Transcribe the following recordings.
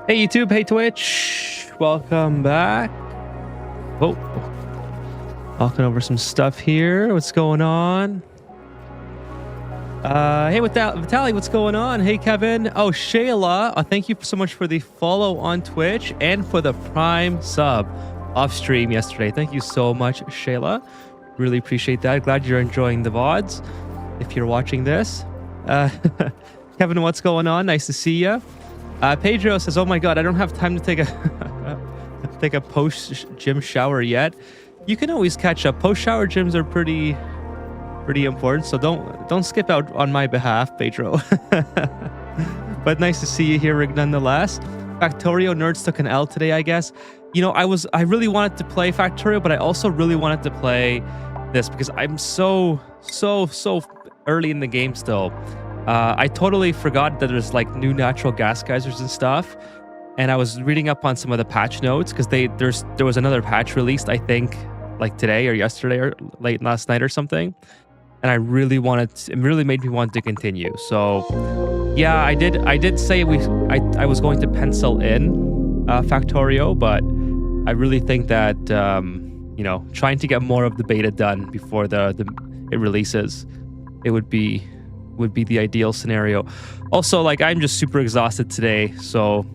Hey YouTube, hey Twitch, welcome back. Oh, talking over some stuff here. What's going on? Hey, Vitaly, what's going on? Hey, Kevin. Oh, Shayla, thank you so much for the follow on Twitch and for the Prime sub off stream yesterday. Thank you so much, Shayla. Really appreciate that. Glad you're enjoying the VODs if you're watching this. Kevin, what's going on? Nice to see you. Pedro says, "Oh my God, I don't have time to take a post gym shower yet." You can always catch up. Post shower gyms are pretty important, so don't skip out on my behalf, Pedro. But nice to see you here nonetheless. Factorio nerds took an L today, I guess. You know, I really wanted to play Factorio, but I also really wanted to play this because I'm so early in the game still. I totally forgot that there's like new natural gas geysers and stuff, and I was reading up on some of the patch notes because there was another patch released, I think, like today or yesterday or late last night or something, and it really made me want to continue. So yeah, I did say I was going to pencil in Factorio, but I really think that you know, trying to get more of the beta done before it releases, it would be the ideal scenario. Also, like, I'm just super exhausted today, so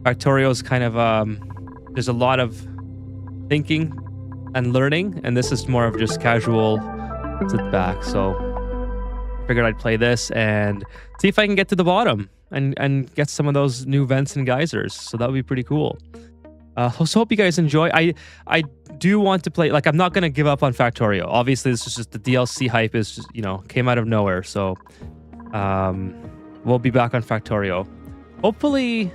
Factorio is kind of there's a lot of thinking and learning, and this is more of just casual sit back. So I figured I'd play this and see if I can get to the bottom and get some of those new vents and geysers. So that would be pretty cool. So hope you guys enjoy. I do want to play, like, I'm not gonna give up on Factorio. Obviously, this is just the DLC hype is just, you know, came out of nowhere. So we'll be back on Factorio. Hopefully,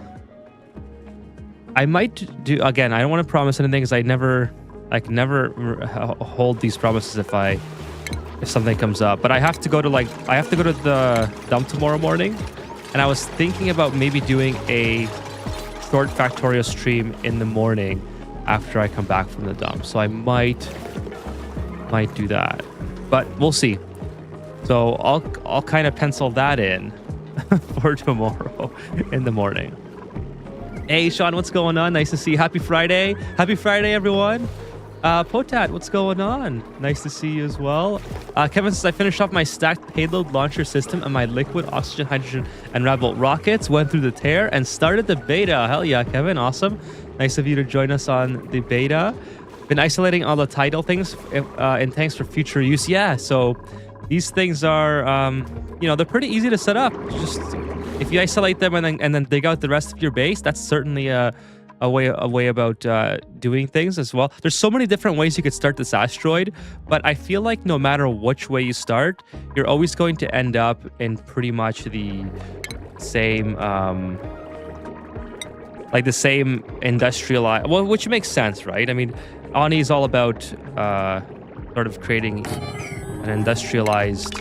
I might do again. I don't want to promise anything because I can never hold these promises if something comes up. But I have to go to the dump tomorrow morning, and I was thinking about maybe doing a short Factorio stream in the morning after I come back from the dump. So I might do that, but we'll see. So I'll kind of pencil that in for tomorrow in the morning. Hey Sean, what's going on? Nice to see you. Happy Friday. Happy Friday, everyone. Potat, what's going on? Nice to see you as well. Kevin says, I finished off my stacked payload launcher system and my liquid, oxygen, hydrogen, and Rebel rockets went through the tear and started the beta. Hell yeah, Kevin, awesome. Nice of you to join us on the beta. Been isolating all the tidal things in tanks for future use. Yeah, so these things are, they're pretty easy to set up. Just if you isolate them and then dig out the rest of your base, that's certainly a way about doing things as well. There's so many different ways you could start this asteroid, but I feel like no matter which way you start, you're always going to end up in pretty much the same, the same industrialized, well, which makes sense, right? I mean, Ani is all about sort of creating an industrialized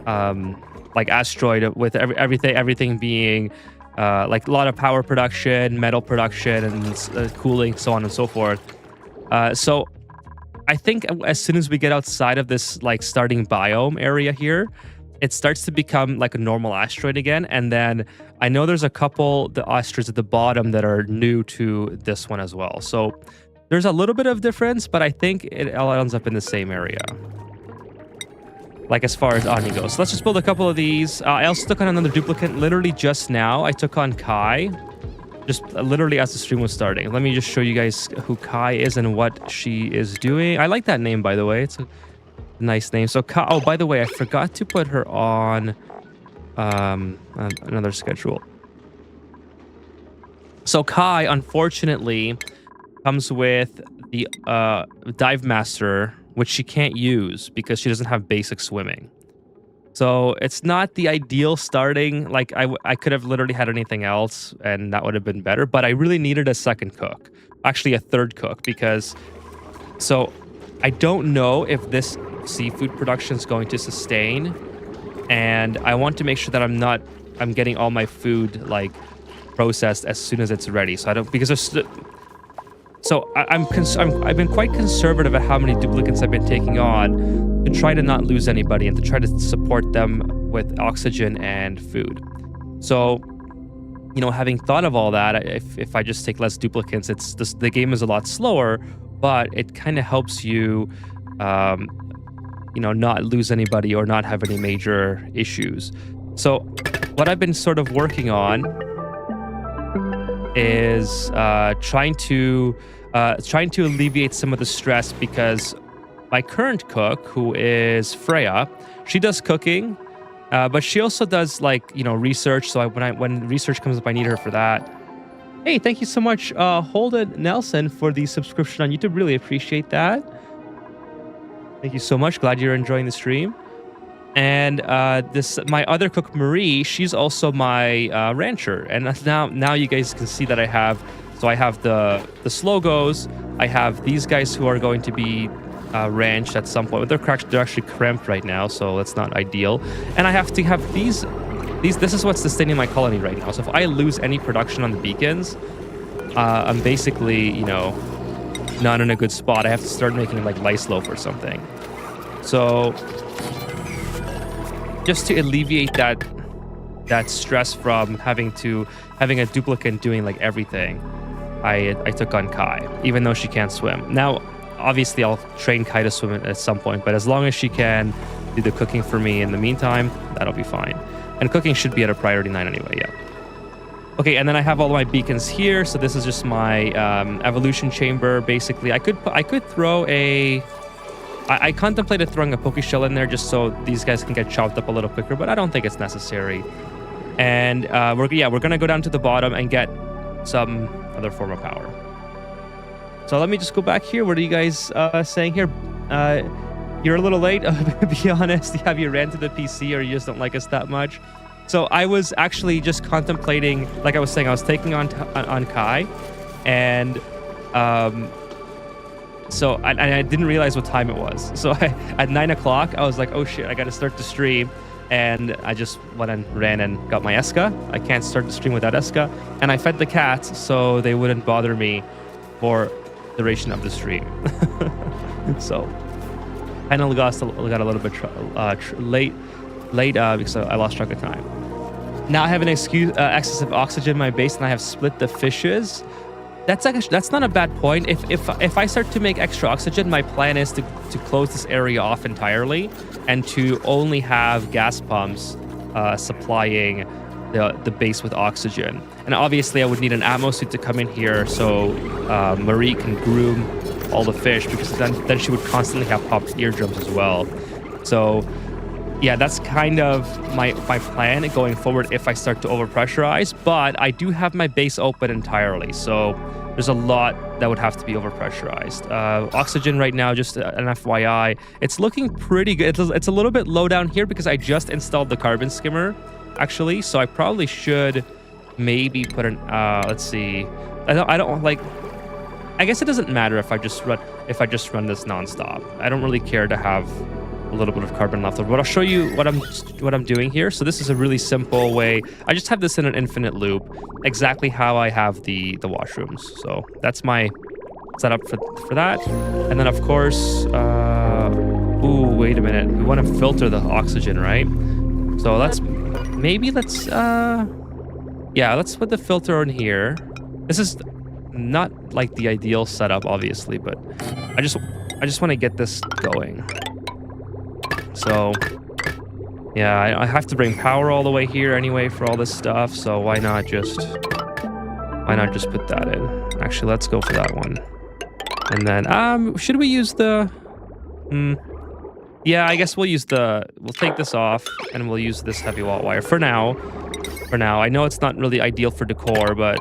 asteroid with everything being like a lot of power production, metal production, and cooling, so on and so forth. So I think as soon as we get outside of this starting biome area here, it starts to become like a normal asteroid again. And then I know there's a couple the asteroids at the bottom that are new to this one as well. So there's a little bit of difference, but I think it all ends up in the same area, as far as Ani goes. So let's just build a couple of these. I also took on another duplicate literally just now. I took on Kai, just literally as the stream was starting. Let me just show you guys who Kai is and what she is doing. I like that name, by the way. It's a nice name. So Kai, oh, by the way, I forgot to put her on another schedule. So Kai, unfortunately, comes with the Dive Master, which she can't use because she doesn't have basic swimming. So it's not the ideal starting. I could have literally had anything else and that would have been better, but I really needed a second cook, actually a third cook, because so I don't know if this seafood production is going to sustain, and I want to make sure that I'm getting all my food processed as soon as it's ready. So I don't, because there's So I've been quite conservative at how many duplicates I've been taking on to try to not lose anybody and to try to support them with oxygen and food. So, having thought of all that, if I just take less duplicates, the game is a lot slower, but it kind of helps you, not lose anybody or not have any major issues. So what I've been sort of working on is trying to alleviate some of the stress, because my current cook, who is Freya, she does cooking, but she also does research. So when research comes up, I need her for that. Hey, thank you so much, Holden Nelson, for the subscription on YouTube. Really appreciate that. Thank you so much. Glad you're enjoying the stream. And my other cook, Marie, she's also my rancher. And now you guys can see that I have the Slogos. I have these guys who are going to be ranched at some point. But they're actually cramped right now, so that's not ideal. And I have to have these. This is what's sustaining my colony right now. So if I lose any production on the beacons, I'm basically, not in a good spot. I have to start making lice loaf or something. So just to alleviate that stress from having a duplicate doing everything, I took on Kai, even though she can't swim. Now, obviously, I'll train Kai to swim at some point, but as long as she can do the cooking for me in the meantime, that'll be fine. And cooking should be at a priority 9 anyway, yeah. Okay, and then I have all of my beacons here. So this is just my evolution chamber. Basically, I could throw I contemplated throwing a poke shell in there just so these guys can get chopped up a little quicker, but I don't think it's necessary. And we're gonna go down to the bottom and get some other form of power. So let me just go back here. What are you guys saying here? You're a little late. To be honest, have you ran to the PC or you just don't like us that much? So I was actually just contemplating, like I was saying, I was taking on Kai, and so I didn't realize what time it was. So at 9 o'clock, I was like, oh shit, I got to start the stream. And I just went and ran and got my Eska. I can't start the stream without Eska. And I fed the cats so they wouldn't bother me for the duration of the stream. So I know got a little bit late because I lost track of time. Now I have an excess of oxygen in my base, and I have split the fishes. That's not a bad point. If I start to make extra oxygen, my plan is to close this area off entirely and to only have gas pumps supplying the base with oxygen. And obviously, I would need an atmo suit to come in here so Marie can groom all the fish, because then she would constantly have popped eardrums as well. So yeah, that's kind of my plan going forward if I start to overpressurize. But I do have my base open entirely, so there's a lot that would have to be overpressurized. Oxygen right now, just an FYI, it's looking pretty good. It's a little bit low down here because I just installed the carbon skimmer, actually. So I probably should maybe put an, let's see. I don't like, I guess it doesn't matter if I just run this nonstop. I don't really care to have a little bit of carbon left over, but I'll show you what I'm doing here. So this is a really simple way. I just have this in an infinite loop, exactly how I have the washrooms. So that's my setup for that. And then of course, ooh, wait a minute. We want to filter the oxygen, right? So let's put the filter on here. This is not like the ideal setup, obviously, but I just want to get this going. So yeah, I have to bring power all the way here anyway for all this stuff. So why not just put that in? Actually, let's go for that one. And then should we use the yeah, I guess we'll take this off and we'll use this heavy wall wire for now. I know it's not really ideal for decor, but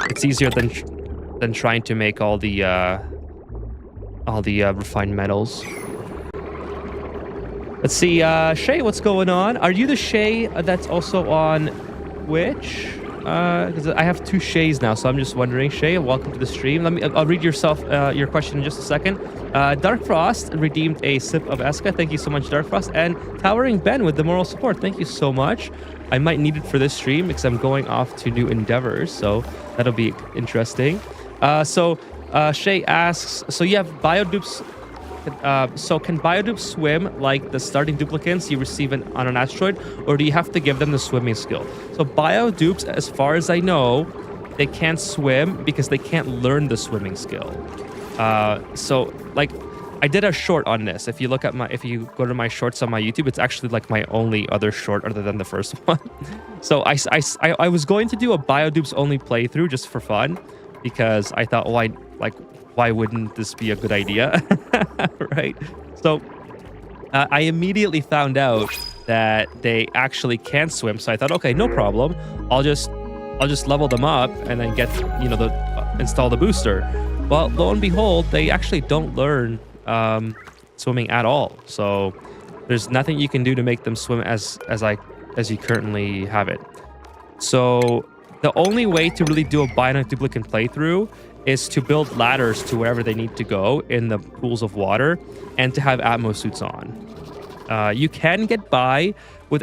it's easier than trying to make all the refined metals. Let's see, Shay, what's going on? Are you the Shay that's also on Twitch? Because I have two Shays now, so I'm just wondering. Shay, welcome to the stream. I'll read your question in just a second. Dark Frost redeemed a sip of Eska. Thank you so much, Dark Frost. And Towering Ben with the moral support. Thank you so much. I might need it for this stream because I'm going off to new endeavors, so that'll be interesting. Shay asks, so you have biodupes. So can biodupes swim like the starting duplicants you receive on an asteroid, or do you have to give them the swimming skill? So biodupes, as far as I know, they can't swim because they can't learn the swimming skill. So like I did a short on this. If you go to my shorts on my YouTube, it's actually like my only other short other than the first one. So I was going to do a biodupes only playthrough just for fun, because I thought, why wouldn't this be a good idea? Right? So I immediately found out that they actually can swim. So I thought, okay, no problem. I'll just level them up and then get, install the booster. Well, lo and behold, they actually don't learn swimming at all. So there's nothing you can do to make them swim as you currently have it. So the only way to really do a bionic duplicant playthrough is to build ladders to wherever they need to go in the pools of water, and to have atmo suits on. You can get by with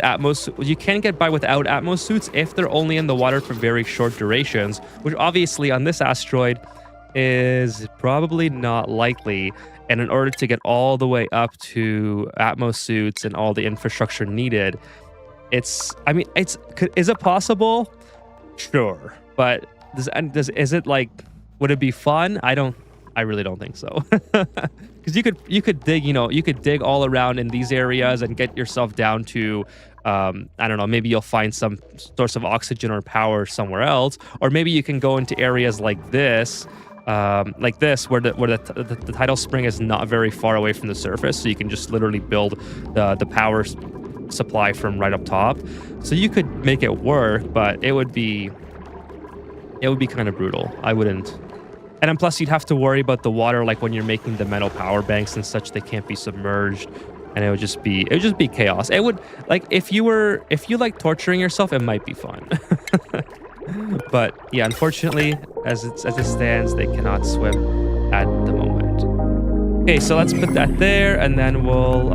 you can get by without atmo suits if they're only in the water for very short durations, which obviously on this asteroid is probably not likely. And in order to get all the way up to atmo suits and all the infrastructure needed, is it possible? Sure, but is it like, would it be fun? I really don't think so. Because you could dig all around in these areas and get yourself down to I don't know, maybe you'll find some source of oxygen or power somewhere else, or maybe you can go into areas like this where the tidal spring is not very far away from the surface, so you can just literally build the power supply from right up top. So you could make it work, but it would be kind of brutal. I wouldn't. And then plus you'd have to worry about the water, like when you're making the metal power banks and such, they can't be submerged, and it would just be chaos. It would, like, if you like torturing yourself, it might be fun. But yeah, unfortunately, as it stands, they cannot swim at the moment. Okay, so let's put that there, and then we'll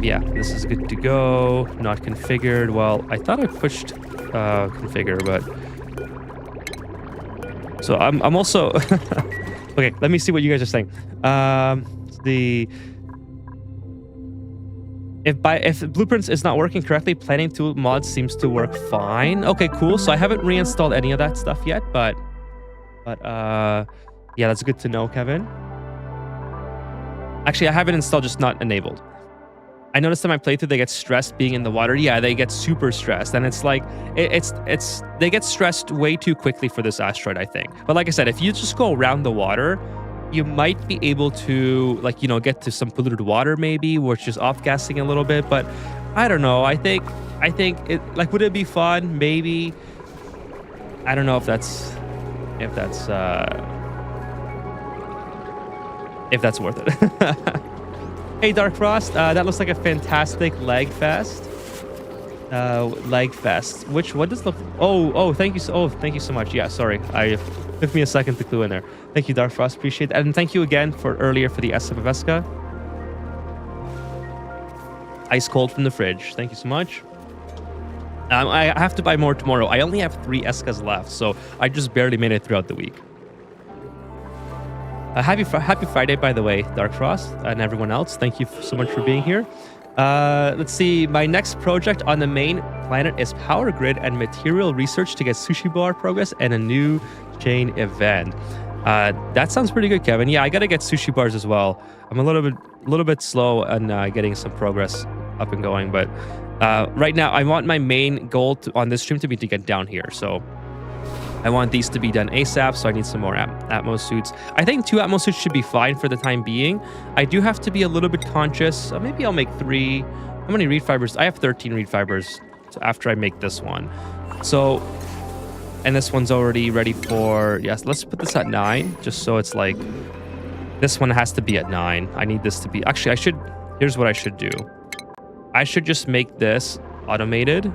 yeah, this is good to go. Not configured. Well, I thought I pushed configure, but so I'm also okay. Let me see what you guys are saying. If Blueprints is not working correctly, Planning Tool mod seems to work fine. Okay, cool. So I haven't reinstalled any of that stuff yet, but yeah, that's good to know, Kevin. Actually, I have it installed, just not enabled. I noticed in my playthrough they get stressed being in the water. Yeah, they get super stressed, and it's like they get stressed way too quickly for this asteroid, I think. But like I said, if you just go around the water, you might be able to, like, you know, get to some polluted water maybe, which is off-gassing a little bit. But I don't know. I think it, like, would it be fun? Maybe. I don't know if that's worth it. Hey, Dark Frost, that looks like a fantastic leg fest. What does look? Oh, thank you so much. Yeah, sorry, it took me a second to clue in there. Thank you, Dark Frost, appreciate it, and thank you again for earlier for the SFFSCA. Ice cold from the fridge. Thank you so much. I have to buy more tomorrow. I only have 3 Escas left, so I just barely made it throughout the week. Happy Friday, by the way, Dark Frost, and everyone else. Thank you so much for being here. Let's see. My next project on the main planet is power grid and material research to get sushi bar progress and a new chain event. That sounds pretty good, Kevin. Yeah, I gotta get sushi bars as well. I'm a little bit slow on getting some progress up and going, but right now I want my main goal on this stream to be to get down here. So I want these to be done ASAP, so I need some more Atmos suits. I think 2 Atmos suits should be fine for the time being. I do have to be a little bit conscious. Maybe I'll make 3. How many reed fibers? I have 13 reed fibers after I make this one. So, and this one's already ready for, yes, let's put this at 9, just so it's like, this one has to be at 9. I need this to be, actually, here's what I should do. I should just make this automated.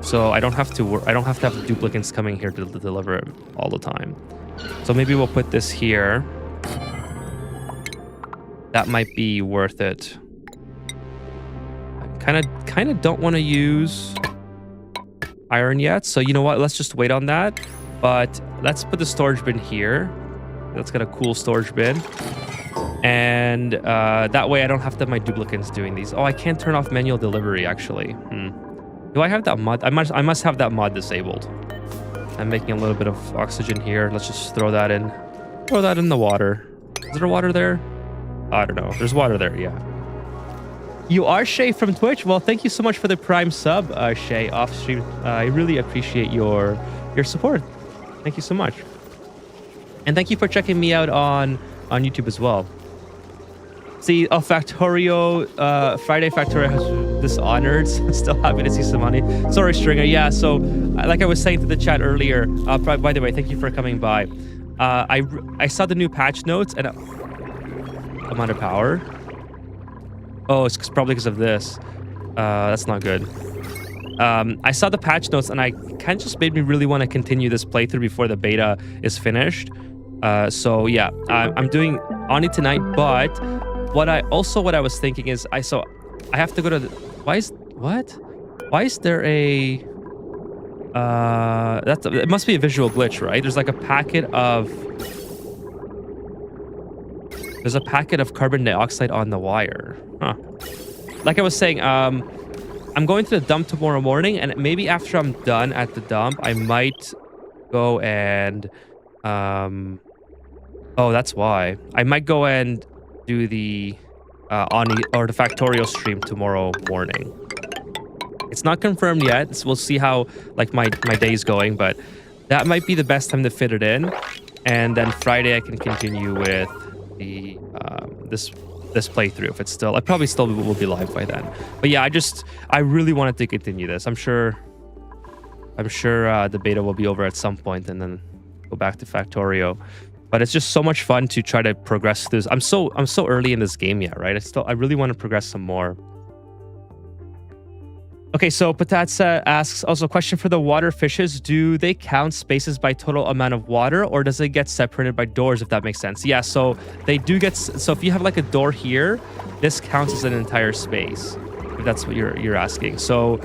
So I don't have to have duplicates coming here to deliver it all the time. So maybe we'll put this here. That might be worth it. I kind of don't want to use iron yet. So you know what? Let's just wait on that. But let's put the storage bin here. That's got a cool storage bin. And that way I don't have to have my duplicates doing these. Oh, I can't turn off manual delivery, actually. Do I have that mod? I must have that mod disabled. I'm making a little bit of oxygen here. Let's just throw that in. Throw that in the water. Is there water there? I don't know. There's water there, yeah. You are Shay from Twitch. Well, thank you so much for the Prime sub, Shay, off stream. I really appreciate your support. Thank you so much. And thank you for checking me out on YouTube as well. See, Factorio, Friday Factorio has dishonored. Still happy to see some money. Sorry, Stringer. Yeah, so like I was saying to the chat earlier, by the way, thank you for coming by. I saw the new patch notes and I'm under power. Oh, it's probably because of this. That's not good. I saw the patch notes and I kind of just made me really want to continue this playthrough before the beta is finished. So yeah, I'm doing Oni tonight, but what I was thinking is I have to go to the, why is there a it must be a visual glitch, right? There's like a packet of carbon dioxide on the wire. Huh. Like I was saying, I'm going to the dump tomorrow morning, and maybe after I'm done at the dump, I might go and oh, that's why. I might go and do the Oni or the Factorio stream tomorrow morning. It's not confirmed yet, so we'll see how like my day's going, but that might be the best time to fit it in. And then Friday I can continue with the this playthrough. If it's still, I probably still will be live by then. But yeah, I really wanted to continue this. I'm sure the beta will be over at some point and then go back to Factorio. But it's just so much fun to try to progress through this. I'm so early in this game yet, right? I really want to progress some more. Okay, so Patatsa asks, also a question for the water fishes. Do they count spaces by total amount of water, or does it get separated by doors, if that makes sense? Yeah, so they do get, so if you have like a door here, this counts as an entire space, if that's what you're asking. So,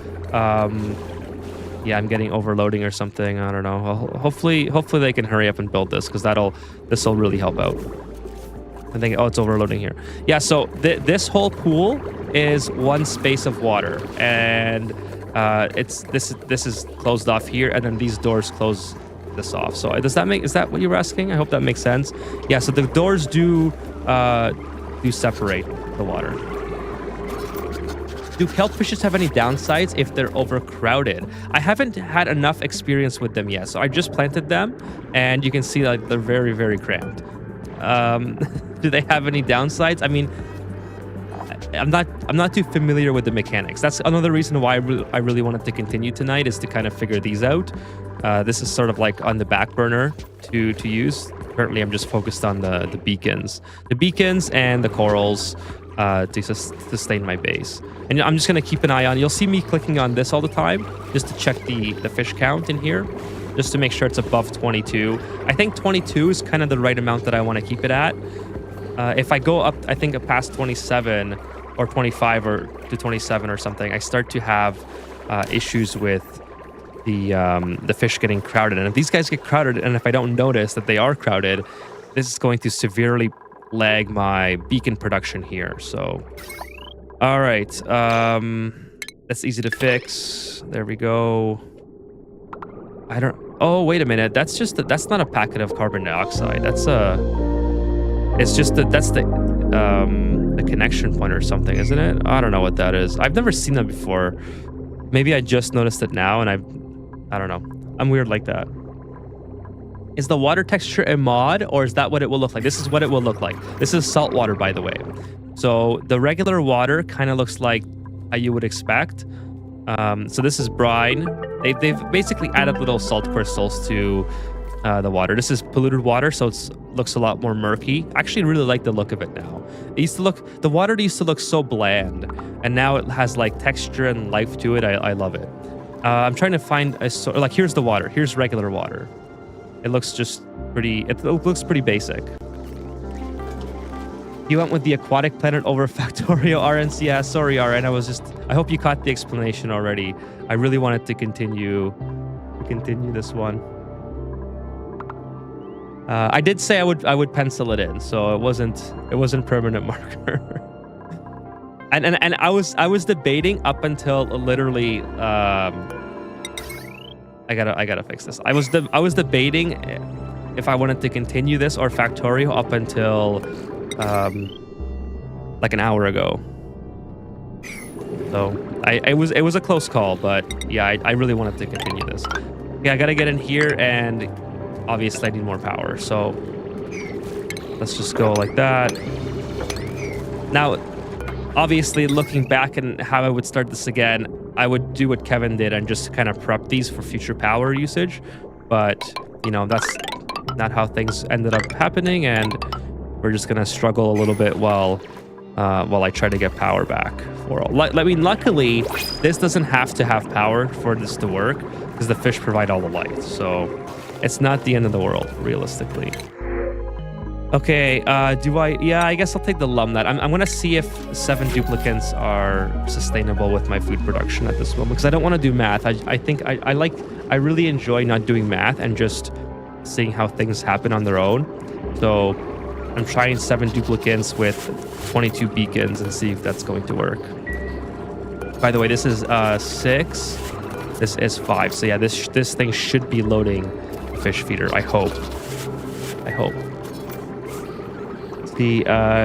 yeah, I'm getting overloading or something. I don't know. Hopefully they can hurry up and build this, because this will really help out. I think, oh, it's overloading here. Yeah, so this whole pool is one space of water, and this is closed off here, and then these doors close this off. So is that what you were asking? I hope that makes sense. Yeah, so the doors do separate the water. Do kelp fishes have any downsides if they're overcrowded? I haven't had enough experience with them yet. So I just planted them, and you can see like they're very, very cramped. Do they have any downsides? I mean, I'm not too familiar with the mechanics. That's another reason why I really wanted to continue tonight, is to kind of figure these out. This is sort of like on the back burner to use. Currently, I'm just focused on the beacons. The beacons and the corals to sustain my base. And I'm just going to keep an eye on. You'll see me clicking on this all the time just to check the fish count in here, just to make sure it's above 22. I think 22 is kind of the right amount that I want to keep it at. If I go up, I think past 27 or 25 or to 27 or something, I start to have issues with the fish getting crowded. And if these guys get crowded, and if I don't notice that they are crowded, this is going to severely lag my beacon production here. So, all right, that's easy to fix. There we go. Oh, wait a minute. That's not a packet of carbon dioxide. That's the connection point or something, isn't it? I don't know what that is. I've never seen that before. Maybe I just noticed it now, and I don't know. I'm weird like that. Is the water texture a mod, or is that what it will look like? This is what it will look like. This is salt water, by the way. So the regular water kind of looks like how you would expect. So this is brine. They've basically added little salt crystals to the water. This is polluted water, so it looks a lot more murky. I actually really like the look of it now. The water used to look so bland, and now it has like texture and life to it. I love it. I'm trying to find like, here's the water. Here's regular water. It looks just pretty. It looks pretty basic. You went with the Aquatic Planet over Factorio RNC. Yeah, sorry, RN. I hope you caught the explanation already. I really wanted to continue this one. I did say I would pencil it in, so it wasn't permanent marker. and I was debating up until literally I gotta fix this. I was debating if I wanted to continue this or Factorio up until like an hour ago. So it was a close call, but yeah, I really wanted to continue this. Yeah, I gotta get in here, and obviously I need more power. So let's just go like that. Now, obviously, looking back and how I would start this again, I would do what Kevin did and just kind of prep these for future power usage. But, you know, that's not how things ended up happening, and we're just gonna struggle a little bit while I try to get power back. I mean, luckily, this doesn't have to have power for this to work, because the fish provide all the light. So it's not the end of the world, realistically. Okay, yeah, I guess I'll take the lumnut. I'm gonna see if 7 duplicants are sustainable with my food production at this moment, because I don't want to do math. I think I really enjoy not doing math and just seeing how things happen on their own. So I'm trying 7 duplicants with 22 beacons and see if that's going to work. By the way, this is 6. This is 5. So yeah, this thing should be loading a fish feeder. I hope.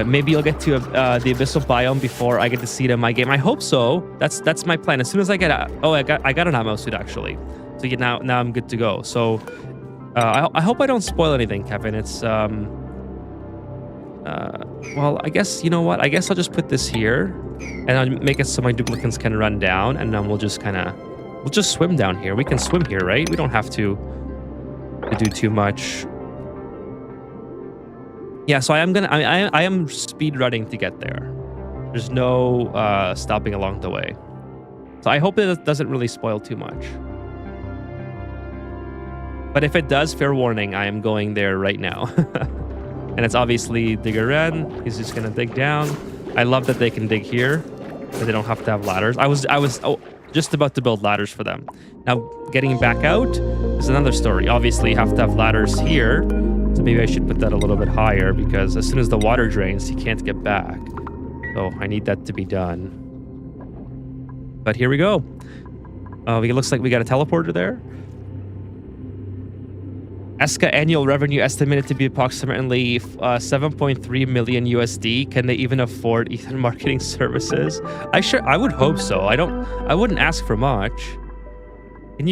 Maybe you'll get to the abyssal biome before I get to see it in my game. I hope so. That's my plan. As soon as I get I got an ammo suit actually. So now I'm good to go. So I hope I don't spoil anything, Kevin. It's well, I guess, you know what? I guess I'll just put this here, and I'll make it so my duplicants can run down, and then we'll just swim down here. We can swim here, right? We don't have to do too much. Yeah, so I am speed running to get there. There's no stopping along the way. So I hope it doesn't really spoil too much. But if it does, fair warning, I am going there right now. And it's obviously Digger Ren. He's just gonna dig down. I love that they can dig here, and they don't have to have ladders. I was just about to build ladders for them. Now, getting back out is another story. Obviously, you have to have ladders here. So maybe I should put that a little bit higher, because as soon as the water drains, you can't get back. So I need that to be done. But here we go. It looks like we got a teleporter there. ESCA annual revenue estimated to be approximately 7.3 million USD. Can they even afford Ethan marketing services? I would hope so. I wouldn't ask for much. Can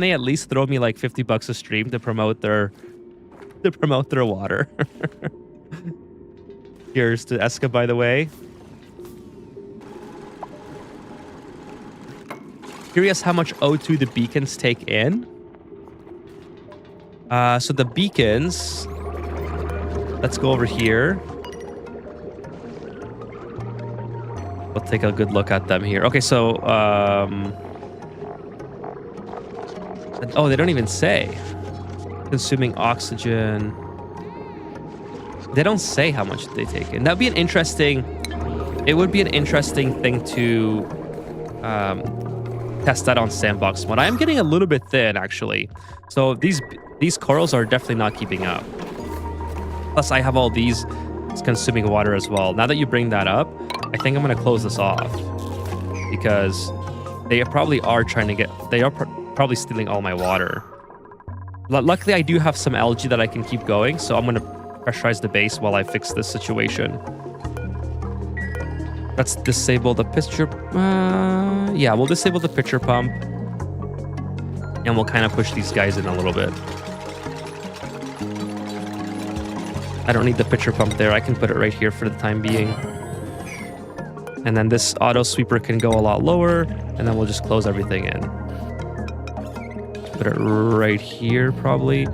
they at least throw me like $50 a stream to promote their water? Cheers to ESCA, by the way. Curious how much O2 the beacons take in. So the beacons, let's go over here. We'll take a good look at them here. Okay, so, oh, they don't even say. Consuming oxygen. They don't say how much they take in. It would be an interesting thing to test that on sandbox mode. I am getting a little bit thin, actually. So these corals are definitely not keeping up. Plus, I have all these consuming water as well. Now that you bring that up, I think I'm going to close this off because they probably are probably stealing all my water. Luckily, I do have some algae that I can keep going, so I'm going to pressurize the base while I fix this situation. Let's disable the pitcher. Yeah, we'll disable the pitcher pump. And we'll kind of push these guys in a little bit. I don't need the pitcher pump there. I can put it right here for the time being. And then this auto sweeper can go a lot lower. And then we'll just close everything in. Put it right here, probably.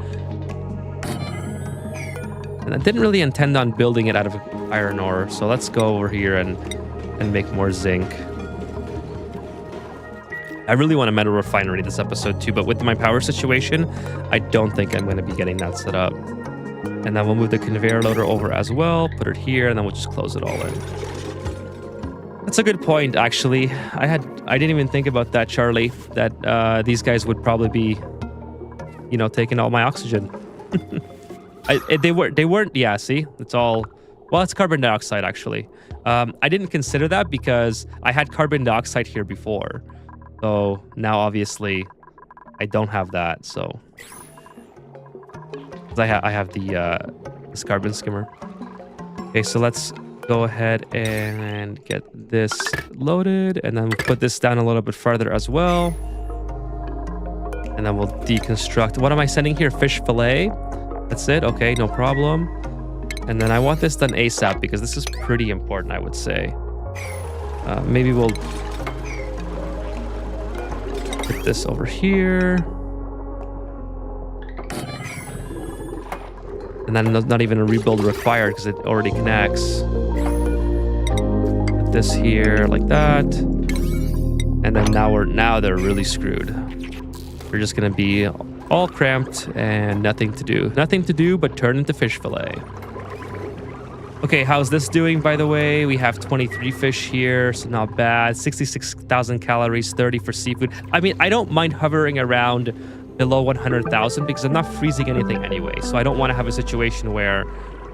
And I didn't really intend on building it out of iron ore. So let's go over here and make more zinc. I really want a metal refinery this episode too, but with my power situation, I don't think I'm going to be getting that set up. And then we'll move the conveyor loader over as well, put it here, and then we'll just close it all in. That's a good point, actually. I didn't even think about that, Charlie, that these guys would probably be, taking all my oxygen. They weren't, yeah, see? It's all, well, it's carbon dioxide, actually. I didn't consider that because I had carbon dioxide here before. So now, obviously, I don't have that. So I have this carbon skimmer. Okay, so let's go ahead and get this loaded, and then we'll put this down a little bit farther as well. And then we'll deconstruct. What am I sending here? Fish fillet. That's it. Okay, no problem. And then I want this done ASAP because this is pretty important, I would say. Maybe we'll put this over here. And then not even a rebuild required because it already connects. Put this here like that. And then now they're really screwed. We're just gonna be all cramped and nothing to do. Nothing to do but turn into fish fillet. Okay, how's this doing, by the way? We have 23 fish here, so not bad. 66,000 calories, 30 for seafood. I mean, I don't mind hovering around below 100,000 because I'm not freezing anything anyway. So I don't want to have a situation where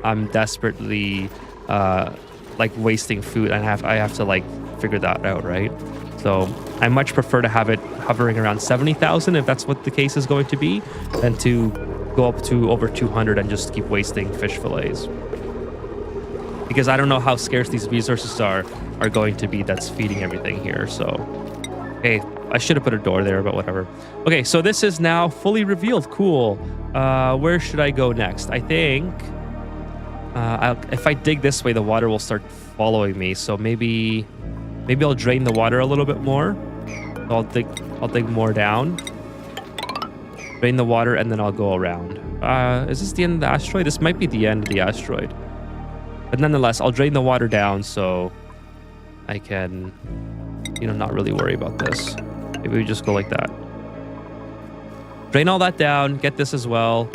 I'm desperately wasting food and I have to figure that out, right? So I much prefer to have it hovering around 70,000 if that's what the case is going to be, than to go up to over 200 and just keep wasting fish fillets. Because I don't know how scarce these resources are going to be that's feeding everything here. So, hey, I should have put a door there, but whatever. Okay, so this is now fully revealed. Cool. Where should I go next? I think if I dig this way, the water will start following me. So maybe I'll drain the water a little bit more. I'll dig more down. Drain the water, and then I'll go around. Is this the end of the asteroid? This might be the end of the asteroid. But nonetheless, I'll drain the water down so I can, not really worry about this. Maybe we just go like that. Drain all that down. Get this as well.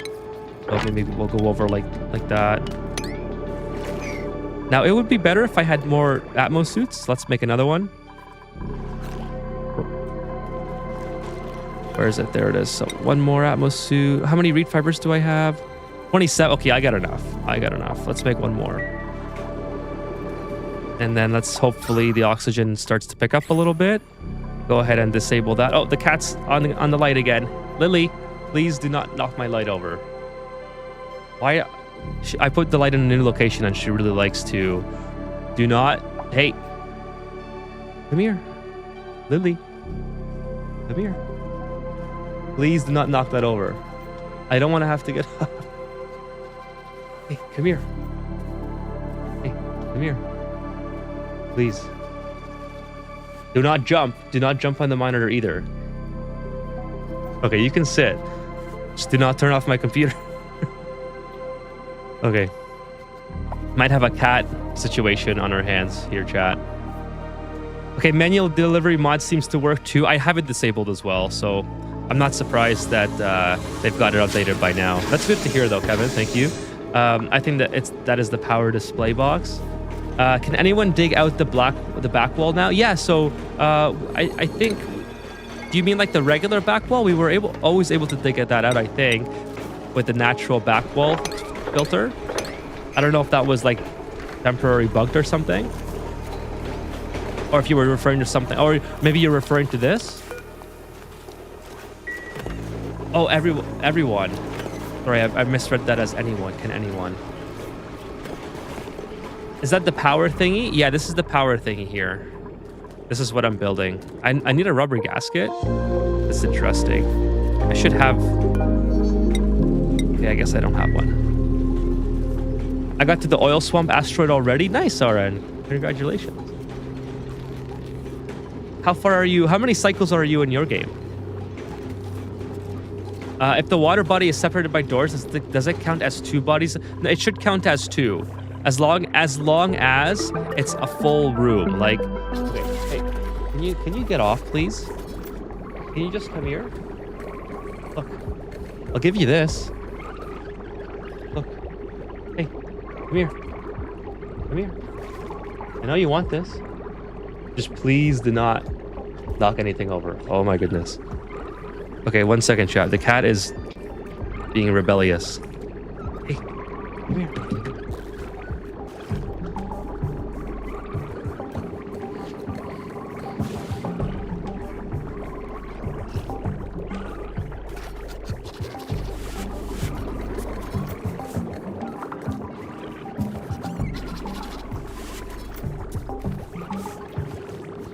Okay, maybe we'll go over like that. Now, it would be better if I had more Atmos suits. Let's make another one. Where is it? There it is. So one more Atmos suit. How many reed fibers do I have? 27. Okay, I got enough. Let's make one more. And then let's hopefully the oxygen starts to pick up a little bit. Go ahead and disable that. Oh, the cat's on the light again. Lily, please do not knock my light over. Why? I put the light in a new location and she really likes to. Do not. Hey. Come here. Lily. Come here. Please do not knock that over. I don't want to have to get up. Hey, come here. Hey, come here. Please. Do not jump. Do not jump on the monitor either. Okay, you can sit. Just do not turn off my computer. Okay. Might have a cat situation on our hands here, chat. Okay, manual delivery mod seems to work too. I have it disabled as well, so I'm not surprised that they've got it updated by now. That's good to hear though, Kevin. Thank you. I think that is the power display box. Can anyone dig out the back wall now? Yeah, so I think, do you mean like the regular back wall? We were always able to dig that out, I think, with the natural back wall filter. I don't know if that was like temporary bugged or something. Or if you were referring to something, or maybe you're referring to this. Oh, everyone. Sorry, I misread that as anyone. Can anyone? Is that the power thingy? Yeah, this is the power thingy here. This is what I'm building. I need a rubber gasket. That's interesting. I should have... Okay, I guess I don't have one. I got to the oil swamp asteroid already. Nice, RN. Congratulations. How far are you? How many cycles are you in your game? If the water body is separated by doors, does it count as two bodies? No, it should count as two. As long as it's a full room. Like, okay, hey, can you get off, please? Can you just come here? Look, I'll give you this. Look, hey, come here. Come here. I know you want this. Just please do not knock anything over. Oh my goodness. Okay, 1 second, chat. The cat is being rebellious. Hey, come here.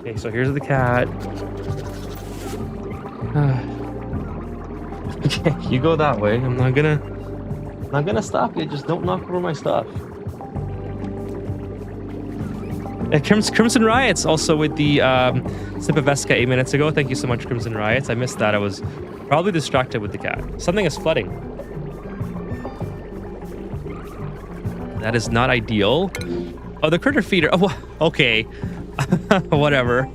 Okay, so here's the cat. Okay, you go that way. I'm not gonna stop you. Just don't knock over my stuff. Crimson Riots also with the sip of Vesca 8 minutes ago. Thank you so much, Crimson Riots. I missed that. I was probably distracted with the cat. Something is flooding. That is not ideal. Oh, the critter feeder. Oh, okay. Whatever.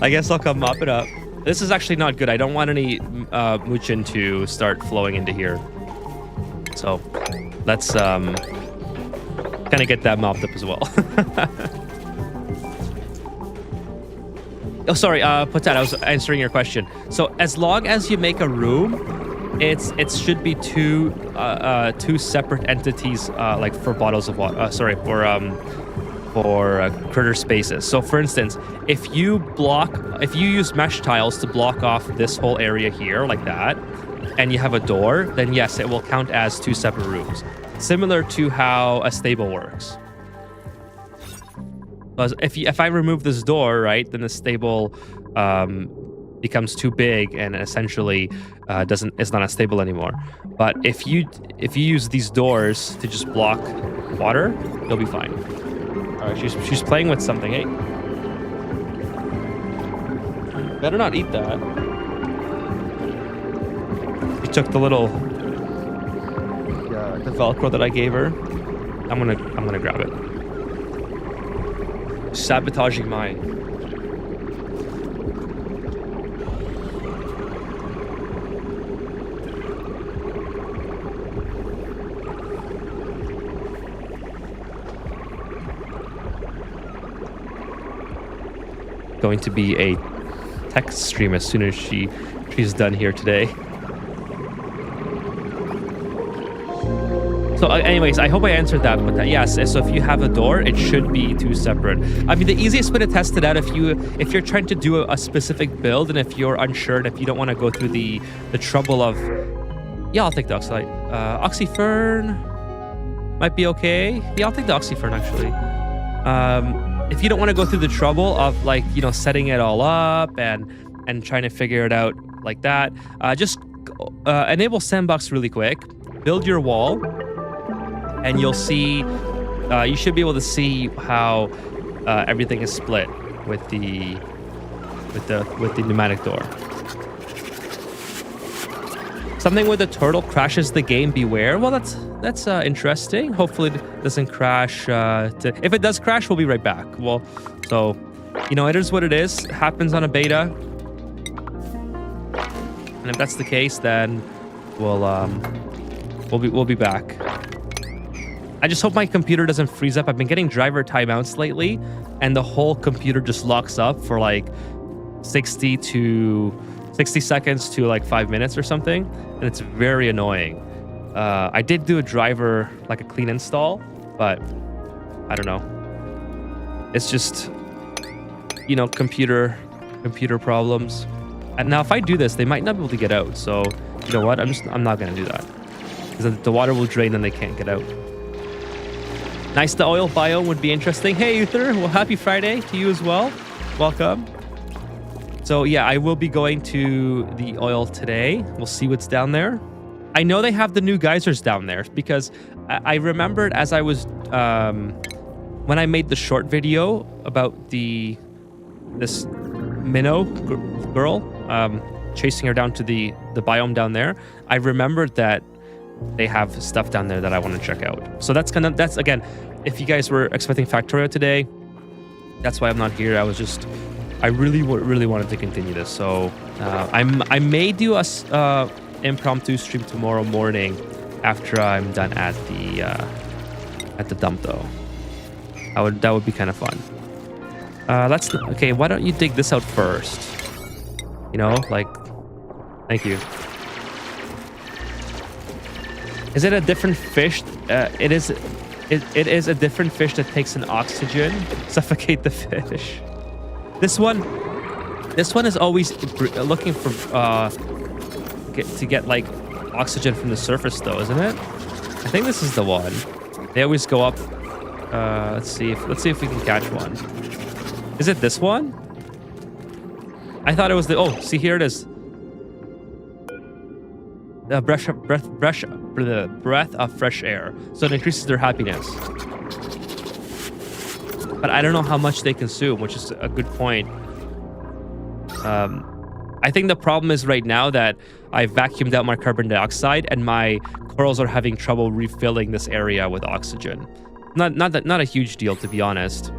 I guess I'll come mop it up. This is actually not good. I don't want any mucin to start flowing into here. So let's kind of get that mopped up as well. Oh, sorry, Potat, I was answering your question. So as long as you make a room, it should be two separate entities, like for bottles of water. For critter spaces. So for instance, if you use mesh tiles to block off this whole area here like that, and you have a door, then yes, it will count as two separate rooms. Similar to how a stable works. Because if I remove this door, right, then the stable becomes too big and essentially is not as stable anymore. But if you use these doors to just block water, you'll be fine. All right, she's playing with something. Hey, better not eat that. She took the little the Velcro that I gave her. I'm gonna grab it. Sabotaging mine. Going to be a text stream as soon as she's done here today. So anyways, I hope I answered that. But yes, so if you have a door, it should be 2 separate. I mean, the easiest way to test it out if you're trying to do a specific build, and if you're unsure, and if you don't want to go through the trouble of, yeah, I'll take the oxide. Oxyfern might be okay. Yeah, I'll take the oxyfern actually. If you don't want to go through the trouble of, like, you know, setting it all up and trying to figure it out like that, just enable sandbox really quick, build your wall, and you'll see, you should be able to see how everything is split with the pneumatic door. Something where the turtle crashes the game, beware. Well, that's interesting. Hopefully it doesn't crash. If it does crash, we'll be right back. Well, so, you know, it is what it is. It happens on a beta. And if that's the case, then we'll be back. I just hope my computer doesn't freeze up. I've been getting driver timeouts lately, and the whole computer just locks up for like 60 seconds to like 5 minutes or something, and it's very annoying. I did do a driver, like a clean install, but I don't know. It's just, you know, computer problems. And now if I do this, they might not be able to get out. So you know what? I'm not gonna do that, because the water will drain and they can't get out. Nice, the oil biome would be interesting. Hey, Uther. Well, happy Friday to you as well. Welcome. So yeah, I will be going to the oil today. We'll see what's down there. I know they have the new geysers down there, because I remembered as I was when I made the short video about this minnow girl, chasing her down to the biome down there. I remembered that they have stuff down there that I want to check out. So that's again, if you guys were expecting Factorio today, that's why I'm not here. I really wanted to continue this. So I may do a impromptu stream tomorrow morning after I'm done at the dump though. That would be kind of fun. Okay, why don't you dig this out first? You know, like, thank you. Is it a different fish? It is a different fish that takes an oxygen. Suffocate the fish. This one is always looking for to get like oxygen from the surface though, isn't it? I think this is the one. They always go up. Let's see if we can catch one. Is it this one? I thought it was the. Oh, see, here it is. The breath of fresh air. So it increases their happiness. But I don't know how much they consume, which is a good point. I think the problem is right now that I vacuumed out my carbon dioxide, and my corals are having trouble refilling this area with oxygen. Not a huge deal, to be honest.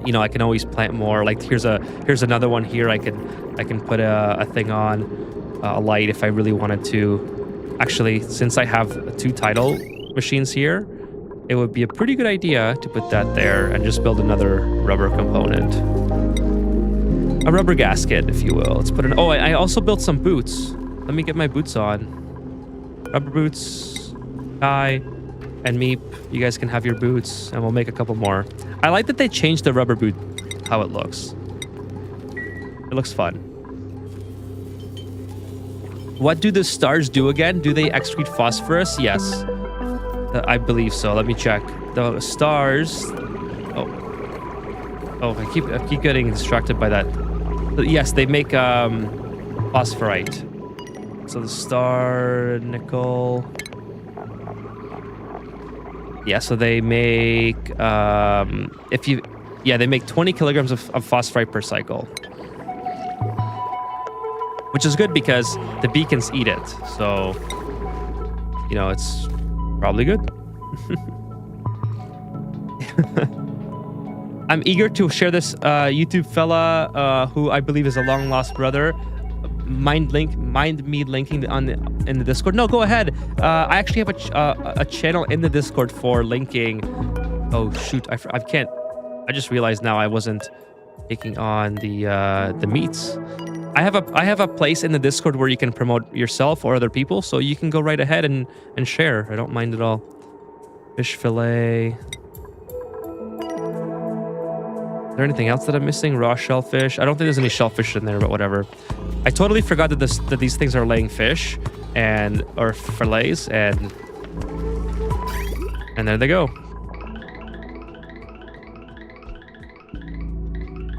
You know, I can always plant more. Like here's another one here. I can put a thing on, a light if I really wanted to. Actually, since I have 2 tidal machines here, it would be a pretty good idea to put that there and just build another rubber component. A rubber gasket, if you will. Let's put an. Oh, I also built some boots. Let me get my boots on. Rubber boots, Kai, and Meep. You guys can have your boots, and we'll make a couple more. I like that they changed the rubber boot, how it looks. It looks fun. What do the stars do again? Do they excrete phosphorus? Yes. I believe so. Let me check. The stars. Oh, I keep getting distracted by that. But yes, they make phosphorite. So the star nickel. Yeah, so they make they make 20 kilograms of phosphorite per cycle, which is good because the beacons eat it. So, you know, it's probably good. I'm eager to share this YouTube fella who I believe is a long lost brother. Mind me linking in the Discord. No, go ahead. I actually have a channel in the Discord for linking. Oh shoot, I can't. I just realized now I wasn't taking on the meats. I have a place in the Discord where you can promote yourself or other people, so you can go right ahead and share. I don't mind at all. Fish fillet. Is there anything else that I'm missing? Raw shellfish. I don't think there's any shellfish in there, but whatever. I totally forgot that these things are laying fish or fillets, and there they go.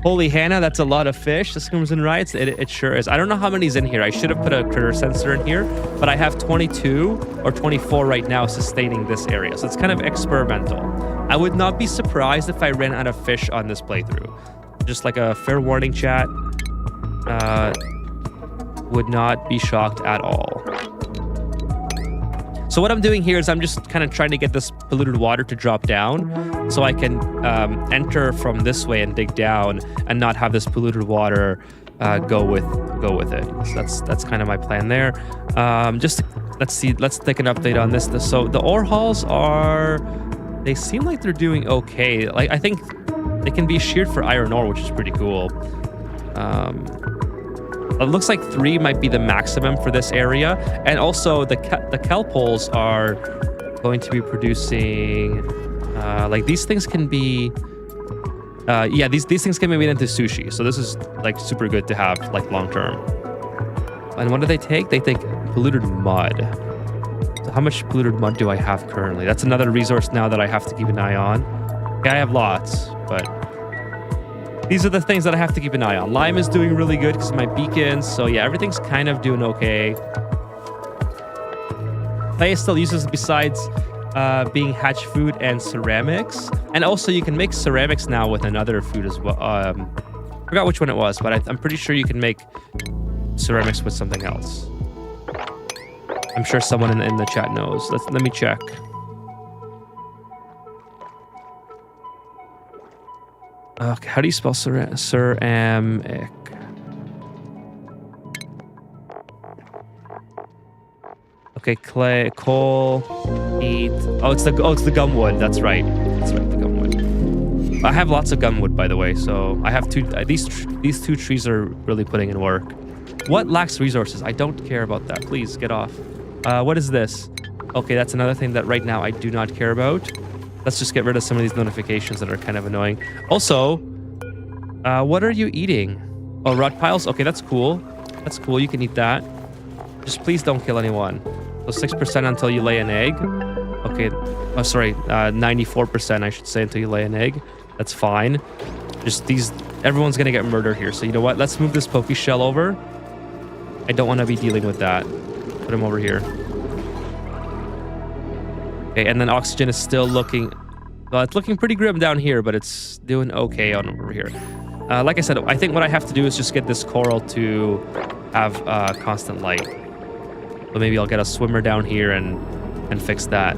Holy Hannah, that's a lot of fish. This comes in right. It sure is. I don't know how many's in here. I should have put a critter sensor in here, but I have 22 or 24 right now sustaining this area. So it's kind of experimental. I would not be surprised if I ran out of fish on this playthrough. Just like a fair warning, chat. Would not be shocked at all. So what I'm doing here is I'm just kind of trying to get this polluted water to drop down so I can enter from this way and dig down and not have this polluted water go with it. So that's kind of my plan there. Just let's take an update on this. So the ore hauls they seem like they're doing okay. Like I think they can be sheared for iron ore, which is pretty cool. It looks like 3 might be the maximum for this area, and also the kelp holes are going to be producing like these things can be these things can be made into sushi, so this is like super good to have like long term. And what do they take? They take polluted mud. So how much polluted mud do I have currently? That's another resource now that I have to keep an eye on. Okay, I have lots, but these are the things that I have to keep an eye on. Lime is doing really good because of my beacons. So yeah, everything's kind of doing okay. Clay is still uses besides being hatch food and ceramics. And also you can make ceramics now with another food as well. Forgot which one it was, but I'm pretty sure you can make ceramics with something else. I'm sure someone in the chat knows. Let me check. Okay, how do you spell ceramic? Okay, clay, coal, heat. Oh, it's the gumwood. That's right. That's right, the gumwood. I have lots of gumwood, by the way. So I have these 2 trees are really putting in work. What lacks resources? I don't care about that. Please get off. What is this? Okay, that's another thing that right now I do not care about. Let's just get rid of some of these notifications that are kind of annoying. Also, what are you eating? Oh, rot piles? Okay, that's cool. That's cool. You can eat that. Just please don't kill anyone. So 6% until you lay an egg. Okay. Oh, sorry. 94%, I should say, until you lay an egg. That's fine. Just everyone's going to get murdered here. So you know what? Let's move this Poke Shell over. I don't want to be dealing with that. Put him over here. Okay, and then oxygen is still looking... Well, it's looking pretty grim down here, but it's doing okay on over here. Like I said, I think what I have to do is just get this coral to have constant light. So maybe I'll get a swimmer down here and fix that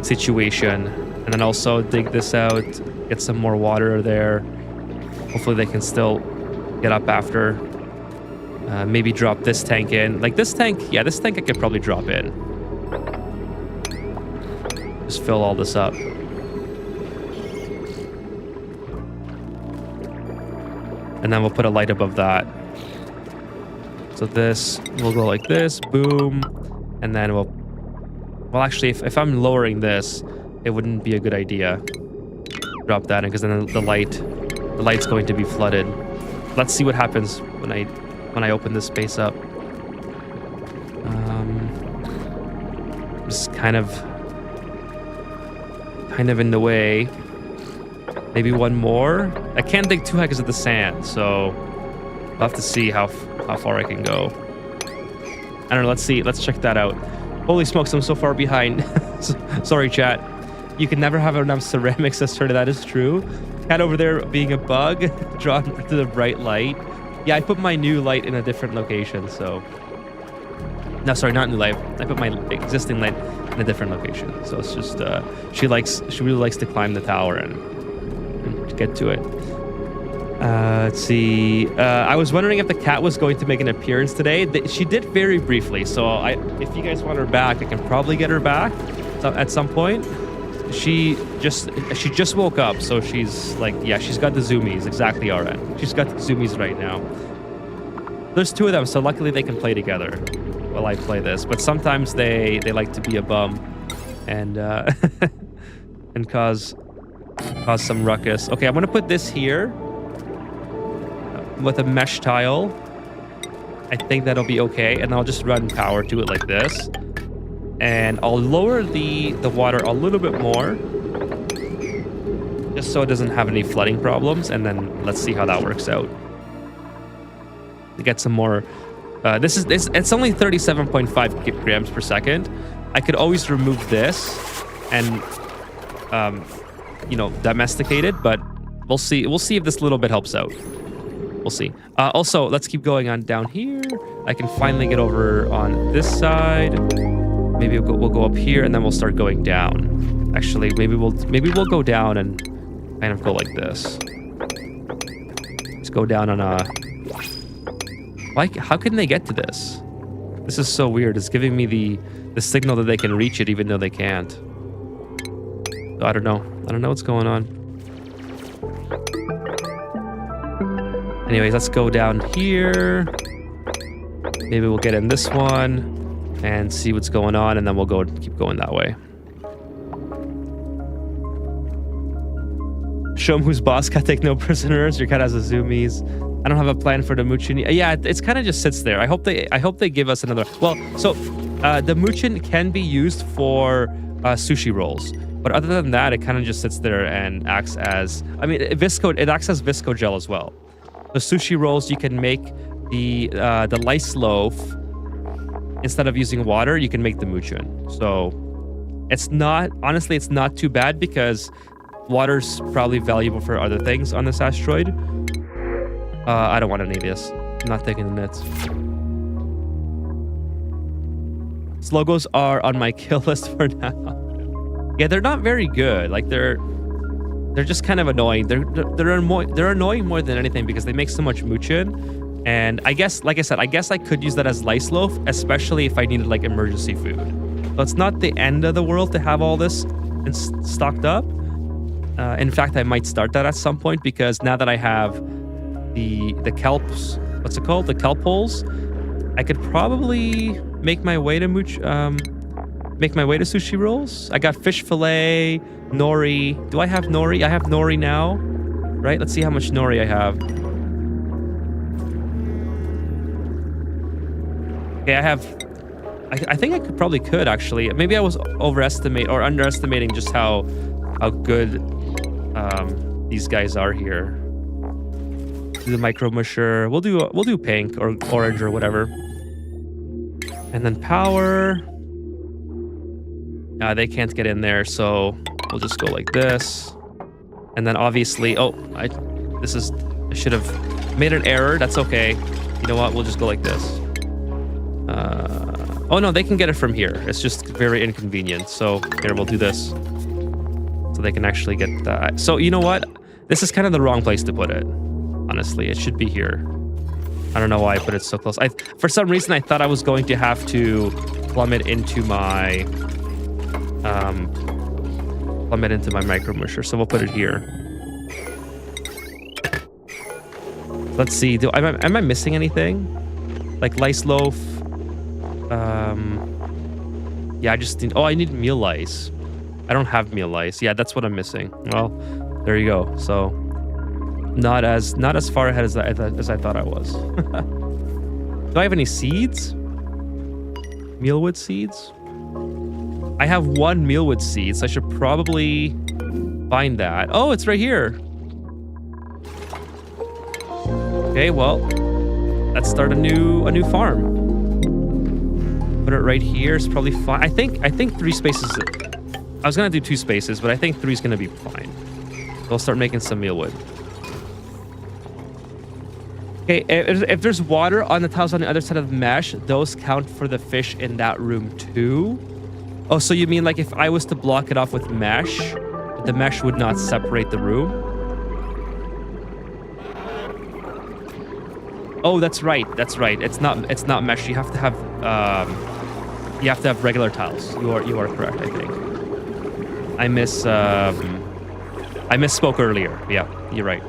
situation. And then also dig this out, get some more water there. Hopefully they can still get up after. Maybe drop this tank in. Like this tank, yeah, this tank I could probably drop in. Just fill all this up. And then we'll put a light above that. So this will go like this, boom. And then well actually, if I'm lowering this, it wouldn't be a good idea. Drop that in, because then the light's going to be flooded. Let's see what happens when I open this space up. Just kind of in the way. Maybe one more. I can't dig too high because of the sand, so I'll have to see how far I can go. I don't know. Let's see. Let's check that out. Holy smokes! I'm so far behind. Sorry, chat. You can never have enough ceramics. That is true. Cat over there being a bug, drawn to the bright light. Yeah, I put my new light in a different location. So no, sorry, not new light. I put my existing light in a different location. So it's just she really likes to climb the tower and get to it. Let's see. I was wondering if the cat was going to make an appearance today. She did very briefly. So if you guys want her back, I can probably get her back at some point. She just woke up, so she's like, yeah, she's got the zoomies. Exactly, RN. She's got the zoomies right now. There's two of them, so luckily they can play together while I play this. But sometimes they like to be a bum and and cause some ruckus. Okay, I'm gonna put this here with a mesh tile. I think that'll be okay, and I'll just run power to it like this. And I'll lower the water a little bit more, just so it doesn't have any flooding problems, and then let's see how that works out. To get some more, it's only 37.5 grams per second. I could always remove this and, you know, domesticate it, but we'll see. We'll see if this little bit helps out. We'll see. Also, let's keep going on down here. I can finally get over on this side. Maybe we'll go up here, and then we'll start going down. Actually, maybe we'll go down and kind of go like this. Let's go down on a. Like, how can they get to this? This is so weird. It's giving me the signal that they can reach it, even though they can't. So I don't know. I don't know what's going on. Anyways, let's go down here. Maybe we'll get in this one and see what's going on, and then we'll go keep going that way. Show him who's boss. Cat take no prisoners. Your cat has a zoomies. I don't have a plan for the Muchin. Yeah, it's kind of just sits there. I hope they give us another. Well, so the Muchin can be used for sushi rolls, but other than that, it kind of just sits there and acts as. I mean, it acts as visco gel as well. The sushi rolls, you can make the lice loaf instead of using water. You can make the Muchin. So it's not too bad because water's probably valuable for other things on this asteroid. I don't want any of this. I'm not taking the nits. These logos are on my kill list for now. Yeah, they're not very good. Like they're just kind of annoying. They're annoying more than anything because they make so much Muchin. And I guess, like I said, I guess I could use that as lice loaf, especially if I needed like emergency food. So it's not the end of the world to have all this stocked up. In fact, I might start that at some point because now that I have the kelps, what's it called? The kelp holes, I could probably make my way to sushi rolls. I got fish fillet, nori. Do I have nori? I have nori now, right? Let's see how much nori I have. Okay, I think I probably could actually. Maybe I was underestimating just how good these guys are here. Do the micro musher. We'll do pink or orange or whatever. And then power. They can't get in there, so we'll just go like this. And then obviously, I should have made an error. That's okay. You know what? We'll just go like this. Oh no, they can get it from here. It's just very inconvenient. So here, we'll do this. So they can actually get that. So you know what? This is kind of the wrong place to put it. Honestly, it should be here. I don't know why I put it so close. For some reason, I thought I was going to have to plummet into my micro musher. So we'll put it here. Let's see. Am I missing anything? Like lice loaf? Yeah, I just need. Oh, I need meal lice. I don't have meal lice. Yeah, that's what I'm missing. Well, there you go. So not as far ahead as I thought I was. Do I have any seeds? Mealwood seeds? I have one mealwood seed, so I should probably find that. Oh, it's right here. Okay, well, let's start a new farm. Put it right here. It's probably fine. I think 3 spaces. I was gonna do 2 spaces, but I think 3 is gonna be fine. So I'll start making some mealwood. Okay, if there's water on the tiles on the other side of the mesh, those count for the fish in that room too. Oh, so you mean like if I was to block it off with mesh, the mesh would not separate the room? Oh, that's right. That's right. It's not mesh. You have to have regular tiles. You are correct, I think. I misspoke earlier. Yeah, you're right.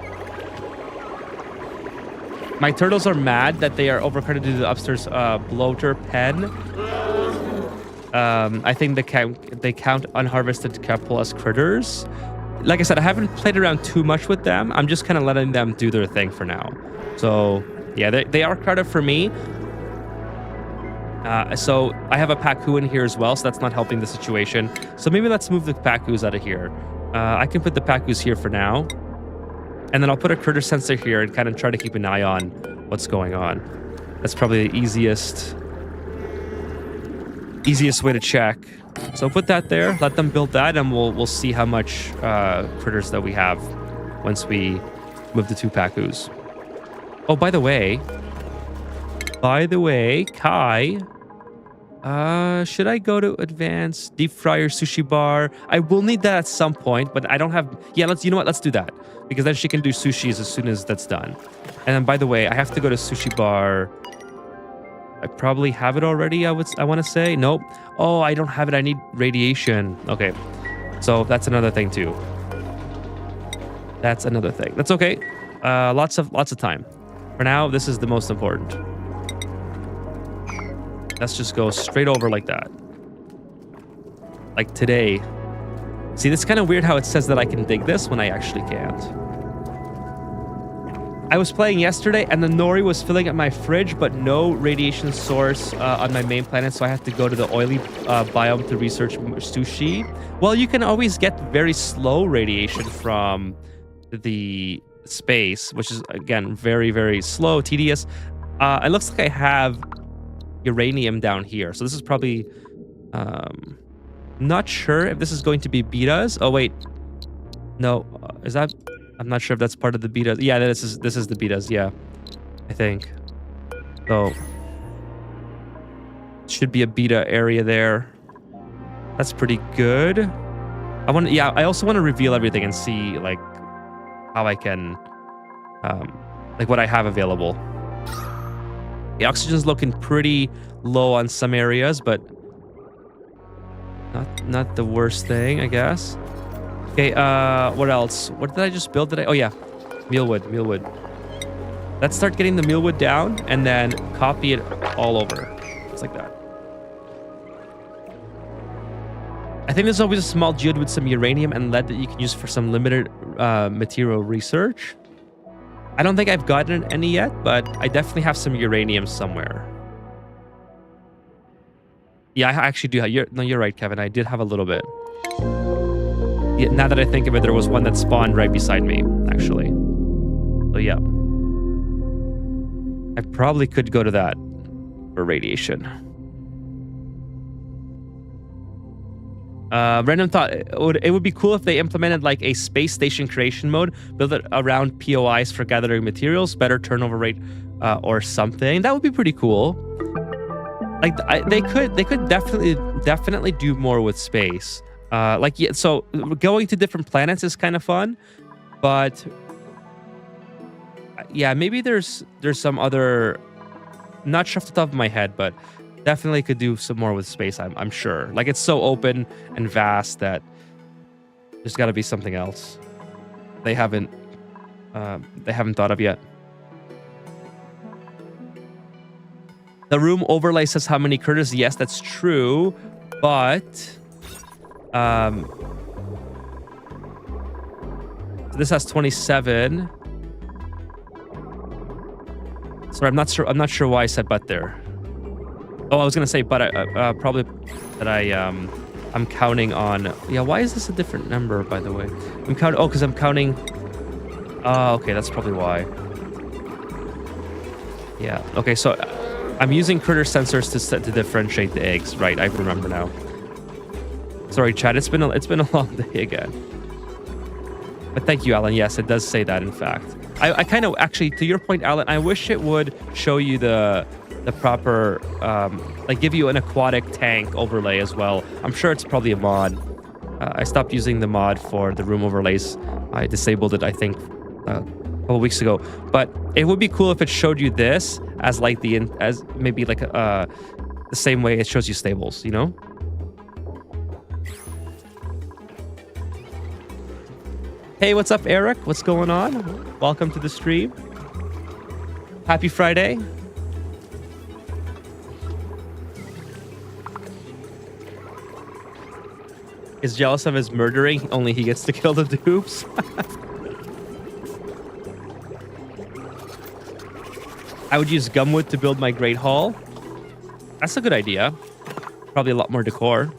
My turtles are mad that they are overcrowded due to the upstairs bloater pen. I think they count unharvested Capulus critters. Like I said, I haven't played around too much with them. I'm just kind of letting them do their thing for now. So yeah, they are crowded for me. So I have a Pacu in here as well, so that's not helping the situation. So maybe let's move the Pacus out of here. I can put the Pacus here for now. And then I'll put a critter sensor here and kind of try to keep an eye on what's going on. That's probably the easiest way to check. So put that there, let them build that, and we'll see how much critters that we have once we move the 2 Pacus. Oh, by the way, Kai, should I go to advanced deep fryer sushi bar? I will need that at some point, but I don't have. Yeah, you know what? Let's do that because then she can do sushis as soon as that's done. And then, by the way, I have to go to sushi bar. I probably have it already. I want to say nope. Oh, I don't have it. I need radiation. Okay, so that's another thing too. That's another thing. That's okay. Lots of time. For now, this is the most important. Let's just go straight over like that. Like today. See, this is kind of weird how it says that I can dig this when I actually can't. I was playing yesterday and the nori was filling up my fridge, but no radiation source on my main planet, so I have to go to the oily biome to research sushi. Well, you can always get very slow radiation from the space, which is, again, very, very slow, tedious. It looks like I have uranium down here, so this is probably... not sure if this is going to be betas. Oh, wait. No, is that... I'm not sure if that's part of the betas. Yeah, this is the betas. Yeah, I think. So should be a beta area there. That's pretty good. I also want to reveal everything and see like how I can like what I have available. The oxygen's looking pretty low on some areas, but not the worst thing, I guess. Okay, what else? What did I just build today? Oh yeah, mealwood. Let's start getting the mealwood down and then copy it all over. Just like that. I think there's always a small geode with some uranium and lead that you can use for some limited material research. I don't think I've gotten any yet, but I definitely have some uranium somewhere. Yeah, I actually do have... You're right, Kevin. I did have a little bit. Yeah, now that I think of it, there was one that spawned right beside me, actually. So yeah. I probably could go to that for radiation. Random thought, it would be cool if they implemented like a space station creation mode, build it around POIs for gathering materials, better turnover rate, or something. That would be pretty cool. Like they could definitely do more with space. Like, yeah, so going to different planets is kind of fun, but yeah, maybe there's some other, not sure off the top of my head, but definitely could do some more with space. I'm sure. Like, it's so open and vast that there's got to be something else they haven't thought of yet. The room overlay says how many critters. Yes, that's true, but this has 27. Sorry, I'm not sure why I said but there. Oh, I was gonna say but probably that I'm counting on. Yeah, why is this a different number, by the way? I'm counting. Oh, because I'm counting. Okay, that's probably why. Yeah. Okay, so I'm using critter sensors to differentiate the eggs. Right, I remember now. Sorry, Chad. It's been a long day again. But thank you, Alan. Yes, it does say that. In fact, I kind of actually, to your point, Alan, I wish it would show you the proper like give you an aquatic tank overlay as well. I'm sure it's probably a mod. I stopped using the mod for the room overlays. I disabled it, I think, a couple weeks ago. But it would be cool if it showed you this as like as maybe like the same way it shows you stables, you know? Hey, what's up, Eric? What's going on? Welcome to the stream. Happy Friday. Is jealous of his murdering, only he gets to kill the dupes. I would use gumwood to build my Great Hall. That's a good idea. Probably a lot more decor.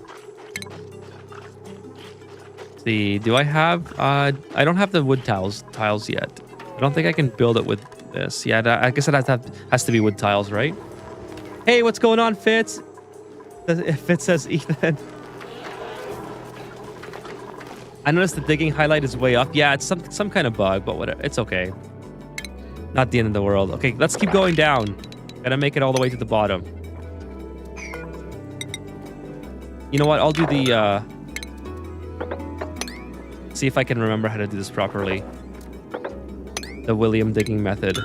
Let's see, do I have... I don't have the wood tiles yet. I don't think I can build it with this. Yeah, I guess it has to be wood tiles, right? Hey, what's going on, Fitz? Fitz says Ethan. I noticed the digging highlight is way up. Yeah, it's some kind of bug, but whatever. It's okay. Not the end of the world. Okay, let's keep going down. Gotta make it all the way to the bottom. You know what? I'll do the... see if I can remember how to do this properly. The William digging method.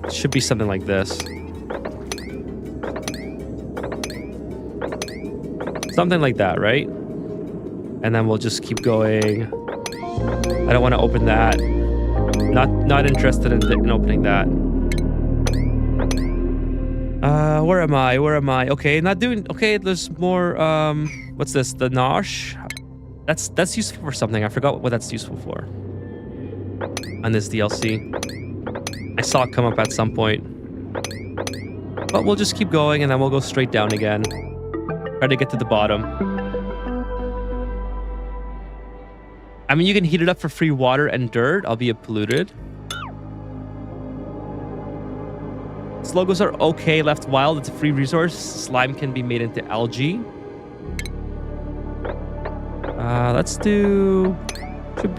It should be something like this. Something like that, right? And then we'll just keep going. I don't want to open that. Not interested in opening that. Where am I? Where am I? Okay, not doing... Okay, there's more... what's this? The Nosh? That's useful for something. I forgot what that's useful for. On this DLC. I saw it come up at some point. But we'll just keep going and then we'll go straight down again. Try to get to the bottom. I mean, you can heat it up for free water and dirt, albeit polluted. Logos are okay left wild. It's a free resource. Slime can be made into algae. Let's do... Should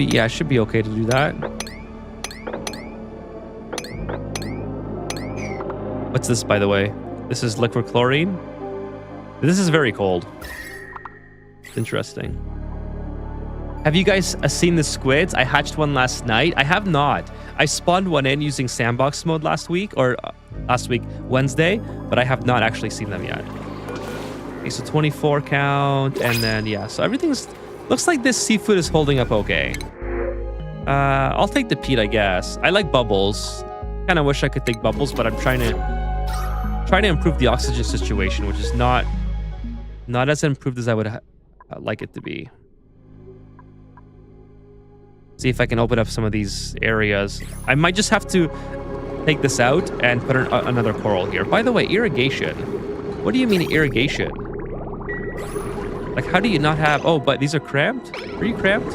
be okay to do that. What's this, by the way? This is liquid chlorine. This is very cold. Interesting. Have you guys seen the squids? I hatched one last night. I have not. I spawned one in using sandbox mode last week, or last week, Wednesday, but I have not actually seen them yet. Okay, so 24 count, and then, yeah, so everything's... Looks like this seafood is holding up okay. I'll take the peat, I guess. I like bubbles. Kind of wish I could take bubbles, but I'm trying to improve the oxygen situation, which is not as improved as I would like it to be. See if I can open up some of these areas. I might just have to take this out and put another coral here. By the way, irrigation. What do you mean irrigation? Like, how do you not have... Oh, but these are cramped? Are you cramped?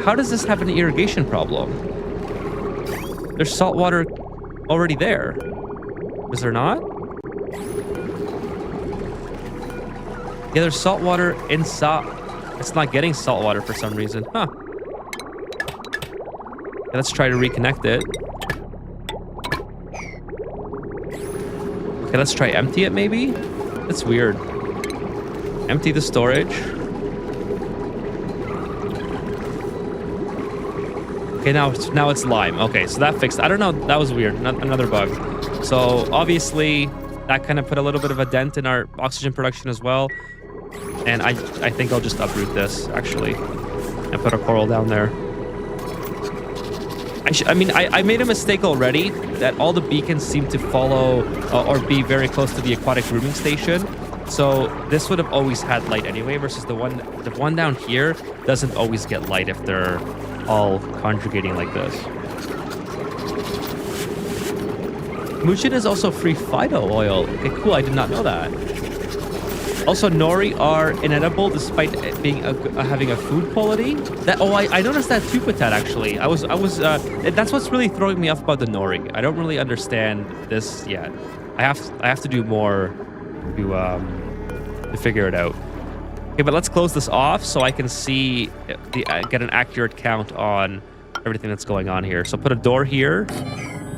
How does this have an irrigation problem? There's salt water already there. Is there not? Yeah, there's salt water inside. It's not getting salt water for some reason. Huh. Let's try to reconnect it. Okay, let's try empty it maybe? That's weird. Empty the storage. Okay, now it's lime. Okay, so that fixed. I don't know. That was weird. Another bug. So obviously that kind of put a little bit of a dent in our oxygen production as well. And I think I'll just uproot this actually and put a coral down there. I made a mistake already that all the beacons seem to follow or be very close to the aquatic grooming station. So this would have always had light anyway, versus the one down here doesn't always get light if they're all conjugating like this. Muchin is also free Fido oil. Okay, cool. I did not know that. Also, nori are inedible despite it being having a food quality. I noticed that too, Patat, actually. That's what's really throwing me off about the nori. I don't really understand this yet. I have to do more to figure it out. Okay, but let's close this off so I can see get an accurate count on everything that's going on here. So put a door here,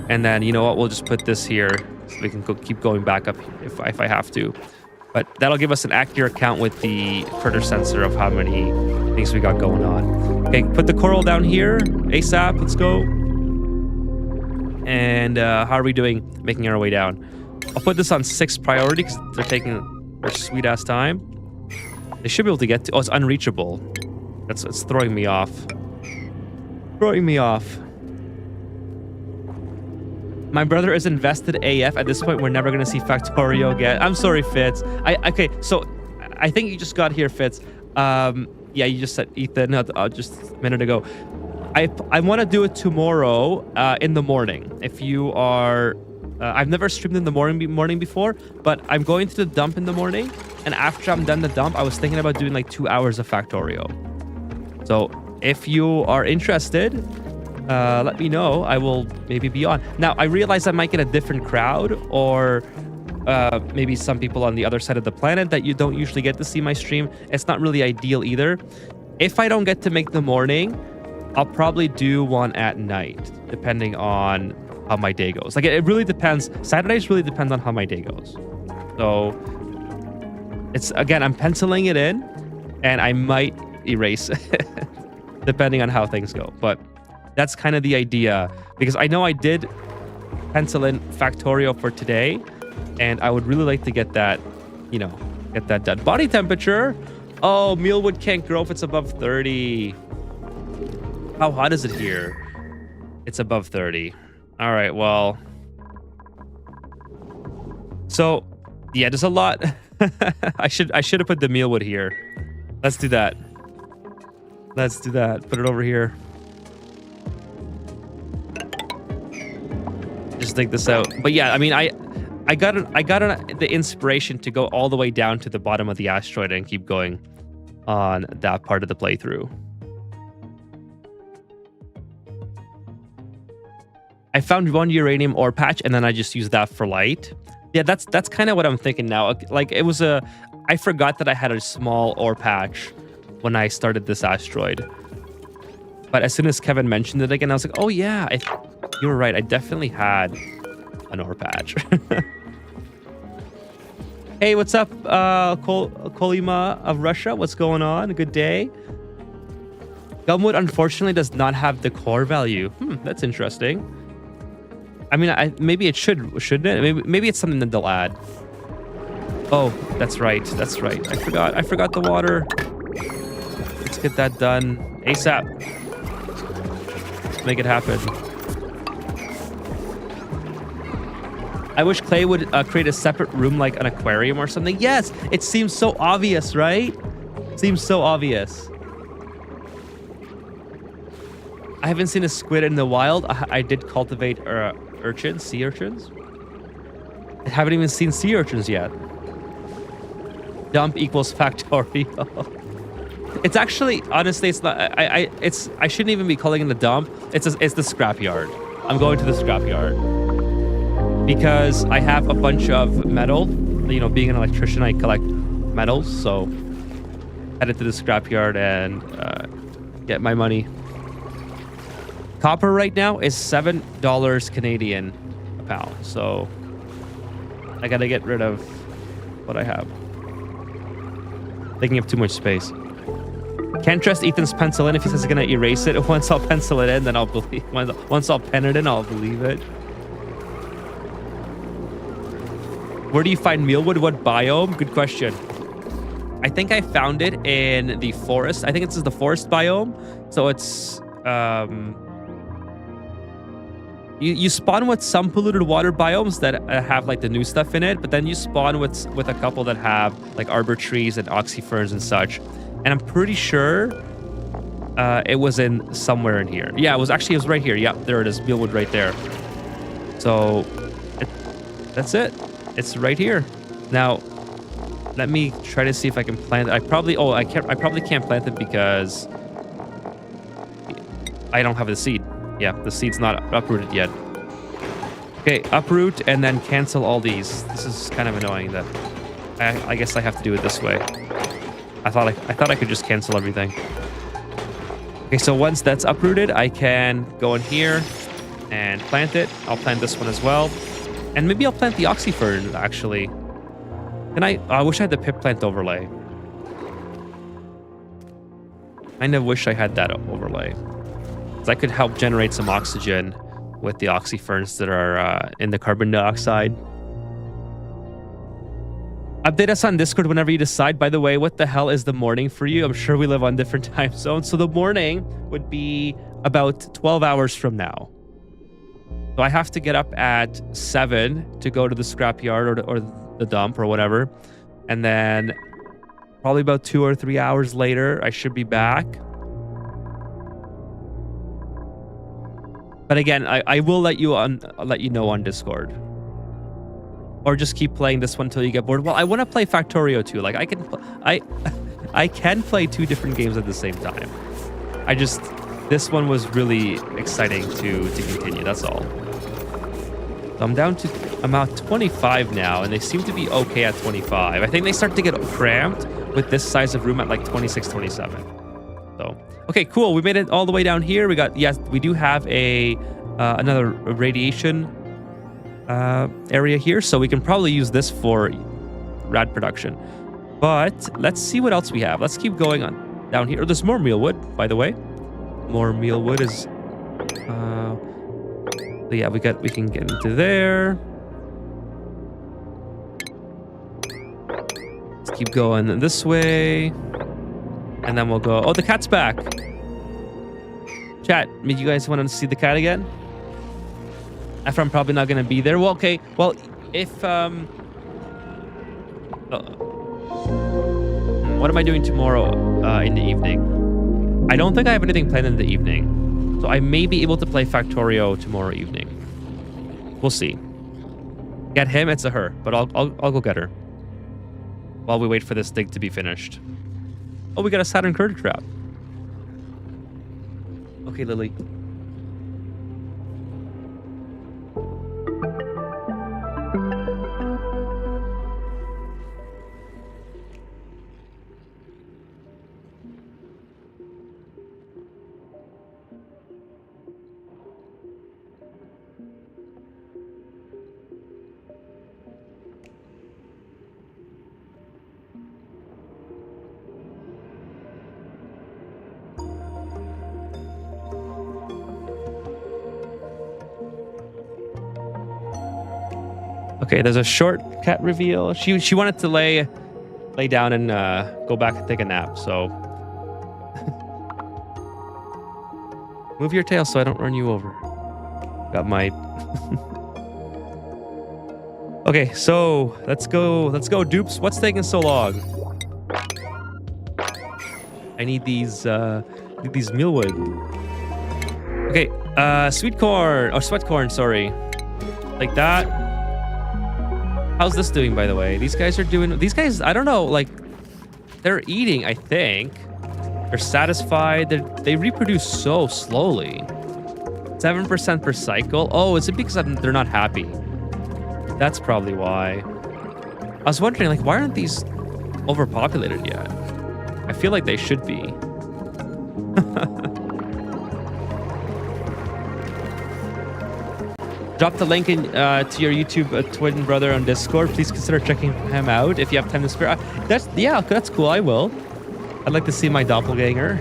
and then you know what? We'll just put this here so we can keep going back up if I have to. But that'll give us an accurate count with the critter sensor of how many things we got going on. Okay, put the coral down here ASAP. Let's go. And how are we doing making our way down? I'll put this on 6 priority because they're taking their sweet ass time. They should be able to get to... Oh, it's unreachable. It's throwing me off. Throwing me off. My brother is invested AF. At this point, we're never going to see Factorio again. I'm sorry, Fitz. Okay, so I think you just got here, Fitz. Yeah, you just said Ethan just a minute ago. I want to do it tomorrow in the morning. If you are... I've never streamed in the morning before, but I'm going to the dump in the morning. And after I'm done the dump, I was thinking about doing like 2 hours of Factorio. So if you are interested... let me know. I will maybe be on. Now, I realize I might get a different crowd or maybe some people on the other side of the planet that you don't usually get to see my stream. It's not really ideal either. If I don't get to make the morning, I'll probably do one at night, depending on how my day goes. Like, it really depends. Saturdays really depend on how my day goes. So, it's, again, I'm penciling it in, and I might erase it, depending on how things go. But that's kind of the idea, because I know I did pencil in Factorio for today, and I would really like to get that, you know, get that done. Body temperature. Oh, mealwood can't grow if it's above 30. How hot is it here? It's above 30. All right, well. So, yeah, there's a lot. I should have put the mealwood here. Let's do that. Let's do that. Put it over here. Just take this out. But yeah, I mean, I got the inspiration to go all the way down to the bottom of the asteroid and keep going on that part of the playthrough. I found one uranium ore patch, and then I just used that for light. Yeah, that's kind of what I'm thinking now. Like, it was I forgot that I had a small ore patch when I started this asteroid. But as soon as Kevin mentioned it again, I was like, oh yeah, you were right. I definitely had an ore patch. Hey, what's up, Kolima of Russia? What's going on? Good day. Gumwood, unfortunately, does not have the core value. That's interesting. I mean, maybe it shouldn't it? Maybe it's something that they'll add. Oh, that's right. That's right. I forgot the water. Let's get that done ASAP. Let's make it happen. I wish Clay would create a separate room like an aquarium or something. Yes, it seems so obvious, right? Seems so obvious. I haven't seen a squid in the wild. I did cultivate urchins, sea urchins. I haven't even seen sea urchins yet. Dump equals Factorio. It's actually, honestly, it's not. I shouldn't even be calling it the dump. It's the scrapyard. I'm going to the scrapyard because I have a bunch of metal. You know, being an electrician, I collect metals, so headed to the scrapyard and get my money. Copper right now is $7 Canadian a pound, so I gotta get rid of what I have. Taking up too much space. Can't trust Ethan's pencil in if he says he's gonna erase it. Once I'll pencil it in, then I'll believe. Once I'll pen it in, I'll believe it. Where do you find mealwood? What biome? Good question. I think I found it in the forest. I think it's the forest biome. So it's you spawn with some polluted water biomes that have like the new stuff in it, but then you spawn with a couple that have like arbor trees and oxyferns and such. And I'm pretty sure it was in somewhere in here. Yeah, it was right here. Yeah, there it is. Mealwood right there. So that's it. It's right here. Now, let me try to see if I can plant it. I probably can't plant it because I don't have the seed. Yeah, the seed's not uprooted yet. Okay, uproot and then cancel all these. This is kind of annoying that I guess I have to do it this way. I thought I could just cancel everything. Okay, so once that's uprooted, I can go in here and plant it. I'll plant this one as well. And maybe I'll plant the oxyfern, actually. And I wish I had the Pip Plant Overlay. Kind of wish I had that overlay. Because I could help generate some oxygen with the oxyferns that are in the carbon dioxide. Update us on Discord whenever you decide. By the way, what the hell is the morning for you? I'm sure we live on different time zones. So the morning would be about 12 hours from now. So I have to get up at 7 to go to the scrapyard or the dump or whatever. And then probably about 2 or 3 hours later, I should be back. But again, I will let you know on Discord. Or just keep playing this one until you get bored. Well, I want to play Factorio too. Like I can play 2 different games at the same time. This one was really exciting to continue. That's all. So I'm at 25 now, and they seem to be okay at 25. I think they start to get cramped with this size of room at like 26, 27. So okay, cool. We made it all the way down here. We do have another radiation area here, so we can probably use this for rad production. But let's see what else we have. Let's keep going on down here. Oh, there's more mealwood, by the way. More mealwood is so yeah, we can get into there. Let's keep going this way, and then we'll go. Oh, the cat's back. Chat, you guys want to see the cat again? After I'm probably not going to be there. Well, okay. Well, if what am I doing tomorrow in the evening? I don't think I have anything planned in the evening, so I may be able to play Factorio tomorrow evening. We'll see. Get him, it's a her, but I'll go get her while we wait for this dig to be finished. Oh, we got a Saturn Curd trap. Okay, Lily. Okay, there's a short cat reveal. She wanted to lay down and go back and take a nap, so move your tail so I don't run you over. Got my Okay, so let's go dupes. What's taking so long? I need these mealwood. Okay, sweet corn or sweat corn, sorry. Like that. How's this doing, by the way? These guys, I don't know, like, they're eating, I think. They're satisfied. They reproduce so slowly. 7% per cycle. Oh, is it because they're not happy? That's probably why. I was wondering, like, why aren't these overpopulated yet? I feel like they should be. Drop the link in to your YouTube twin brother on Discord. Please consider checking him out if you have time to spare. That's cool. I will. I'd like to see my doppelganger.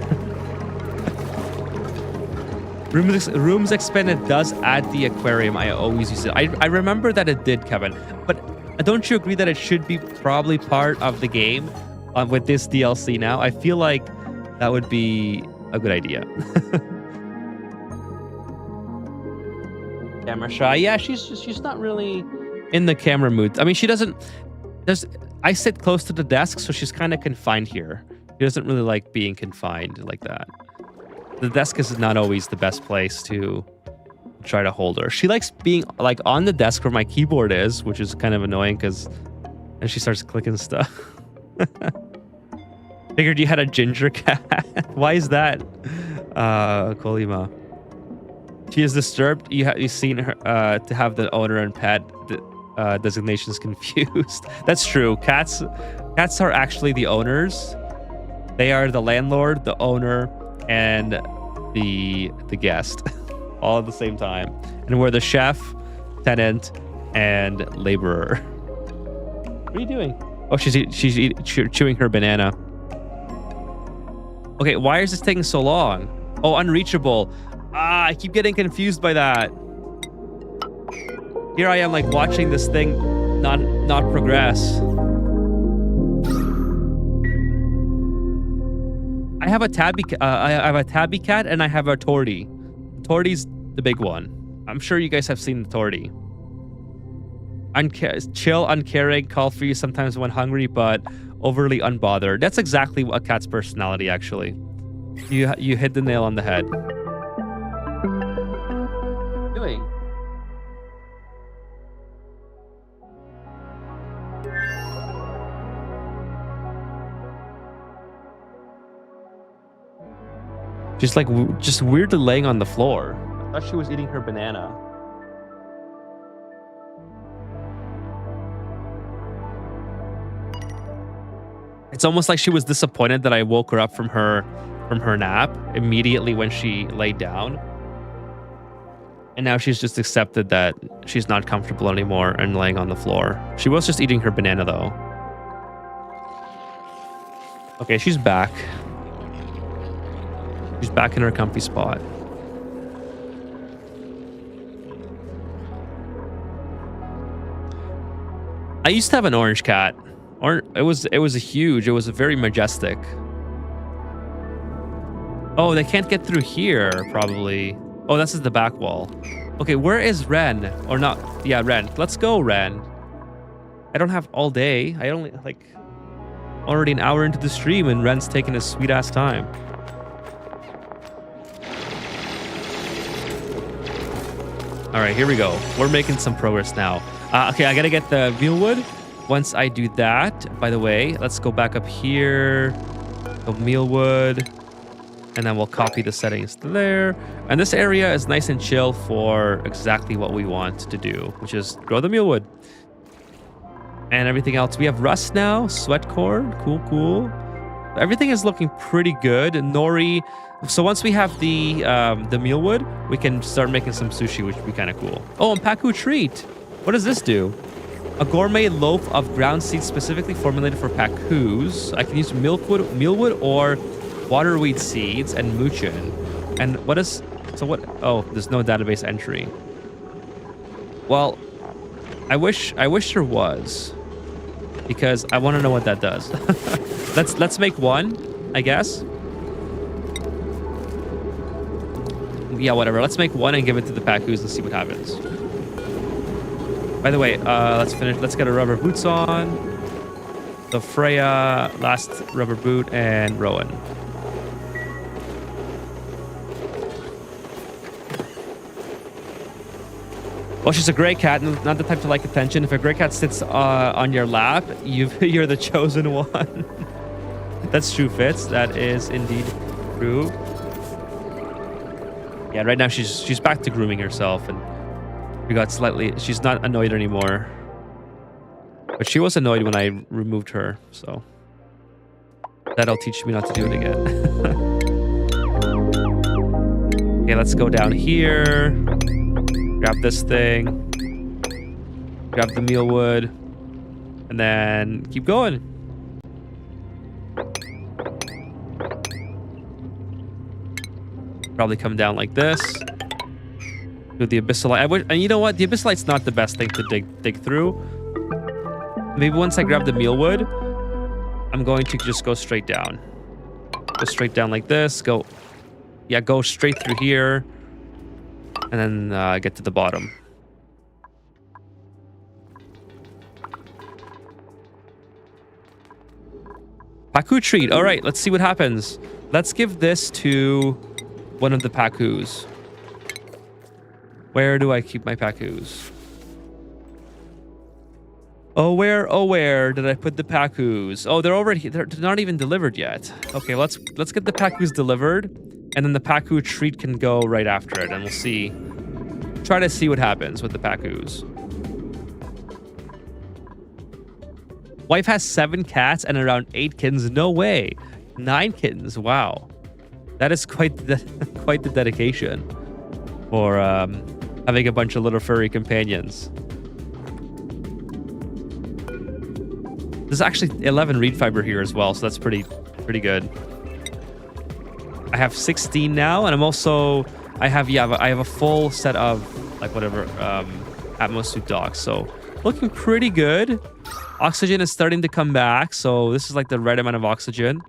Rooms expanded does add the aquarium. I always use it. I remember that it did, Kevin. But don't you agree that it should be probably part of the game with this DLC now? I feel like that would be a good idea. Camera shy. Yeah, she's not really in the camera mood. I mean, she doesn't. I sit close to the desk, so she's kind of confined here. She doesn't really like being confined like that. The desk is not always the best place to try to hold her. She likes being like on the desk where my keyboard is, which is kind of annoying because then she starts clicking stuff. Figured you had a ginger cat. Why is that, Kolima? She is disturbed. You've seen her to have the owner and pet designations confused. That's true. Cats are actually the owners. They are the landlord, the owner, and the guest, all at the same time. And we're the chef, tenant, and laborer. What are you doing? Oh, she's chewing her banana. Okay, why is this taking so long? Oh, unreachable. I keep getting confused by that. Here I am, like, watching this thing not progress. I have a I have a tabby cat and I have a tortie. Tortie's the big one. I'm sure you guys have seen the tortie. Chill, uncaring, call for you sometimes when hungry, but overly unbothered. That's exactly a cat's personality, actually. You hit the nail on the head. What are you doing? Just like just weirdly laying on the floor. I thought she was eating her banana. It's almost like she was disappointed that I woke her up from her nap immediately when she laid down. And now she's just accepted that she's not comfortable anymore and laying on the floor. She was just eating her banana though. Okay, she's back. She's back in her comfy spot. I used to have an orange cat. It was very majestic. Oh, they can't get through here, probably. Oh, this is the back wall. Okay, where is Ren? Or not? Yeah, Ren. Let's go, Ren. I don't have all day. I only, like, already an hour into the stream and Ren's taking his sweet-ass time. All right, here we go. We're making some progress now. Okay, I gotta get the mealwood. Once I do that, by the way, let's go back up here. Go mealwood. And then we'll copy the settings to there. And this area is nice and chill for exactly what we want to do, which is grow the mealwood. And everything else. We have rust now, sweat cord. Cool, cool. Everything is looking pretty good. Nori. So once we have the mealwood, we can start making some sushi, which would be kind of cool. Oh, and Paku treat. What does this do? A gourmet loaf of ground seeds specifically formulated for Pakus. I can use mealwood or waterweed seeds and muchin. And what is... So what... Oh, there's no database entry. Well, I wish there was. Because I want to know what that does. Let's make one, I guess. Yeah, whatever. Let's make one and give it to the Pakus and see what happens. By the way, let's finish. Let's get our rubber boots on. The Freya, last rubber boot, and Rowan. Well, she's a gray cat, not the type to like attention. If a gray cat sits on your lap, you're the chosen one. That's true, Fitz. That is indeed true. Yeah, right now she's back to grooming herself, and we got slightly... She's not annoyed anymore. But she was annoyed when I removed her, so... That'll teach me not to do it again. Okay, let's go down here. Grab this thing. Grab the mealwood. And then keep going. Probably come down like this. Do the abyssalite. And you know what? The abyssalite's not the best thing to dig through. Maybe once I grab the mealwood, I'm going to just go straight down. Go straight down like this. Go straight through here. And then get to the bottom. Paku treat. All right, let's see what happens. Let's give this to one of the Pakus. Where do I keep my Pakus? Oh, where did I put the Pakus? Oh, they're already... They're not even delivered yet. Okay, let's get the Pakus delivered. And then the Paku treat can go right after it. And we'll see. Try to see what happens with the Pakus. Wife has 7 cats and around 8 kittens. No way. 9 kittens. Wow. That is quite the dedication for having a bunch of little furry companions. There's actually 11 reed fiber here as well, so that's pretty good. I have 16 now, and I'm also I have a full set of like whatever Atmos suit docs, so looking pretty good. Oxygen is starting to come back, so this is like the right amount of oxygen.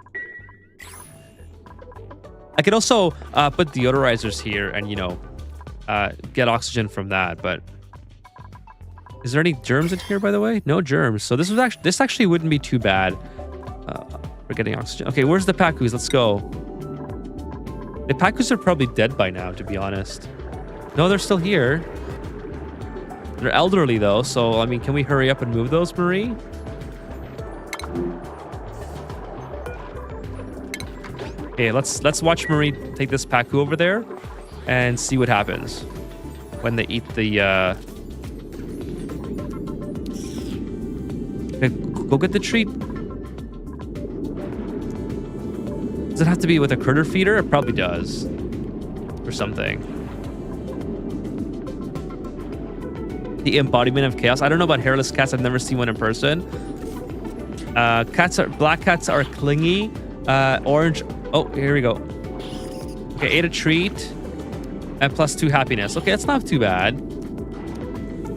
I could also put deodorizers here and, you know, get oxygen from that. But is there any germs in here, by the way? No germs. So this actually wouldn't be too bad for getting oxygen. Okay, where's the Pacus? Let's go. The Pacus are probably dead by now, to be honest. No, they're still here. They're elderly, though. So, I mean, can we hurry up and move those, Marie? Okay, let's watch Marie take this Pacu over there and see what happens when they eat the... Okay, go get the treat. Does it have to be with a critter feeder? It probably does. Or something. The embodiment of chaos. I don't know about hairless cats. I've never seen one in person. Black cats are clingy. Orange. Oh, here we go. Okay, ate a treat. And +2 happiness. Okay, that's not too bad.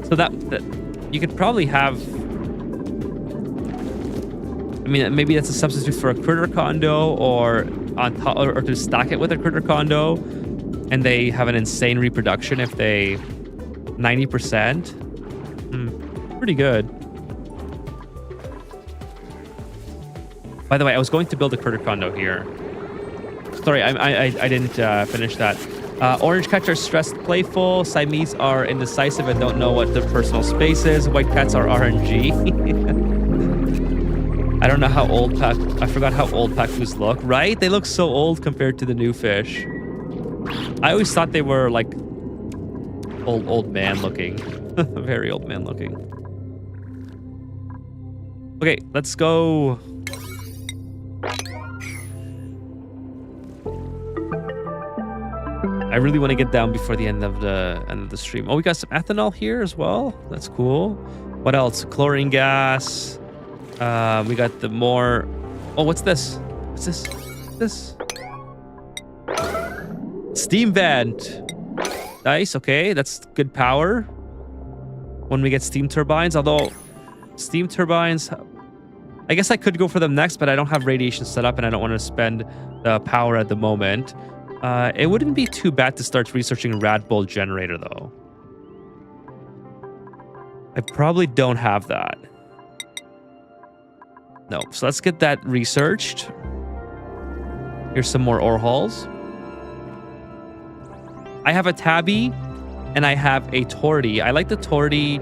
So that you could probably have... I mean, maybe that's a substitute for a critter condo, or on top, or to stack it with a critter condo, and they have an insane reproduction if they 90%. Pretty good. By the way, I was going to build a critter condo here. Sorry, I didn't finish that. Orange cats are stressed, playful. Siamese are indecisive and don't know what their personal space is. White cats are RNG. I don't know how old I forgot how old Pacus look, right? They look so old compared to the new fish. I always thought they were like old man looking. Very old man looking. Okay, let's go. I really want to get down before the end of the stream. Oh, we got some ethanol here as well. That's cool. What else? Chlorine gas. We got the more... Oh, what's this? What's this? What's this? Steam vent. Nice, okay. That's good power. When we get steam turbines. Although, steam turbines... I guess I could go for them next, but I don't have radiation set up and I don't want to spend the power at the moment. It wouldn't be too bad to start researching Rad Bull generator, though. I probably don't have that. No, so let's get that researched. Here's some more ore halls. I have a tabby and I have a torty. I like the torty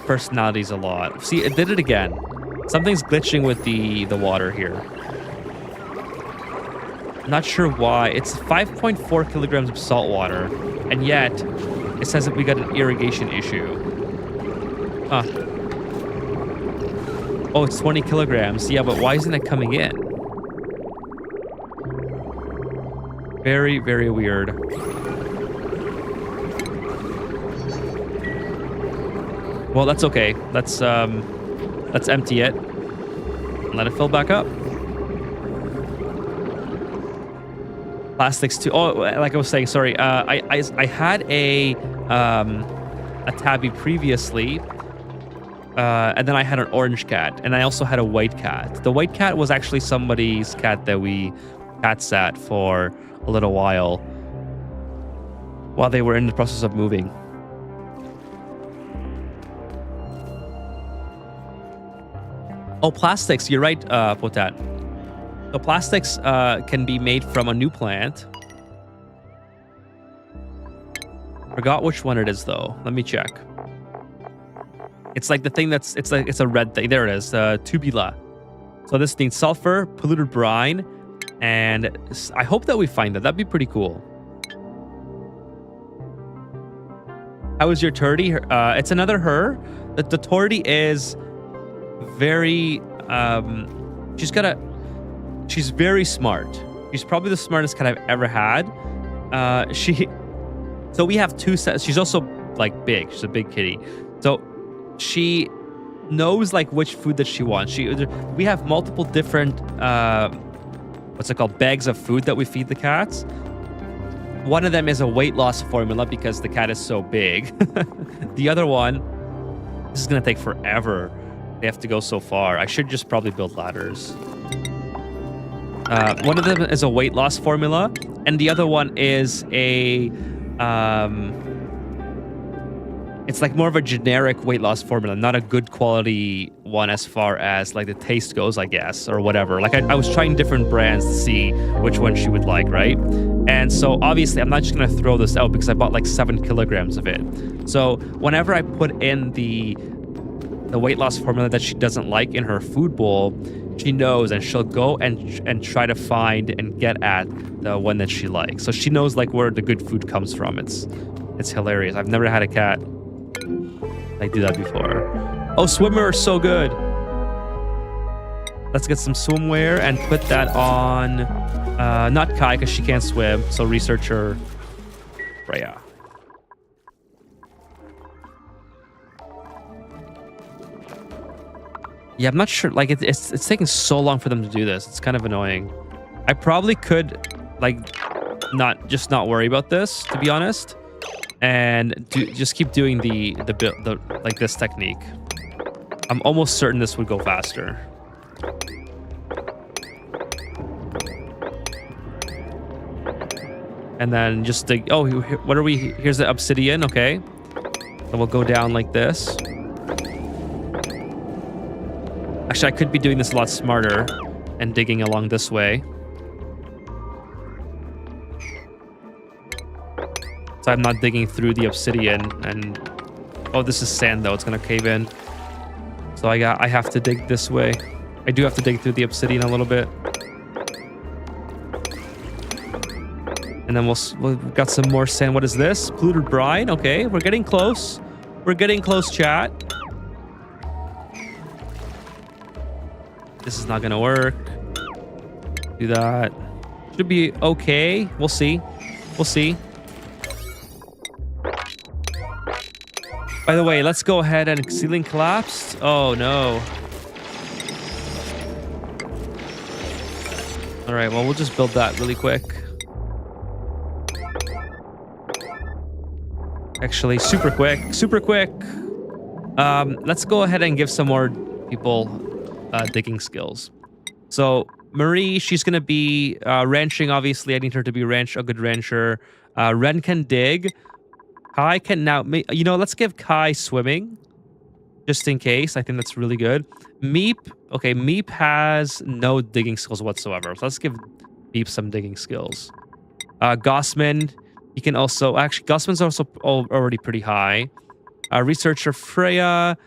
personalities a lot. See, it did it again. Something's glitching with the water here. Not sure why. It's 5.4 kilograms of salt water, and yet it says that we got an irrigation issue. Huh. Oh, it's 20 kilograms. Yeah, but why isn't it coming in? Very, very weird. Well, that's okay. Let's empty it and let it fill back up. Plastics too. Oh, like I was saying, sorry. I had a tabby previously. And then I had an orange cat, and I also had a white cat. The white cat was actually somebody's cat that we cat sat for a little while they were in the process of moving. Oh, plastics. You're right, Potat. So plastics can be made from a new plant. Forgot which one it is, though. Let me check. It's like the thing it's a red thing. There it is, tubula. So this needs sulfur, polluted brine, and I hope that we find that. That'd be pretty cool. How is your turdy? It's another her. The torty is very, she's very smart. She's probably the smartest cat I've ever had. So we have two sets. She's also like big. She's a big kitty. So she knows like which food that she wants. We have multiple different what's it called, bags of food that we feed the cats. One of them is a weight loss formula because the cat is so big. The other one, this is gonna take forever. They have to go so far. I should just probably build ladders. One of them is a weight loss formula, and the other one is a it's like more of a generic weight loss formula, not a good quality one as far as like the taste goes, I guess, or whatever. Like I was trying different brands to see which one she would like, right? And so obviously I'm not just gonna throw this out because I bought like 7 kilograms of it. So whenever I put in the weight loss formula that she doesn't like in her food bowl, she knows and she'll go and try to find and get at the one that she likes. So she knows like where the good food comes from. It's hilarious. I've never had a cat like do that before. Oh, swimwear is so good. Let's get some swimwear and put that on not Kai because she can't swim. So researcher Freya. Yeah, I'm not sure. Like it's taking so long for them to do this. It's kind of annoying. I probably could like not worry about this, to be honest, and just keep doing the like this technique. I'm almost certain this would go faster. And then just dig. Oh, what are we? Here's the obsidian. Okay, and we'll go down like this. Actually, I could be doing this a lot smarter and digging along this way. So I'm not digging through the obsidian and... Oh, this is sand though. It's going to cave in. So I have to dig this way. I do have to dig through the obsidian a little bit. And then we've got some more sand. What is this? Polluted brine. Okay, we're getting close. We're getting close, chat. This is not gonna work. Do that. Should be okay. We'll see. We'll see. By the way, let's go ahead and ceiling collapsed. Oh no. All right, well, we'll just build that really quick. Actually, super quick. Super quick. Let's go ahead and give some more people digging skills. So Marie, she's gonna be ranching. Obviously, I need her to be a good rancher. Ren can dig. Kai can now. You know, let's give Kai swimming, just in case. I think that's really good. Meep. Okay, Meep has no digging skills whatsoever. So let's give Meep some digging skills. Gossman, he can also actually. Gossman's also already pretty high. Researcher Freya.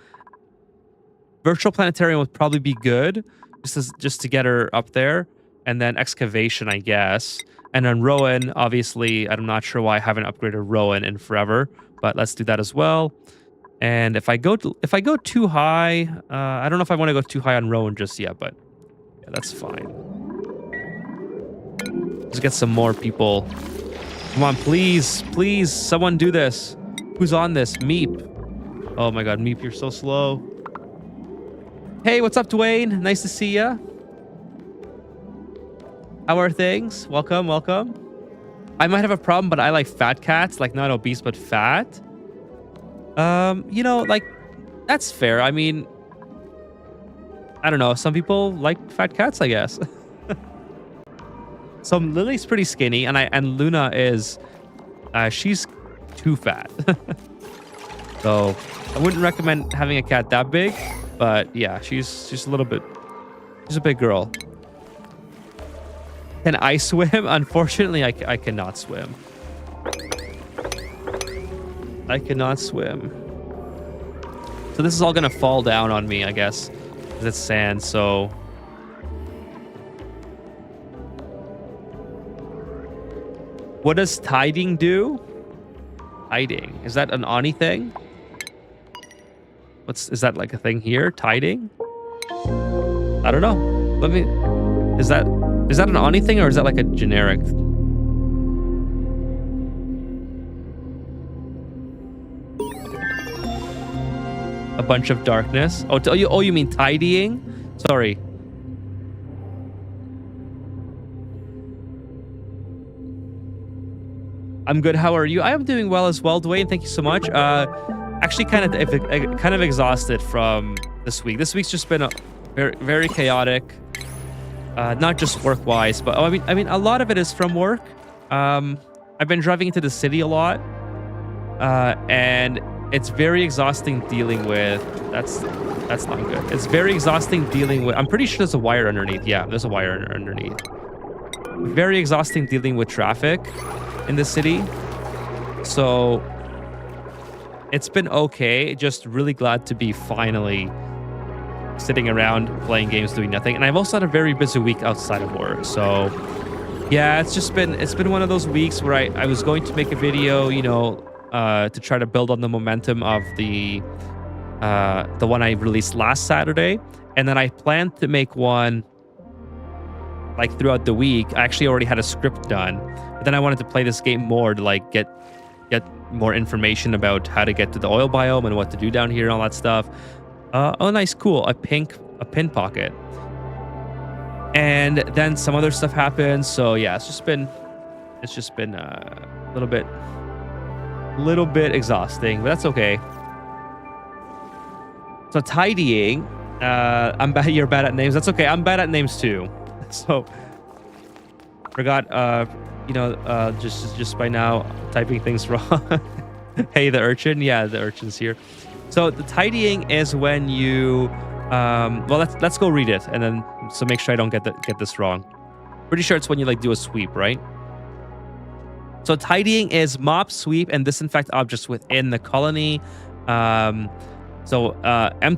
Virtual planetarium would probably be good, just to get her up there, and then excavation, I guess, and then Rowan. Obviously, I'm not sure why I haven't upgraded Rowan in forever, but let's do that as well. And if I go too high, I don't know if I want to go too high on Rowan just yet, but yeah, that's fine. Let's get some more people. Come on, please, please, someone do this. Who's on this? Meep. Oh my God, Meep, you're so slow. Hey, what's up, Dwayne? Nice to see ya. How are things? Welcome, welcome. I might have a problem, but I like fat cats, like not obese, but fat. You know, like, that's fair. I mean, I don't know. Some people like fat cats, I guess. So Lily's pretty skinny, and Luna is, she's too fat. So I wouldn't recommend having a cat that big. But yeah, she's a little bit... She's a big girl. Can I swim? Unfortunately, I cannot swim. I cannot swim. So this is all going to fall down on me, I guess. Because it's sand, so... What does tiding do? Tiding. Is that an Ani thing? Is that like a thing here? Tiding? I don't know. Let me... Is that an Ani thing or is that like a generic? A bunch of darkness. Oh, you mean tidying? Sorry. I'm good. How are you? I am doing well as well, Dwayne. Thank you so much. Actually, kind of exhausted from this week. This week's just been very, very chaotic. not just work-wise, but I mean, a lot of it is from work. I've been driving into the city a lot, and it's very exhausting dealing with. That's not good. It's very exhausting dealing with. I'm pretty sure there's a wire underneath. Yeah, there's a wire underneath. Very exhausting dealing with traffic in the city. So it's been okay. Just really glad to be finally sitting around playing games, doing nothing. And I've also had a very busy week outside of work. So yeah, it's been one of those weeks where I was going to make a video, you know, to try to build on the momentum of the one I released last Saturday. And then I planned to make one like throughout the week. I actually already had a script done, but then I wanted to play this game more to like get more information about how to get to the oil biome and what to do down here and all that stuff. Oh, nice, cool. A pin pocket. And then some other stuff happened. So yeah, it's just been a little bit exhausting, but that's okay. So tidying, you're bad at names. That's okay. I'm bad at names too. So forgot, just by now typing things wrong. Hey, the urchin. Yeah, the urchin's here. So the tidying is when you, well, let's go read it, and then so make sure I don't get this wrong. Pretty sure it's when you like do a sweep, right? So tidying is mop, sweep, and disinfect objects within the colony. Empty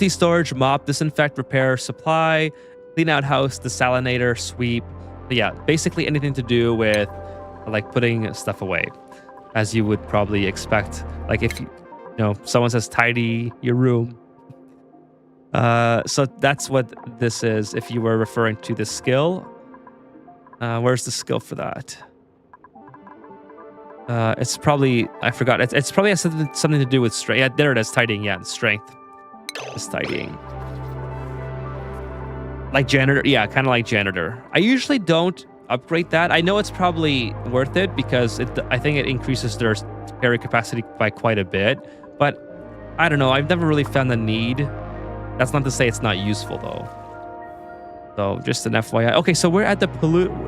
storage, mop, disinfect, repair, supply, clean out house, desalinator, sweep. But yeah, basically anything to do with like putting stuff away, as you would probably expect. Like if you know someone says tidy your room. So that's what this is. If you were referring to the skill, where's the skill for that? It's probably, I forgot. It's probably has something to do with strength. Yeah, there it is. Tidying. Yeah, strength is tidying. Like janitor. Yeah, kind of like janitor. I usually don't upgrade that. I know it's probably worth it because I think it increases their carry capacity by quite a bit. But I don't know. I've never really found the need. That's not to say it's not useful though. So just an FYI. Okay, so we're at the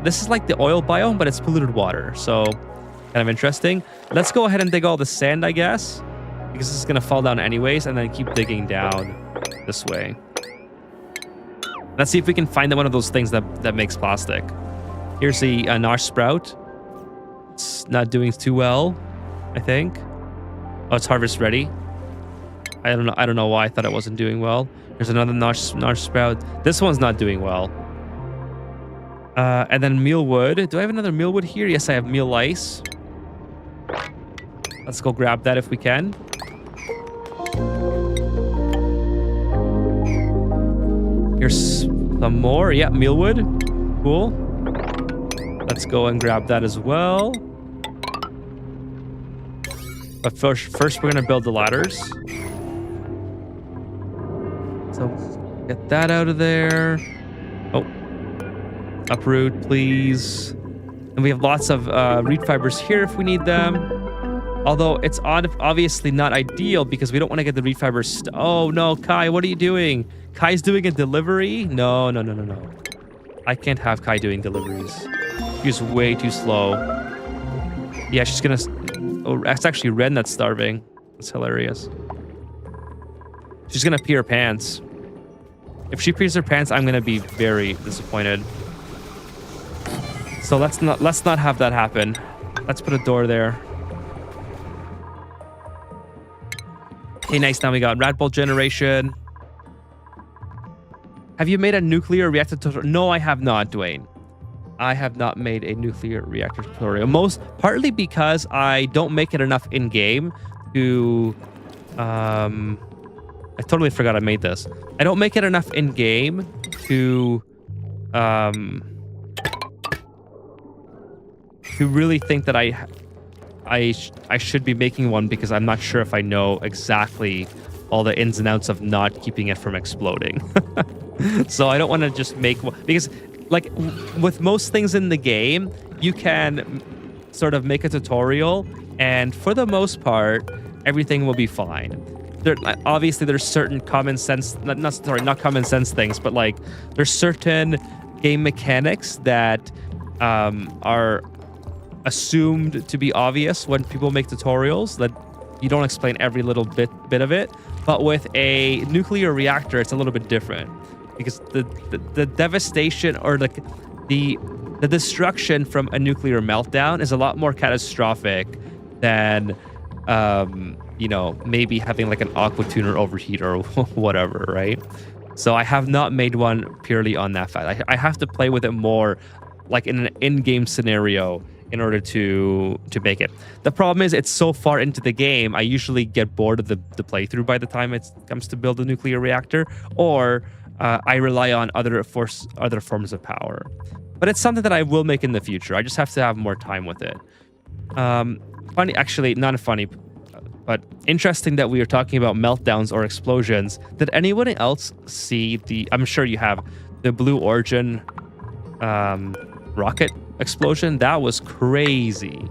this is like the oil biome, but it's polluted water. So kind of interesting. Let's go ahead and dig all the sand, I guess, because this is gonna fall down anyways, and then keep digging down this way. Let's see if we can find one of those things that makes plastic. Here's the nosh sprout. It's not doing too well, I think. Oh, it's harvest ready. I don't know why I thought it wasn't doing well. There's another nosh sprout. This one's not doing well. And then mealwood. Do I have another mealwood here? Yes, I have meal ice. Let's go grab that if we can. Here's some more. Yeah, mealwood. Cool. Let's go and grab that as well. But first we're gonna build the ladders. So get that out of there. Oh, uproot, please. And we have lots of reed fibers here if we need them. Although it's obviously not ideal because we don't want to get the reed fibers. Oh no, Kai, what are you doing? Kai's doing a delivery? No. I can't have Kai doing deliveries. She's way too slow. Yeah, she's gonna... Oh, it's actually Ren that's starving. That's hilarious. She's gonna pee her pants. If she pees her pants, I'm gonna be very disappointed. So let's not have that happen. Let's put a door there. Okay, nice. Now we got rat bolt generation. Have you made a nuclear reactor tutorial? No, I have not, Dwayne. I have not made a nuclear reactor tutorial. Partly because I don't make it enough in game to. I totally forgot I made this. I don't make it enough in game to really think that I should be making one, because I'm not sure if I know exactly all the ins and outs of not keeping it from exploding. So I don't want to just make one, because like with most things in the game, you can sort of make a tutorial and for the most part, everything will be fine. Obviously there's certain common sense, not common sense things, but like there's certain game mechanics that are assumed to be obvious when people make tutorials, that you don't explain every little bit of it. But with a nuclear reactor, it's a little bit different, because the devastation, or the destruction from a nuclear meltdown is a lot more catastrophic than maybe having like an aqua tuner overheat or whatever, right? So I have not made one purely on that fact. I have to play with it more like in an in-game scenario in order to make it. The problem is it's so far into the game, I usually get bored of the playthrough by the time it comes to build a nuclear reactor, or I rely on other forms of power. But it's something that I will make in the future. I just have to have more time with it. Funny, actually, not funny, but interesting that we are talking about meltdowns or explosions. Did anyone else see I'm sure you have, the Blue Origin rocket explosion? That was crazy.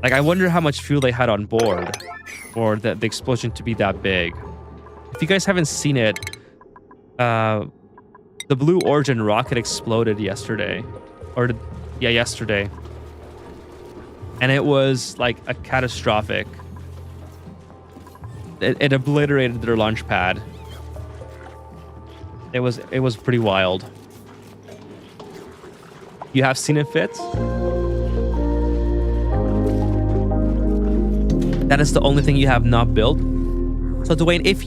Like, I wonder how much fuel they had on board for the explosion to be that big. If you guys haven't seen it, the Blue Origin rocket exploded yesterday. Yesterday. And it was like a catastrophic. It obliterated their launch pad. It was pretty wild. You have seen it, Fitz? That is the only thing you have not built. So Dwayne, if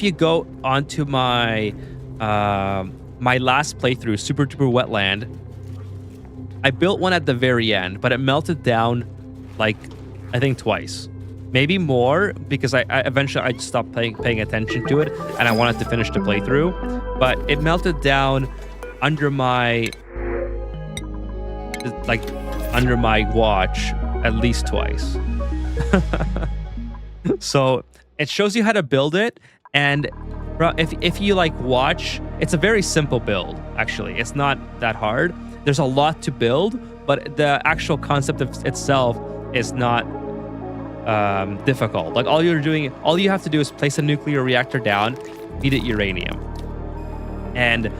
you go onto my my last playthrough, Super Duper Wetland, I built one at the very end, but it melted down like, I think twice, maybe more, because I eventually stopped paying attention to it, and I wanted to finish the playthrough. But it melted down under my watch at least twice. So it shows you how to build it, and if you like watch, it's a very simple build. Actually, it's not that hard. There's a lot to build, but the actual concept of itself is not difficult. Like, all you have to do is place a nuclear reactor down, feed it uranium, and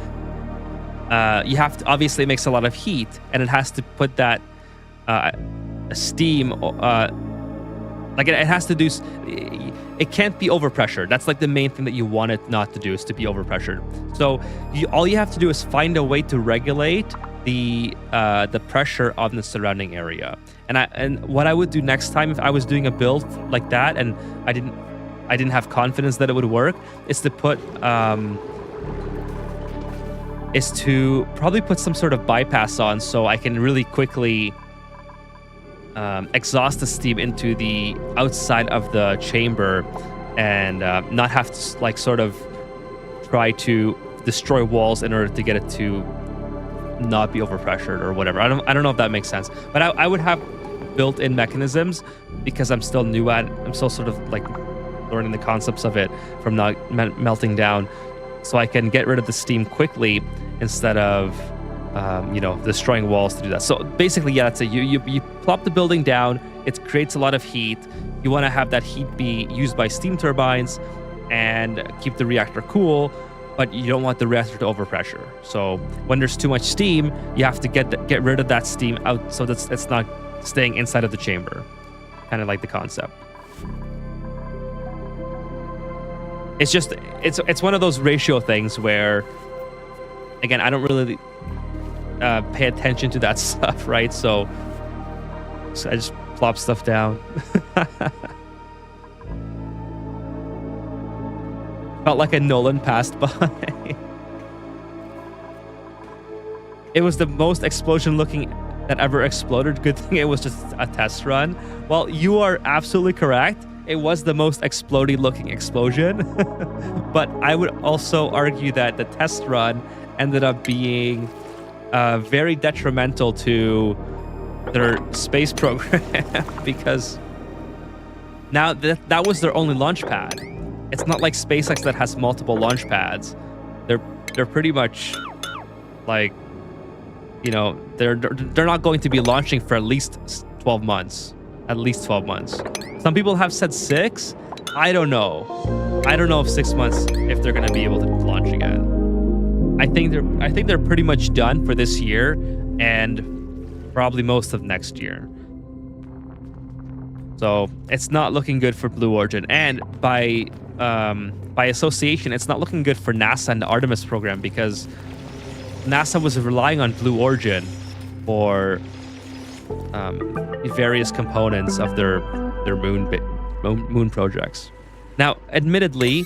you have to, obviously it makes a lot of heat, and it has to put that steam, like it has to do, it can't be overpressured. That's like the main thing that you want it not to do, is to be overpressured. So all you have to do is find a way to regulate the pressure on the surrounding area. And what I would do next time if I was doing a build like that and I didn't have confidence that it would work, is to probably put some sort of bypass on, so I can really quickly exhaust the steam into the outside of the chamber, and not have to like sort of try to destroy walls in order to get it to not be overpressured or whatever. I don't know if that makes sense, but I would have built-in mechanisms, because I'm still sort of like learning the concepts of it from not melting down, so I can get rid of the steam quickly instead of destroying walls to do that. So basically, yeah, that's it. You plop the building down, it creates a lot of heat. You want to have that heat be used by steam turbines and keep the reactor cool, but you don't want the reactor to overpressure. So when there's too much steam, you have to get rid of that steam out, so that it's not staying inside of the chamber. Kind of like the concept. It's just it's one of those ratio things where, again, I don't really pay attention to that stuff, right? So I just plop stuff down. Felt like a Nolan passed by. It was the most explosion looking that ever exploded. Good thing it was just a test run. Well, you are absolutely correct. It was the most explodey looking explosion. But I would also argue that the test run ended up being very detrimental to their space program, because now that was their only launch pad. It's not like SpaceX that has multiple launch pads. They're pretty much like, they're not going to be launching for at least 12 months. At least 12 months. Some people have said 6. I don't know. I don't know if 6 months if they're gonna be able to launch again. I think they're pretty much done for this year and probably most of next year. So it's not looking good for Blue Origin, and by association, it's not looking good for NASA and the Artemis program because NASA was relying on Blue Origin for various components of their moon projects. Now, admittedly,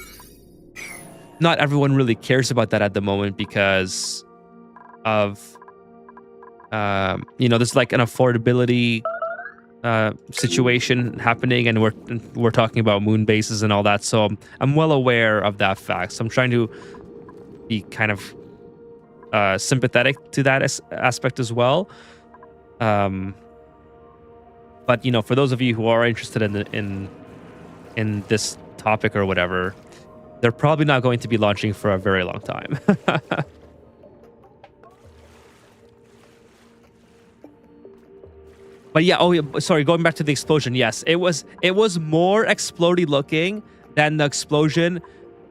not everyone really cares about that at the moment because of there's like an affordability situation happening, and we're talking about moon bases and all that. So I'm well aware of that fact. So I'm trying to be kind of sympathetic to that aspect as well. But for those of you who are interested in this topic or whatever, they're probably not going to be launching for a very long time. But yeah, sorry, going back to the explosion. Yes, it was more explodey looking than the explosion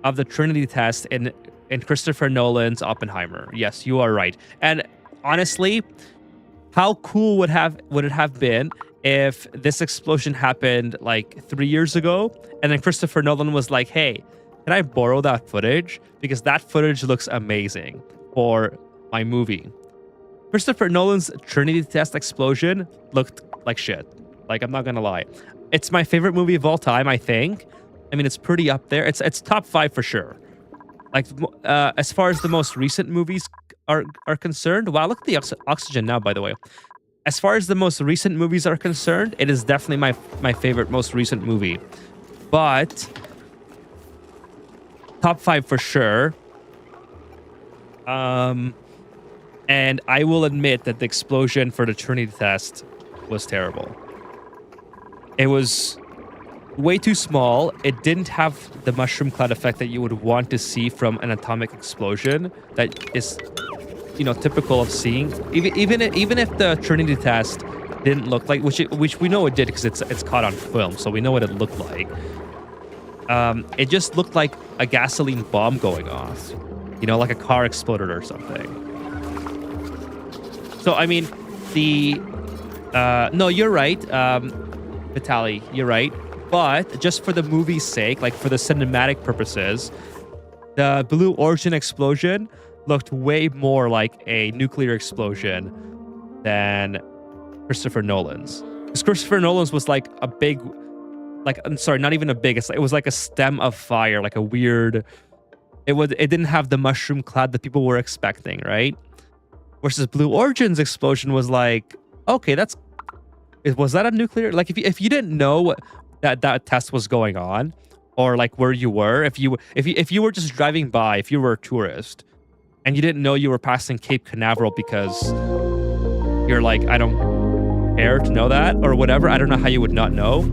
of the Trinity test in Christopher Nolan's Oppenheimer. Yes, you are right. And honestly, how cool would it have been if this explosion happened like 3 years ago, and then Christopher Nolan was like, "Hey, can I borrow that footage? Because that footage looks amazing for my movie." Christopher Nolan's Trinity test explosion looked like shit. Like, I'm not gonna lie. It's my favorite movie of all time, I think. I mean, it's pretty up there. It's top 5 for sure. Like, as far as the most recent movies are concerned, wow, look at the oxygen now, by the way. As far as the most recent movies are concerned, it is definitely my favorite most recent movie. But top 5 for sure. And I will admit that the explosion for the Trinity test was terrible. It was way too small. It didn't have the mushroom cloud effect that you would want to see from an atomic explosion that is, typical of seeing. Even if the Trinity test didn't look like, which we know it did because it's caught on film, so we know what it looked like. It just looked like a gasoline bomb going off, like a car exploded or something. So, I mean, no, you're right, Vitaly, you're right. But just for the movie's sake, like for the cinematic purposes, the Blue Origin explosion looked way more like a nuclear explosion than Christopher Nolan's. Because Christopher Nolan's was like a big, I'm sorry, not even a big, it was like a stem of fire, like a weird, it didn't have the mushroom cloud that people were expecting, right? Versus Blue Origin's explosion was like, okay, was that a nuclear? Like, if you didn't know that test was going on, or like where you were, if you were just driving by, if you were a tourist, and you didn't know you were passing Cape Canaveral because you're like, I don't care to know that or whatever. I don't know how you would not know.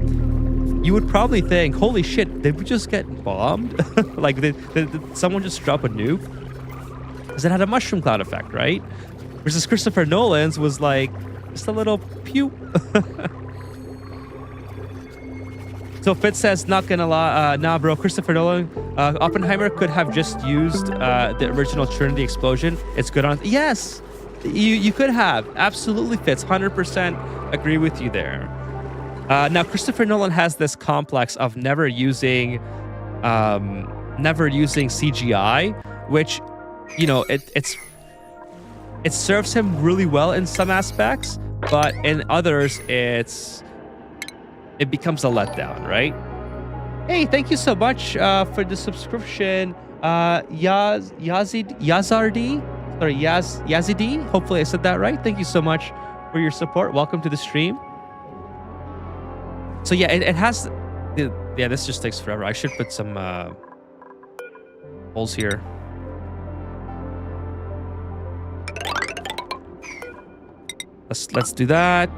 You would probably think, holy shit, did we just get bombed? Like, did someone just drop a nuke? Because it had a mushroom cloud effect, right? Versus Christopher Nolan's was like just a little pew. So Fitz says, not gonna lie, nah, bro. Christopher Nolan, Oppenheimer could have just used the original Trinity explosion. It's good on. Yes, you could have, absolutely, Fitz. 100% agree with you there. Now Christopher Nolan has this complex of never using CGI, which it serves him really well in some aspects, but in others, it becomes a letdown, right? Hey, thank you so much for the subscription, Yazidi. Hopefully I said that right. Thank you so much for your support. Welcome to the stream. So yeah, it has. Yeah, this just takes forever. I should put some holes here. Let's do that.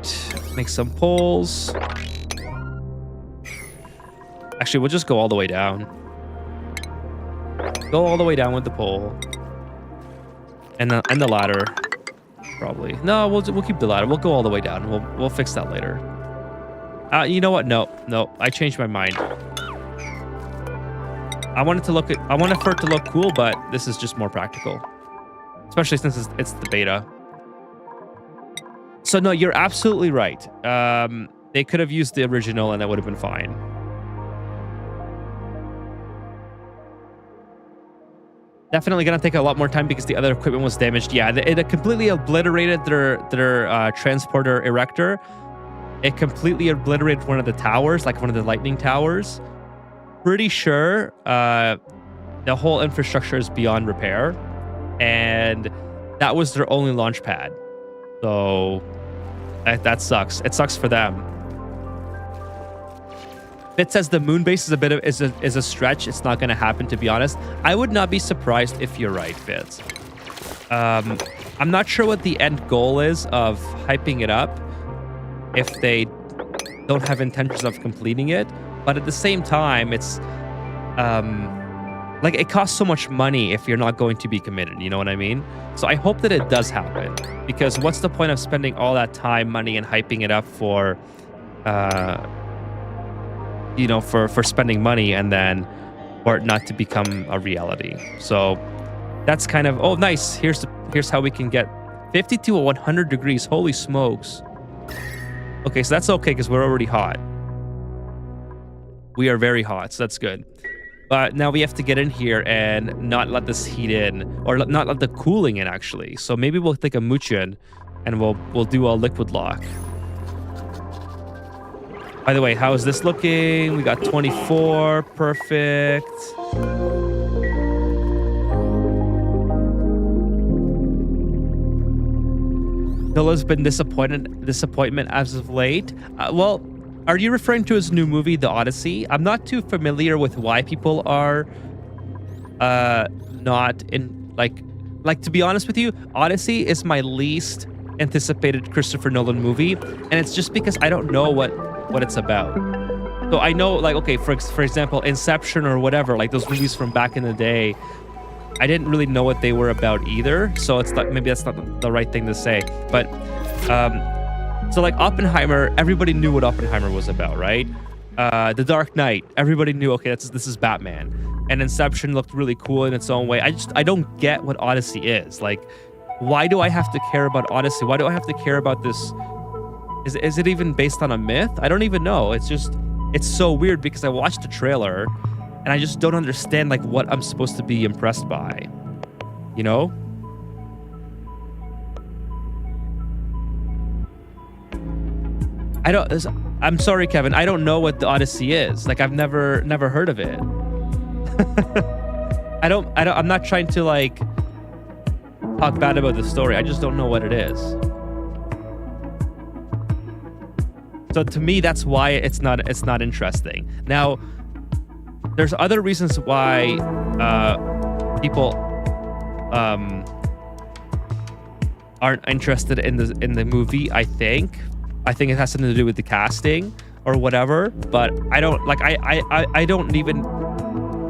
Make some poles. Actually, we'll just go all the way down. Go all the way down with the pole. And the ladder. Probably. No, we'll keep the ladder. We'll go all the way down. We'll fix that later. You know what? No. I changed my mind. I want for it to look cool, but this is just more practical, especially since it's the beta. So no, you're absolutely right. They could have used the original and that would have been fine. Definitely gonna take a lot more time because the other equipment was damaged. Yeah, it completely obliterated their transporter erector. It completely obliterated one of the towers, like one of the lightning towers. Pretty sure the whole infrastructure is beyond repair, and that was their only launch pad. So that sucks. It sucks for them. It says the moon base is a stretch. It's not going to happen, to be honest. I would not be surprised if you're right, Fitz. I'm not sure what the end goal is of hyping it up if they don't have intentions of completing it. But at the same time, it's like it costs so much money if you're not going to be committed. You know what I mean? So I hope that it does happen, because what's the point of spending all that time, money, and hyping it up for for spending money and then for it not to become a reality. So that's kind of, oh, nice. Here's how we can get 50 to 100 degrees. Holy smokes. Okay, so that's okay because we're already hot. We are very hot, so that's good. But now we have to get in here and not let this heat in, or not let the cooling in, actually. So maybe we'll take a mooch in and we'll do a liquid lock. By the way, how is this looking? We got 24. Perfect. Hilla's been disappointment as of late. Well, are you referring to his new movie, The Odyssey? I'm not too familiar with why people are not in, like to be honest with you, Odyssey is my least anticipated Christopher Nolan movie, and it's just because I don't know what it's about. So I know, like, okay, for example, Inception or whatever, like those movies from back in the day, I didn't really know what they were about either. So it's like, maybe that's not the right thing to say. But so like Oppenheimer, everybody knew what Oppenheimer was about, right? The Dark Knight, everybody knew, okay, this is Batman. And Inception looked really cool in its own way. I don't get what Odyssey is. Like, why do I have to care about Odyssey? Why do I have to care about this? Is it even based on a myth? I don't even know. It's so weird because I watched the trailer and I just don't understand like what I'm supposed to be impressed by. You know? I'm sorry, Kevin. I don't know what the Odyssey is. Like, I've never heard of it. I'm not trying to like talk bad about the story. I just don't know what it is. So to me, that's why it's not interesting. Now, there's other reasons why people aren't interested in the movie. I think it has something to do with the casting or whatever. But I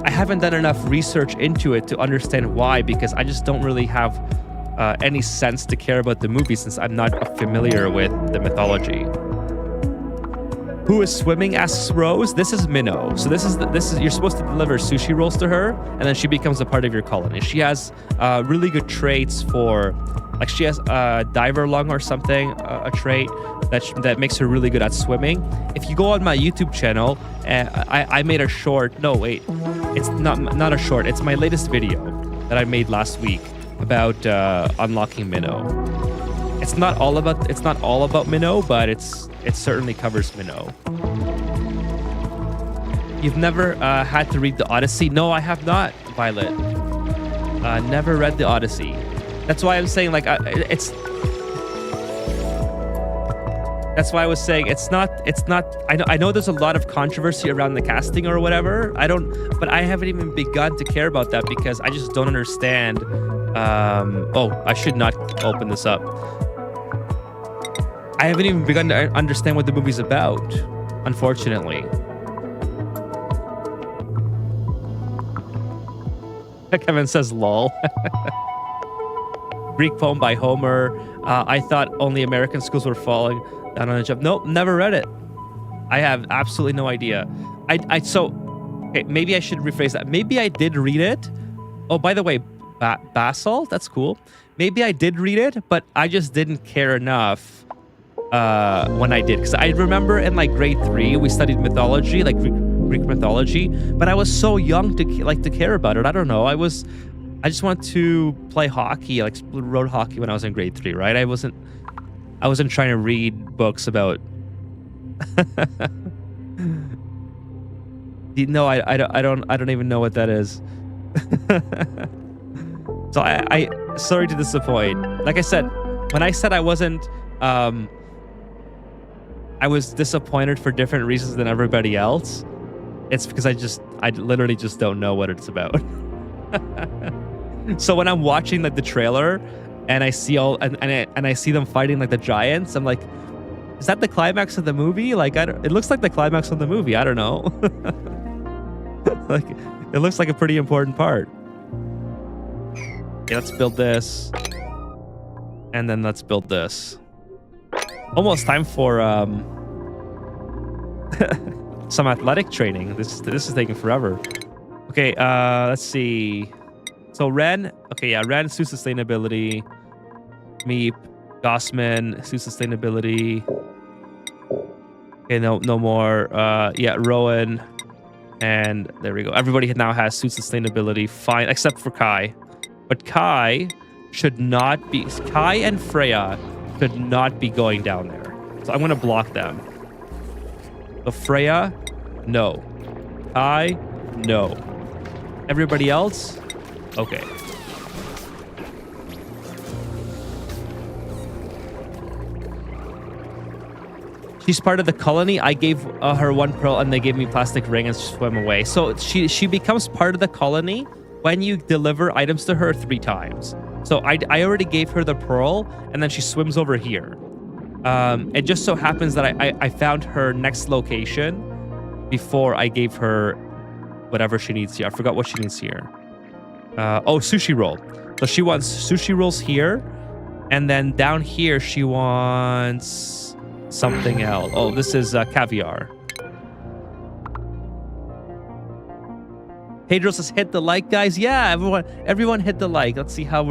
haven't done enough research into it to understand why, because I just don't really have any sense to care about the movie since I'm not familiar with the mythology. Who is swimming? Asks Rose. This is Minnow. So this is you're supposed to deliver sushi rolls to her, and then she becomes a part of your colony. She has really good traits for, like, she has diver lung or something, a trait that makes her really good at swimming. If you go on my YouTube channel, I made a short. No, wait, it's not a short. It's my latest video that I made last week about unlocking Minnow. It's not all about Minnow, but it certainly covers Minnow. You've never had to read the Odyssey? No, I have not, Violet. Never read the Odyssey. That's why I'm saying, like, that's why I was saying it's not. I know there's a lot of controversy around the casting or whatever. But I haven't even begun to care about that because I just don't understand. Oh, I should not open this up. I haven't even begun to understand what the movie's about, unfortunately. Kevin says, lol. Greek poem by Homer. I thought only American schools were falling down on a job. Nope, never read it. I have absolutely no idea. So Okay, maybe I should rephrase that. Maybe I did read it. Oh, by the way, basalt, that's cool. Maybe I did read it, but I just didn't care enough when I did. Because I remember in like grade 3, we studied mythology, like Greek mythology, but I was so young to care about it. I don't know. I just wanted to play hockey, like road hockey when I was in grade 3, right? I wasn't trying to read books about No, I don't even know what that is. So I sorry to disappoint. Like I said, when I said I wasn't I was disappointed for different reasons than everybody else. It's because I literally just don't know what it's about. So when I'm watching like the trailer and I see and I see them fighting like the giants, I'm like, is that the climax of the movie? Like it looks like the climax of the movie. I don't know. Like it looks like a pretty important part. Okay, let's build this. And then let's build this. Almost time for some athletic training. This is taking forever. Okay, let's see. So Ren, okay, yeah, Ren, Sue sustainability. Meep, Gossman, Sue sustainability. Okay, no more. Yeah, Rowan. And there we go. Everybody now has suit sustainability, fine, except for Kai. But Kai should not be. Kai and Freya should not be going down there. So I'm going to block them. So Freya, no. Kai, no. Everybody else, okay. She's part of the colony. I gave her 1 pearl and they gave me plastic ring and swim away. So she becomes part of the colony when you deliver items to her 3 times. So I already gave her the pearl and then she swims over here. It just so happens that I found her next location before I gave her whatever she needs here. I forgot what she needs here. Oh, sushi roll. So she wants sushi rolls here. And then down here she wants something else. Oh, this is caviar. Pedro says hit the like, guys. Yeah, everyone hit the like. Let's see how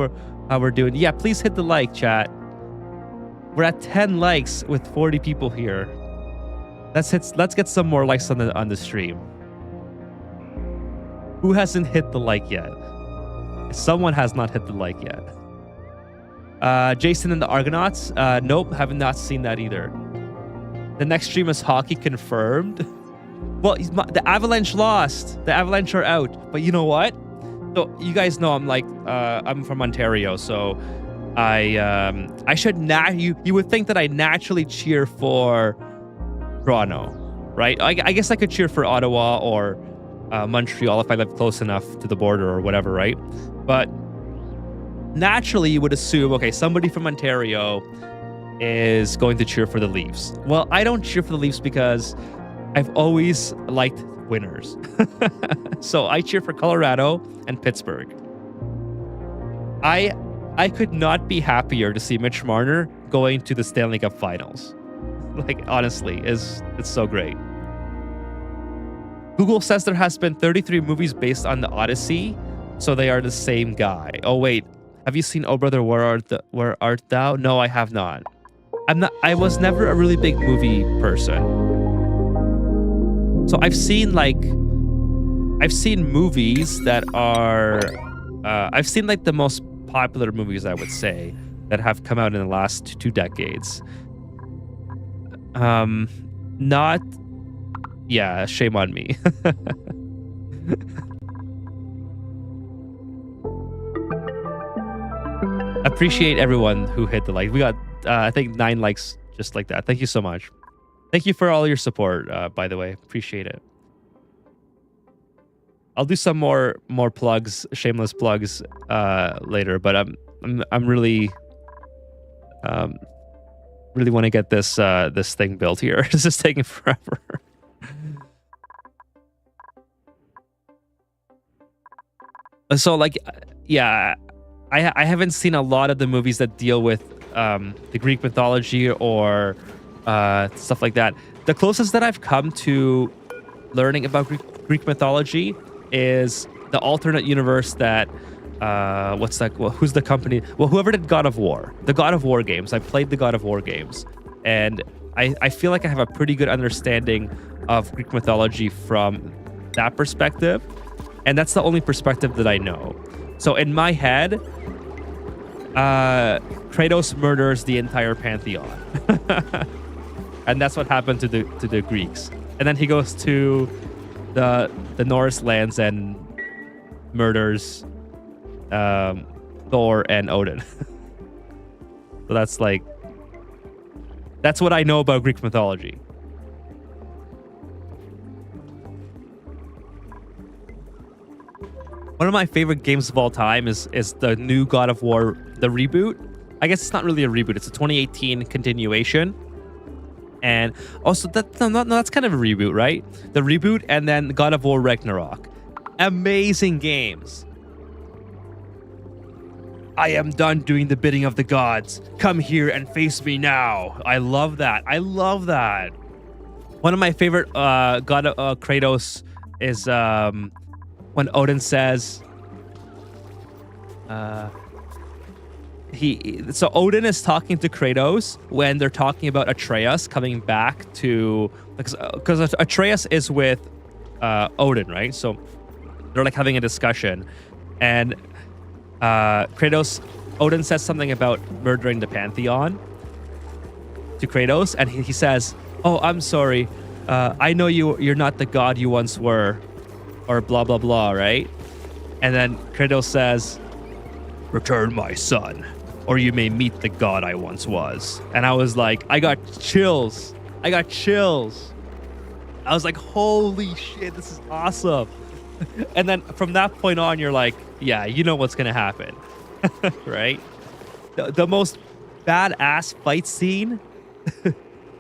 we're doing. Yeah, please hit the like, chat. We're at 10 likes with 40 people here. Let's get some more likes on the stream. Who hasn't hit the like yet? Someone has not hit the like yet. Jason and the Argonauts. Nope, have not seen that either. The next stream is hockey confirmed. Well, the Avalanche lost. The Avalanche are out. But you know what? So you guys know I'm from Ontario, so I should you would think that I naturally cheer for Toronto, right? I guess I could cheer for Ottawa or Montreal if I live close enough to the border or whatever, right? But naturally you would assume, okay, somebody from Ontario is going to cheer for the Leafs. Well, I don't cheer for the Leafs because I've always liked winners. So I cheer for Colorado and Pittsburgh. I could not be happier to see Mitch Marner going to the Stanley Cup Finals. Like, honestly, it's so great. Google says there has been 33 movies based on the Odyssey, so they are the same guy. Oh wait, have you seen Oh Brother, Where Art Thou? No, I have not. I was never a really big movie person. So I've seen movies that are I've seen like the most popular movies, I would say, that have come out in the last 2 decades. Not, yeah, shame on me. Appreciate everyone who hit the like. We got, I think 9 likes just like that. Thank you so much. Thank you for all your support, by the way. Appreciate it. I'll do some more plugs, shameless plugs, later. But I'm really want to get this this thing built here. This is taking forever. So like, yeah, I haven't seen a lot of the movies that deal with the Greek mythology or stuff like that. The closest that I've come to learning about Greek mythology is the alternate universe that what's that? Well, who's the company? Well, whoever did God of War, the God of War games. I played the God of War games, and I feel like I have a pretty good understanding of Greek mythology from that perspective, and that's the only perspective that I know. So in my head, Kratos murders the entire pantheon, and that's what happened to the Greeks. And then he goes to the Norse lands and murders Thor and Odin. So that's what I know about Greek mythology. One of my favorite games of all time is the new God of War, the reboot. I guess it's not really a reboot. It's a 2018 continuation. And also, that's kind of a reboot, right? The reboot and then God of War Ragnarok. Amazing games. I am done doing the bidding of the gods. Come here and face me now. I love that. I love that. One of my favorite God of Kratos is when Odin says, so Odin is talking to Kratos when they're talking about Atreus coming back to, because Atreus is with Odin, right? So they're like having a discussion, and Odin says something about murdering the Pantheon to Kratos, and he says, "Oh, I'm sorry. I know you're not the god you once were," or blah blah blah, right? And then Kratos says, "Return my son, or you may meet the god I once was." And I was like, I got chills. I was like, holy shit, this is awesome. And then from that point on, you're like, yeah, you know what's gonna happen. Right? The most badass fight scene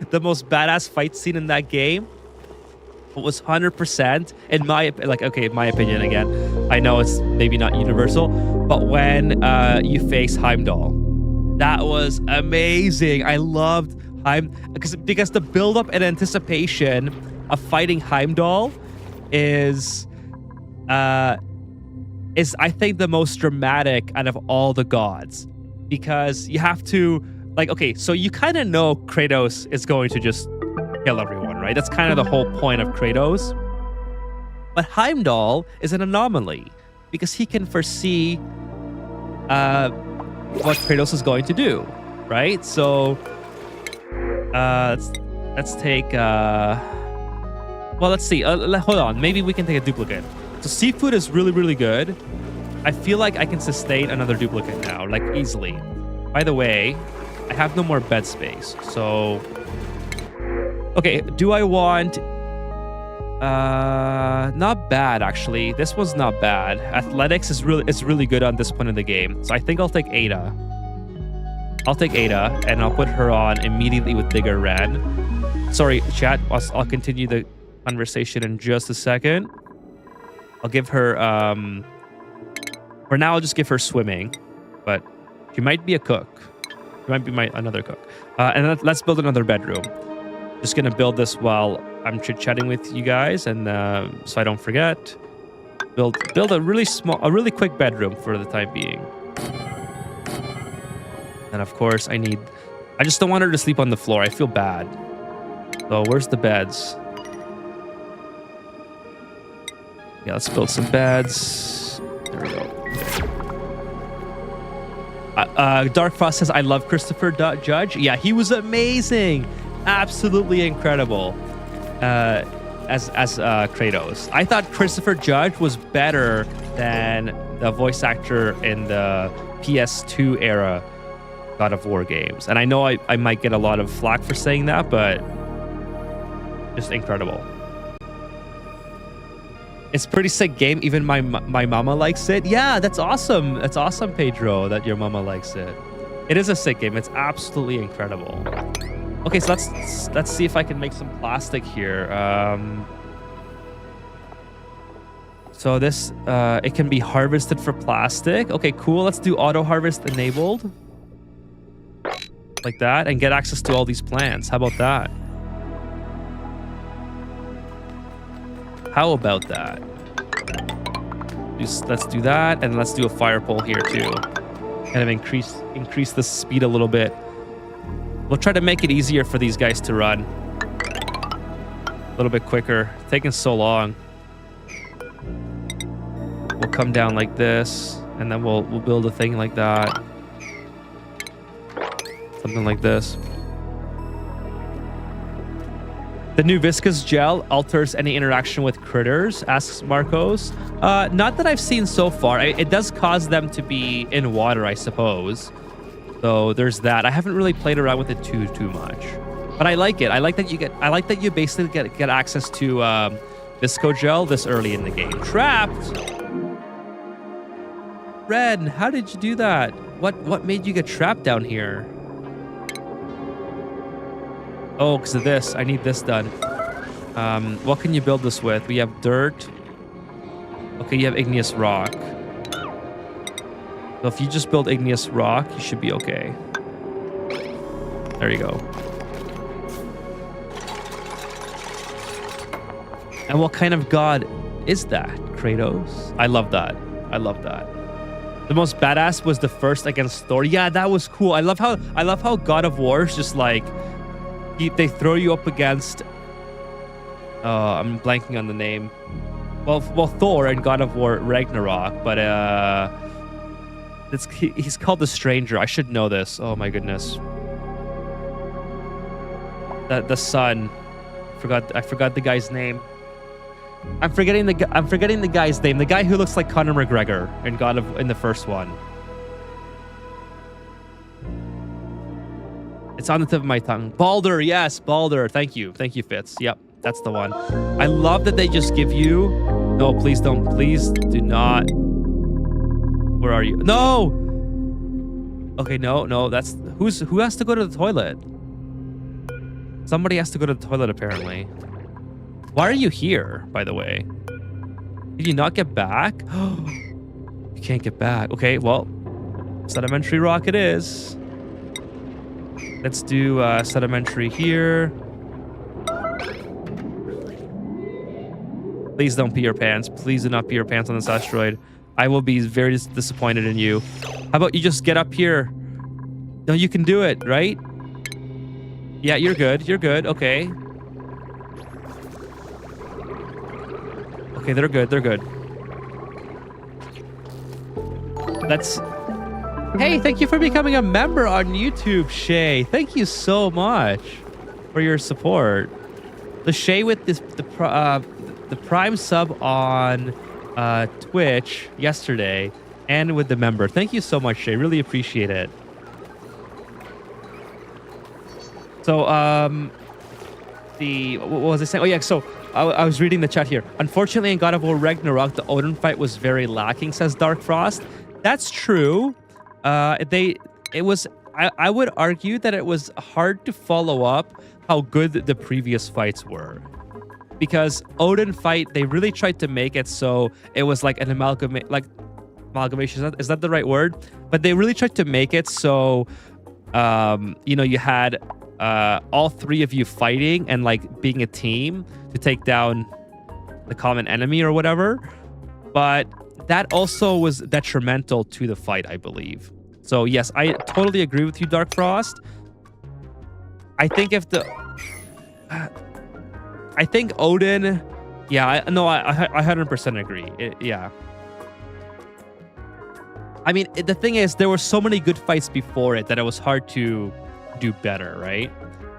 the most badass fight scene in that game was 100% in my opinion. Again, I know it's maybe not universal, but when you face Heimdall, that was amazing. I loved because the build up and anticipation of fighting Heimdall is I think the most dramatic out of all the gods, because you have to so you kind of know Kratos is going to just kill everyone, right? That's kind of the whole point of Kratos. But Heimdall is an anomaly because he can foresee what Kratos is going to do, right? So let's take let's see. Hold on, maybe we can take a duplicate. So seafood is really, really good. I feel like I can sustain another duplicate now, like easily. By the way, I have no more bed space, so okay. Do I want? Not bad actually. This one's not bad. Athletics is really good on this point in the game, so I think I'll take Ada. And I'll put her on immediately with Digger Ren. Sorry, chat. I'll continue the conversation in just a second. I'll give her for now. I'll just give her swimming, but she might be a cook. She might be another cook. And let's build another bedroom. Just gonna build this while I'm chit-chatting with you guys, and so I don't forget. Build a really quick bedroom for the time being. And of course, I just don't want her to sleep on the floor. I feel bad. So where's the beds? Yeah, let's build some beds. There we go. Dark Frost says, I love Christopher Judge. Yeah, he was amazing. Absolutely incredible as Kratos. I thought Christopher Judge was better than the voice actor in the PS2 era God of War games. And I know I might get a lot of flack for saying that, but just incredible. It's a pretty sick game. Even my mama likes it. Yeah, that's awesome. That's awesome, Pedro, that your mama likes it. It is a sick game. It's absolutely incredible. Okay, so let's see if I can make some plastic here. So this it can be harvested for plastic. Okay, cool. Let's do auto harvest enabled. Like that, and get access to all these plants. How about that? How about that? Let's do that, and let's do a fire pole here too. Kind of increase the speed a little bit. We'll try to make it easier for these guys to run. A little bit quicker. It's taking so long. We'll come down like this, and then we'll build a thing like that. Something like this. The new viscous gel alters any interaction with critters, asks Marcos. Not that I've seen so far. It does cause them to be in water, I suppose. So there's that. I haven't really played around with it too much, but I like it. I like that you basically get access to visco gel this early in the game. Trapped. Ren, how did you do that? What made you get trapped down here? Oh, because of this. I need this done. What can you build this with? We have dirt. Okay, you have igneous rock. So if you just build igneous rock, you should be okay. There you go. And what kind of god is that, Kratos? I love that. I love that. The most badass was the first against Thor. Yeah, that was cool. I love how God of War is just like they throw you up against. I'm blanking on the name. Well, Thor and God of War Ragnarok, but he's called the Stranger. I should know this. Oh my goodness. The son. I forgot the guy's name. I'm forgetting the guy's name. The guy who looks like Conor McGregor in the first one. It's on the tip of my tongue. Baldur, yes, Baldur. Thank you, Fitz. Yep, that's the one. I love that they just give you. No, please don't. Please do not. Where are you? No. Okay, no. That's who has to go to the toilet. Somebody has to go to the toilet apparently. Why are you here, by the way? Did you not get back? You can't get back. Okay, well, sedimentary rock it is. Let's do sedimentary here. Please don't pee your pants. Please do not pee your pants on this asteroid. I will be very disappointed in you. How about you just get up here? No, you can do it, right? Yeah, you're good. You're good. Okay. Okay, they're good. They're good. Hey, thank you for becoming a member on YouTube, Shay. Thank you so much for your support. The Shay with the Prime sub on Twitch yesterday and with the member. Thank you so much, Shay. Really appreciate it. So, what was I saying? Oh yeah, so I was reading the chat here. Unfortunately, in God of War Ragnarok, the Odin fight was very lacking, says Dark Frost. That's true. I would argue that it was hard to follow up how good the previous fights were. Because Odin fight, they really tried to make it so it was like an amalgamation. Is that the right word? But they really tried to make it so, you had all three of you fighting and like being a team to take down the common enemy or whatever. But that also was detrimental to the fight, I believe. So yes, I totally agree with you, Dark Frost. I think I think Odin, yeah, I 100% agree. Yeah. I mean, the thing is, there were so many good fights before it that it was hard to do better, right?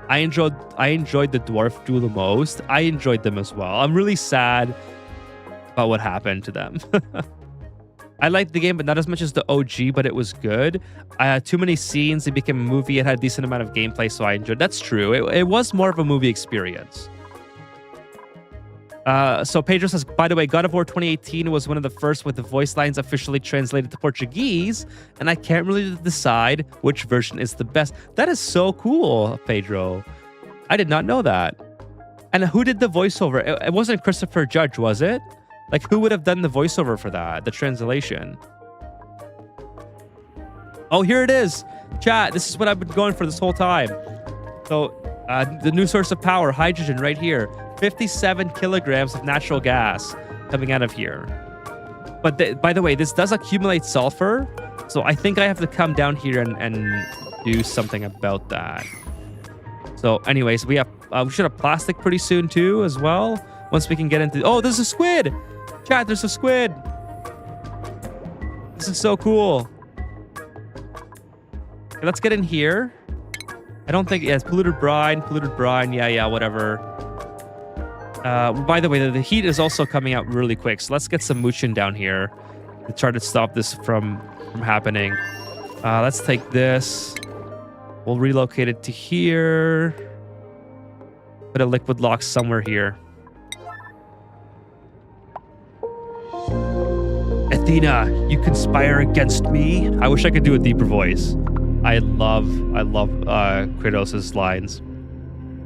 I enjoyed the dwarf duel the most. I enjoyed them as well. I'm really sad about what happened to them. I liked the game, but not as much as the OG, but it was good. I had too many scenes. It became a movie. It had a decent amount of gameplay, so I enjoyed. That's true. It was more of a movie experience. So Pedro says, by the way, God of War 2018 was one of the first with the voice lines officially translated to Portuguese, and I can't really decide which version is the best. That is so cool, Pedro. I did not know that. And who did the voiceover? It wasn't Christopher Judge, was it? Like, who would have done the voiceover for that? The translation. Oh, here it is. Chat, this is what I've been going for this whole time. So, the new source of power, hydrogen, right here. 57 kilograms of natural gas coming out of here. But by the way, this does accumulate sulfur. So I think I have to come down here and do something about that. So anyways, we should have plastic pretty soon too as well. Once we can get into... Oh, there's a squid! Chat, there's a squid! This is so cool. Okay, let's get in here. I don't think... Yeah, it's polluted brine. Yeah, whatever. By the way, the heat is also coming out really quick. So let's get some moochin down here to try to stop this from happening. Let's take this. We'll relocate it to here. Put a liquid lock somewhere here. Athena, you conspire against me? I wish I could do a deeper voice. I love Kratos' lines.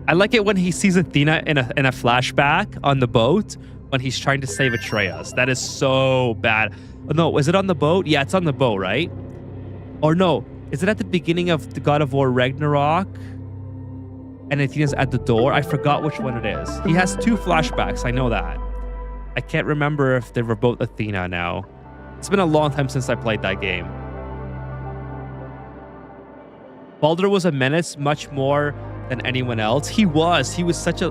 I like it when he sees Athena in a flashback on the boat when he's trying to save Atreus. That is so bad. No, is it on the boat? Yeah, it's on the boat, right? Or no, is it at the beginning of the God of War Ragnarok? And Athena's at the door? I forgot which one it is. He has two flashbacks, I know that. I can't remember if they were both Athena now. It's been a long time since I played that game. Baldur was a menace much more than anyone else. He was such a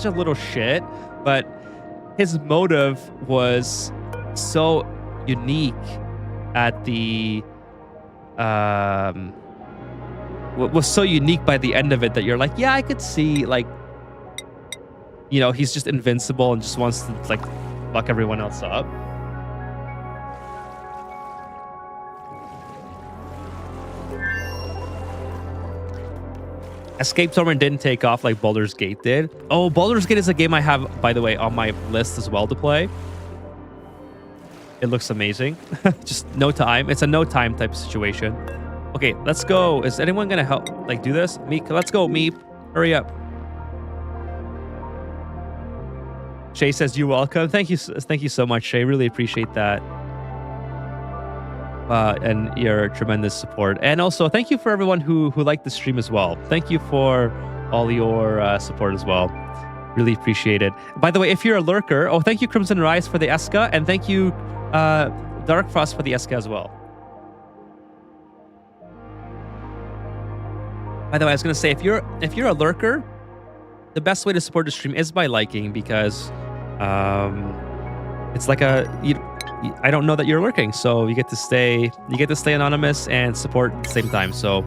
little shit, but his motive was so unique at the was so unique by the end of it that you're like, yeah, I could see, like, you know, he's just invincible and just wants to like fuck everyone else up. Escape Torment didn't take off like Baldur's Gate did. Oh, Baldur's Gate is a game I have, by the way, on my list as well to play. It looks amazing. Just no time. It's a no time type of situation. Okay, let's go. Is anyone gonna help like do this? Meep, let's go, Meep. Hurry up. Shay says you're welcome. Thank you so much, Shay. Really appreciate that. And your tremendous support. And also, thank you for everyone who liked the stream as well. Thank you for all your support as well. Really appreciate it. By the way, if you're a lurker, oh, thank you, Crimson Rise, for the Eska, and thank you, Dark Frost, for the Eska as well. By the way, I was going to say, if you're a lurker, the best way to support the stream is by liking, because it's like I don't know that you're lurking, so you get to stay anonymous and support at the same time. So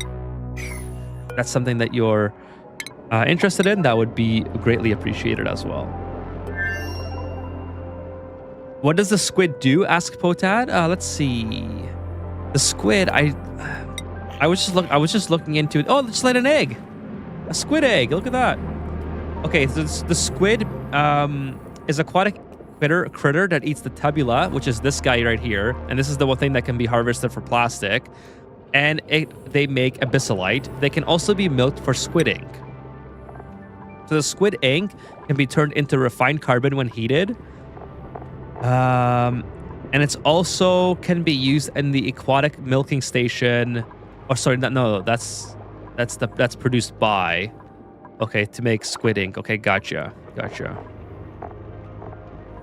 that's something that you're interested in. That would be greatly appreciated as well. What does the squid do? Asked Potad. Let's see. The squid. I was just looking into it. Oh, just laid an egg. A squid egg. Look at that. Okay, so the squid is aquatic critter that eats the tabula, which is this guy right here, and this is the one thing that can be harvested for plastic, and they make abyssalite. They can also be milked for squid ink. So the squid ink can be turned into refined carbon when heated, and it's also can be used in the aquatic milking station. Or sorry, no, that's produced by. Okay, to make squid ink. Okay, gotcha.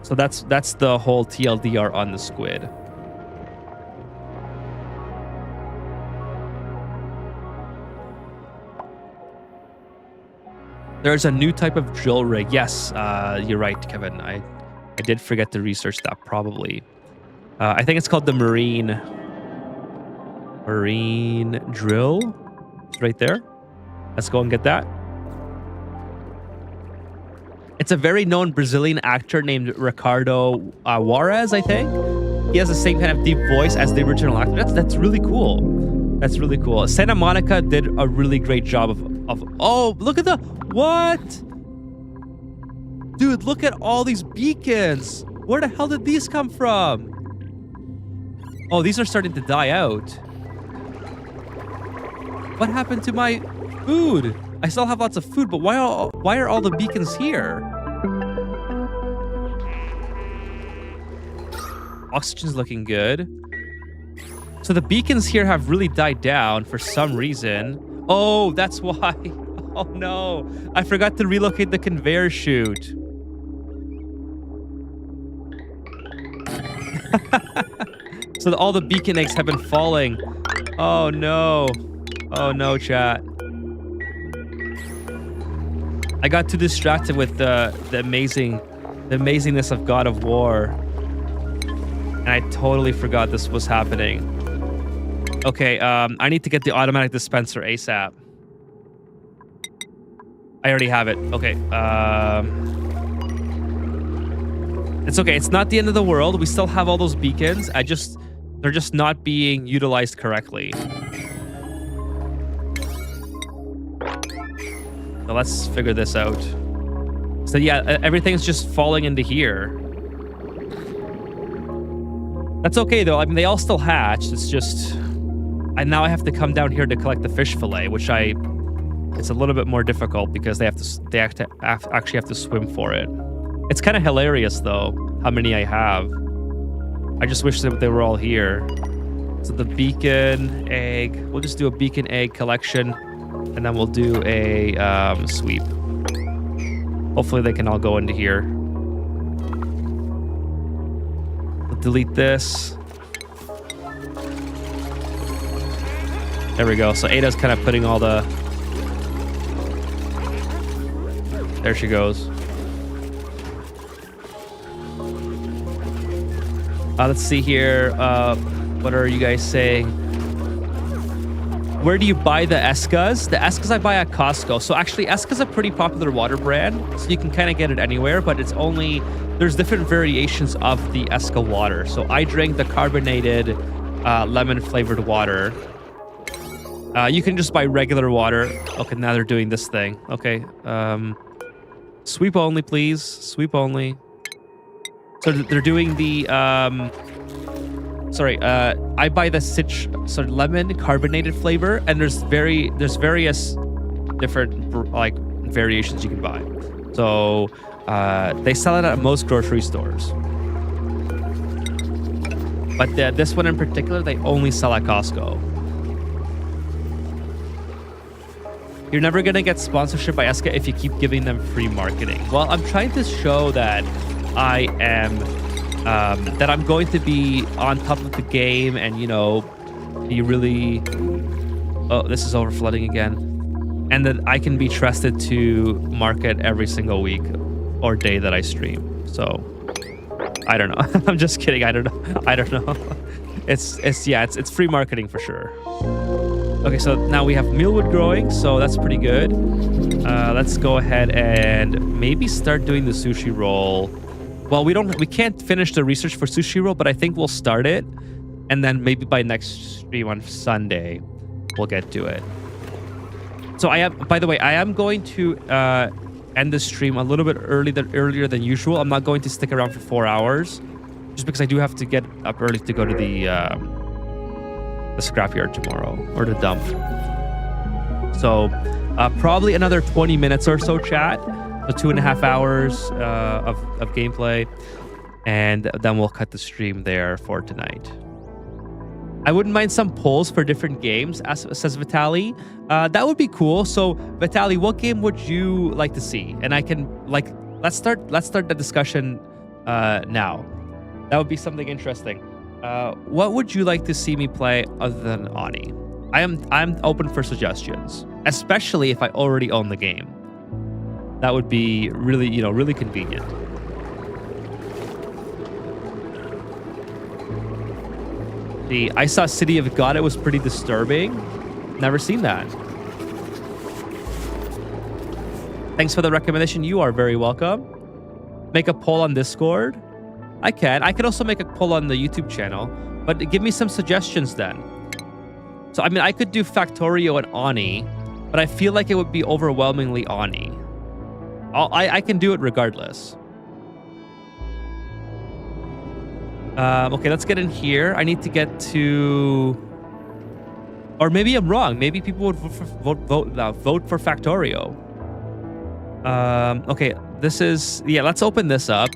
So that's the whole TLDR on the squid. There's a new type of drill rig. Yes, you're right, Kevin. I did forget to research that probably. I think it's called the marine drill. It's right there. Let's go and get that. It's a very known Brazilian actor named Ricardo Juarez, I think. He has the same kind of deep voice as the original actor. That's really cool. That's really cool. Santa Monica did a really great job of oh, look at the what? Dude, look at all these beacons. Where the hell did these come from? Oh, these are starting to die out. What happened to my food? I still have lots of food, but why are all the beacons here? Oxygen's looking good. So the beacons here have really died down for some reason. Oh, that's why. Oh no, I forgot to relocate the conveyor chute. So all the beacon eggs have been falling. Oh no. Oh no, chat. I got too distracted with the amazingness of God of War. And I totally forgot this was happening. Okay, I need to get the automatic dispenser ASAP. I already have it. Okay. It's okay. It's not the end of the world. We still have all those beacons. They're just not being utilized correctly. So let's figure this out. So yeah, everything's just falling into here. That's okay though. I mean, they all still hatched. It's just, now I have to come down here to collect the fish fillet, which it's a little bit more difficult because they actually have to swim for it. It's kind of hilarious though, how many I have. I just wish that they were all here. So the beacon egg, we'll just do a beacon egg collection, and then we'll do a sweep. Hopefully they can all go into here. We'll delete this. There we go. So Ada's kind of putting all the... There she goes. Let's see here. What are you guys saying? Where do you buy the Eskas? The Eskas I buy at Costco. So actually, Eska's a pretty popular water brand, so you can kind of get it anywhere, but it's only... There's different variations of the Eska water. So I drink the carbonated lemon-flavored water. You can just buy regular water. Okay, now they're doing this thing. Okay. Sweep only, please. Sweep only. So they're doing the, I buy the lemon carbonated flavor, and there's various different like variations you can buy. So they sell it at most grocery stores, but this one in particular they only sell at Costco. You're never gonna get sponsorship by Eska if you keep giving them free marketing. Well, I'm trying to show that I am, that I'm going to be on top of the game and, you know, be really... Oh, this is over flooding again. And that I can be trusted to market every single week or day that I stream. So, I don't know. I'm just kidding. I don't know. It's free marketing for sure. Okay, so now we have mealwood growing, so that's pretty good. Let's go ahead and maybe start doing the sushi roll. Well, we can't finish the research for sushi roll, but I think we'll start it, and then maybe by next stream on Sunday, we'll get to it. So by the way, I am going to end the stream a little bit earlier than usual. I'm not going to stick around for 4 hours, just because I do have to get up early to go to the scrapyard tomorrow, or the dump. So probably another 20 minutes or so, chat. So 2.5 hours of gameplay, and then we'll cut the stream there for tonight. I wouldn't mind some polls for different games, says Vitali. That would be cool. So Vitali, what game would you like to see? And I can let's start the discussion now. That would be something interesting. What would you like to see me play other than Ani? I'm open for suggestions, especially if I already own the game. That would be really, really convenient. I saw City of God. It was pretty disturbing. Never seen that. Thanks for the recommendation. You are very welcome. Make a poll on Discord. I can also make a poll on the YouTube channel, but give me some suggestions then. So, I mean, I could do Factorio and Ani, but I feel like it would be overwhelmingly Ani. I can do it regardless. Okay, let's get in here. I need to get to... Or maybe I'm wrong. Maybe people would vote for Factorio. Okay, this is... Yeah, let's open this up.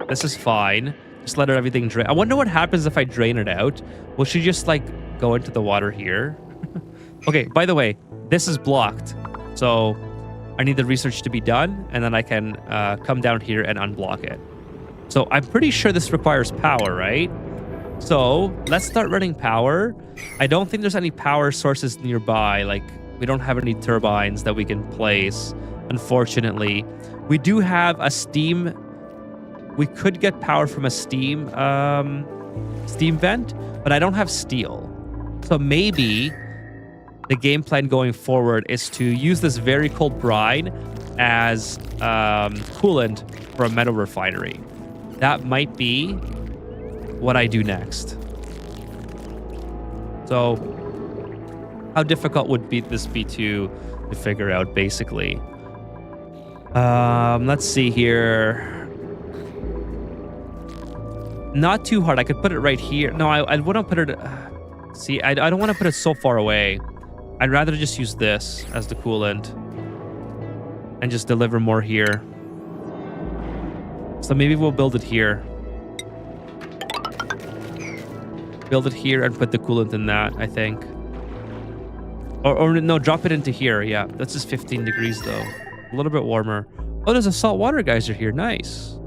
This is fine. Just let everything drain. I wonder what happens if I drain it out. Will she just, go into the water here? Okay, by the way, this is blocked. So... I need the research to be done, and then I can come down here and unblock it. So I'm pretty sure this requires power, right? So let's start running power. I don't think there's any power sources nearby. Like, we don't have any turbines that we can place, unfortunately. We do have a steam. We could get power from a steam vent, but I don't have steel. So maybe the game plan going forward is to use this very cold brine as coolant for a metal refinery. That might be what I do next. So how difficult would this be to figure out, basically? Let's see here. Not too hard. I could put it right here. No, I wouldn't put it... see, I don't want to put it so far away. I'd rather just use this as the coolant and just deliver more here. So maybe we'll build it here. Build it here and put the coolant in that, I think. Or no, drop it into here. Yeah, that's just 15 degrees though. A little bit warmer. Oh, there's a saltwater geyser here. Nice.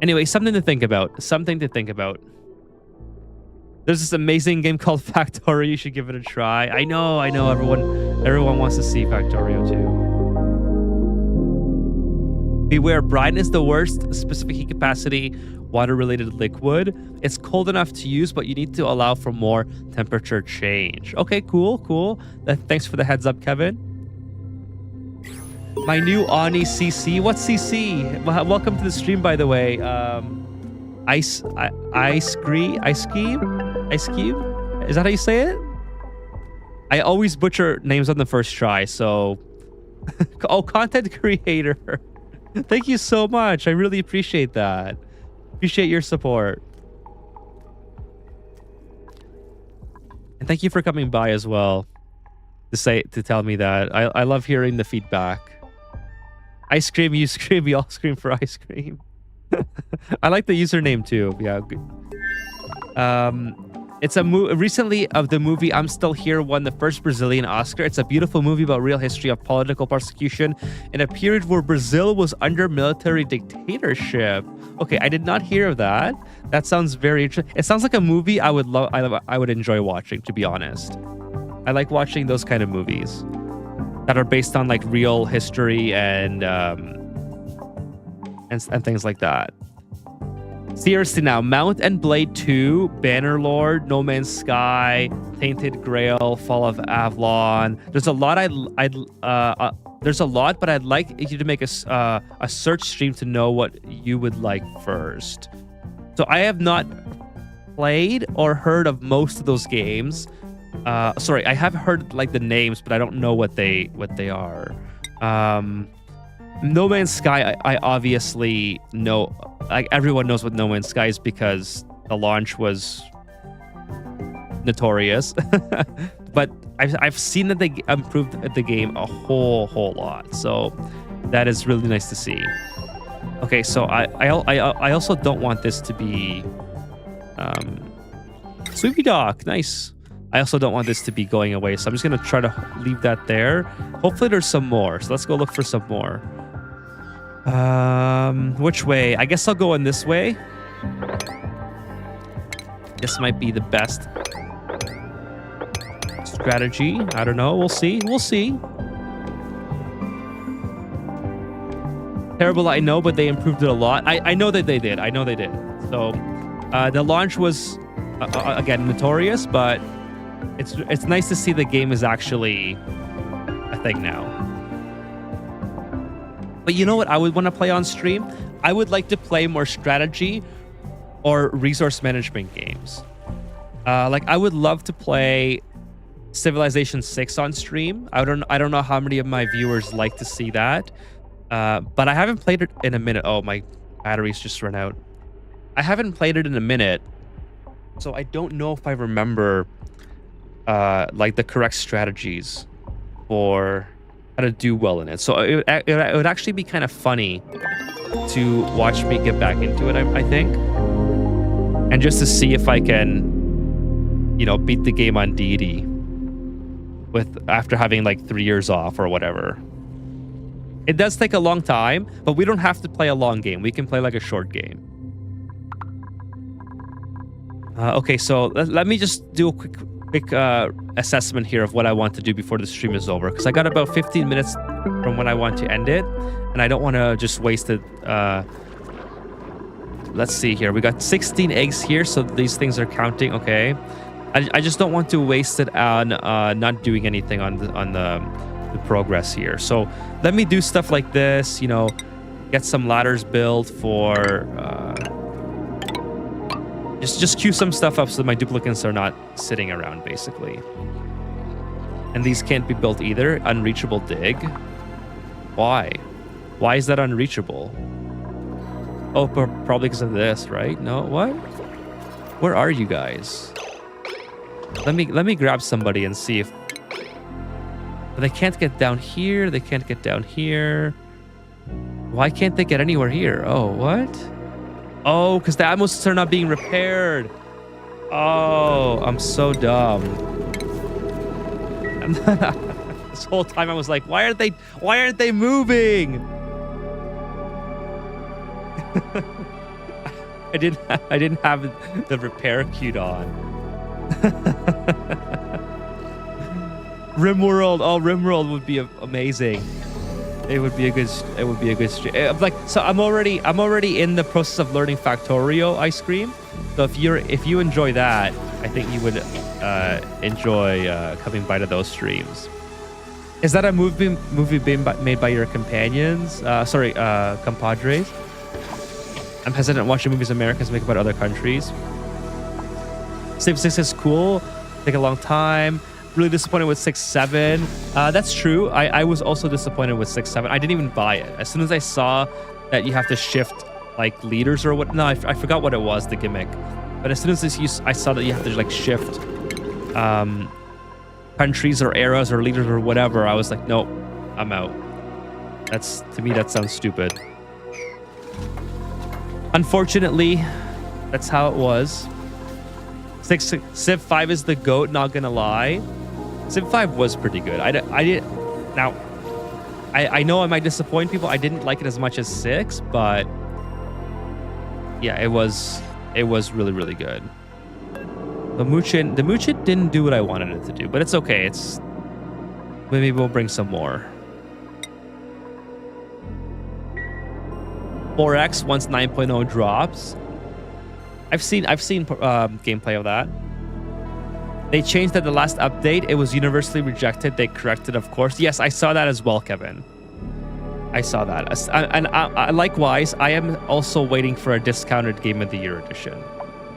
Anyway, something to think about. Something to think about. There's this amazing game called Factorio. You should give it a try. I know. Everyone wants to see Factorio too. Beware, brine is the worst. Specific heat capacity, water-related liquid. It's cold enough to use, but you need to allow for more temperature change. Okay, cool. Thanks for the heads up, Kevin. My new Ani CC. What's CC? Welcome to the stream, by the way. Ice cream? Is that how you say it? I always butcher names on the first try, so... Oh, content creator. Thank you so much. I really appreciate that. Appreciate your support. And thank you for coming by as well to tell me that. I love hearing the feedback. Ice cream, you scream, we all scream for ice cream. I like the username too. Yeah. It's a recently of the movie I'm Still Here won the first Brazilian Oscar. It's a beautiful movie about real history of political persecution in a period where Brazil was under military dictatorship. Okay, I did not hear of that. That sounds very interesting. It sounds like a movie I would love. I would enjoy watching, to be honest. I like watching those kind of movies that are based on like real history and things like that. Seriously now, Mount and Blade 2, Bannerlord, No Man's Sky, Tainted Grail, Fall of Avalon. There's a lot there's a lot, but I'd like you to make a search stream to know what you would like first. So I have not played or heard of most of those games. Sorry, I have heard like the names, but I don't know what they are. No Man's Sky, I obviously know. Like everyone knows what No Man's Sky is because the launch was notorious. But I've seen that they improved the game a whole lot. So that is really nice to see. Okay, so I also don't want this to be Sweepy Dock. Nice. I also don't want this to be going away, so I'm just gonna try to leave that there. Hopefully there's some more. So let's go look for some more. Which way? I guess I'll go in this way. This might be the best strategy. I don't know. We'll see. Terrible, I know, but they improved it a lot. I know that they did. So the launch was again notorious, but it's nice to see the game is actually a thing now. But you know what I would want to play on stream? I would like to play more strategy or resource management games. Like I would love to play Civilization 6 on stream. I don't know how many of my viewers like to see that. But I haven't played it in a minute. Oh, my batteries just ran out. I haven't played it in a minute. So I don't know if I remember like the correct strategies for how to do well in it. So it would actually be kind of funny to watch me get back into it, I think. And just to see if I can, you know, beat the game on deity after having like 3 years off or whatever. It does take a long time, but we don't have to play a long game. We can play like a short game. Okay, so let me just do a quick assessment here of what I want to do before the stream is over, because I got about 15 minutes from when I want to end it, and I don't want to just waste it. Let's see here. We got 16 eggs here, so these things are counting. Okay, I just don't want to waste it on not doing anything on the progress here. So let me do stuff like this. You know, get some ladders built for. Just queue some stuff up so that my duplicates are not sitting around, basically. And these can't be built either. Unreachable dig. Why? Why is that unreachable? Oh, probably because of this, right? No, what? Where are you guys? Let me grab somebody and see if... But they can't get down here. They can't get down here. Why can't they get anywhere here? Oh, what? Oh, because the atmospheres are not being repaired. Oh, I'm so dumb. This whole time I was like, why aren't they moving? I didn't have the repair queued on. RimWorld. Oh, RimWorld would be amazing. It would be a good stream. Like, so I'm already in the process of learning Factorio ice cream. So if you enjoy that, I think you would enjoy coming by to those streams. Is that a movie being made by your companions? Compadres? I'm hesitant watching movies Americans make about other countries. Civ 6 is cool. Take a long time. Really disappointed with 6-7. That's true. I was also disappointed with 6-7. I didn't even buy it. As soon as I saw that you have to shift like leaders or what. No, I forgot what it was, the gimmick. But as soon as I saw that you have to like shift countries or eras or leaders or whatever, I was like, nope, I'm out. To me, that sounds stupid. Unfortunately, that's how it was. Civ 5 is the GOAT, not gonna lie. Civ 5 was pretty good. I know I might disappoint people. I didn't like it as much as 6, but yeah, it was really, really good. The Muchin didn't do what I wanted it to do, but it's okay. Maybe we'll bring some more. 4X once 9.0 drops. I've seen gameplay of that. They changed at the last update. It was universally rejected. They corrected, of course. Yes, I saw that as well, Kevin. I saw that. And likewise, I am also waiting for a discounted Game of the Year edition.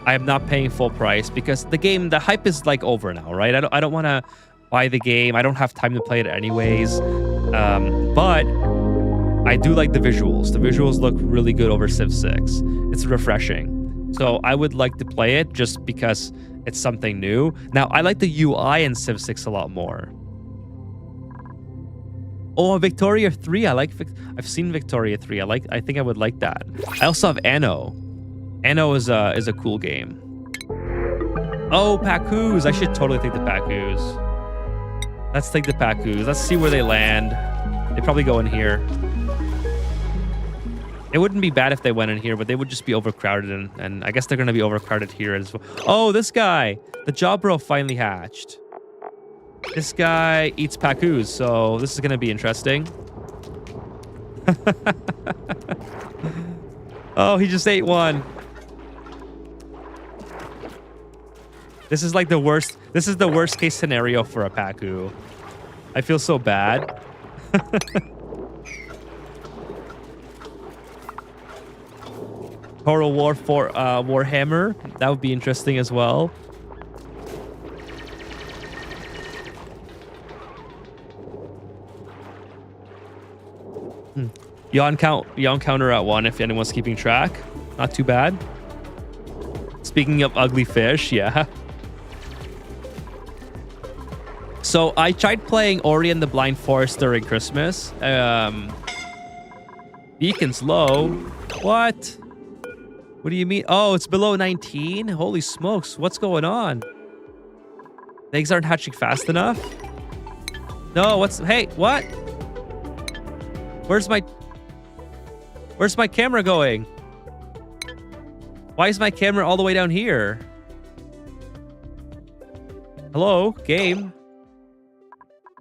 I am not paying full price because the hype is like over now, right? I don't want to buy the game. I don't have time to play it anyways. But I do like the visuals. The visuals look really good over Civ 6. It's refreshing. So I would like to play it just because it's something new. Now, I like the UI in Civ 6 a lot more. Oh, Victoria 3. I've seen Victoria 3. I think I would like that. I also have Anno. Anno is a cool game. Oh, Packoos. I should totally take the Packoos. Let's take the Packoos. Let's see where they land. They probably go in here. It wouldn't be bad if they went in here, but they would just be overcrowded, and I guess they're going to be overcrowded here as well. Oh, this guy. The Jawbro finally hatched. This guy eats Packoos, so this is going to be interesting. Oh, he just ate one. This is like the worst. This is the worst case scenario for a Pacu. I feel so bad. Total War for Warhammer. That would be interesting as well. Yawn counter at 1 if anyone's keeping track. Not too bad. Speaking of ugly fish, yeah. So I tried playing Ori and the Blind Forest during Christmas. Beacon's low. What? What do you mean? Oh, it's below 19? Holy smokes. What's going on? The eggs aren't hatching fast enough? No, hey, what? Where's my camera going? Why is my camera all the way down here? Hello, game.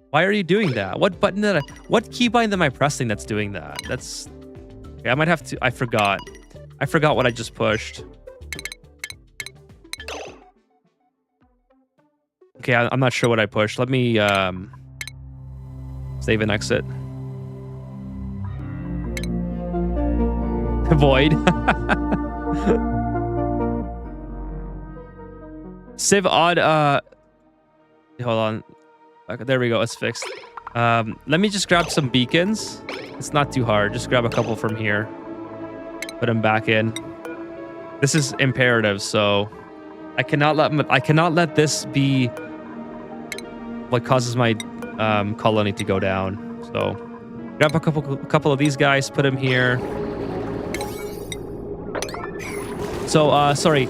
Why are you doing that? What keybind am I pressing that's doing that? That's... Okay, I might have to... I forgot what I just pushed. Okay, I'm not sure what I pushed. Let me save and exit. Void. Civ odd. Hold on. Okay, there we go. It's fixed. Let me just grab some beacons. It's not too hard. Just grab a couple from here. Put them back in. This is imperative, so I cannot let this be what causes my colony to go down. So grab a couple of these guys, put them here. So sorry.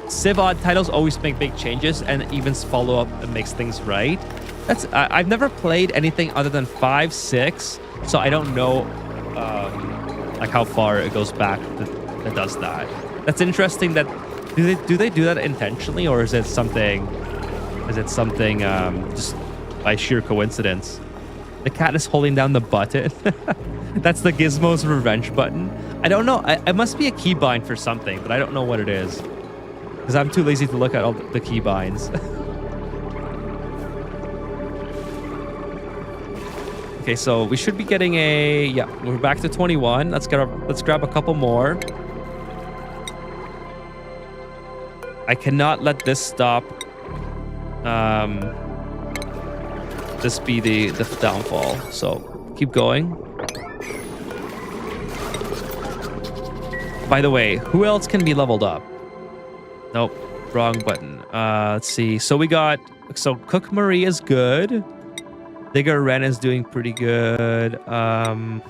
Civ odd titles always make big changes, and even follow up and makes things right. That's I've never played anything other than 5, 6, so I don't know like how far it goes back that does that. That's interesting. That do they do that intentionally, or is it something just by sheer coincidence? The cat is holding down the button. That's the Gizmo's revenge button. I don't know. It must be a keybind for something, but I don't know what it is. Because I'm too lazy to look at all the keybinds. Okay, so we should be getting a... Yeah, we're back to 21. Let's grab a couple more. I cannot let this stop. This be the downfall. So keep going. By the way, who else can be leveled up? Nope, wrong button. Let's see. So we got... So Cook Marie is good. Digger Ren is doing pretty good. I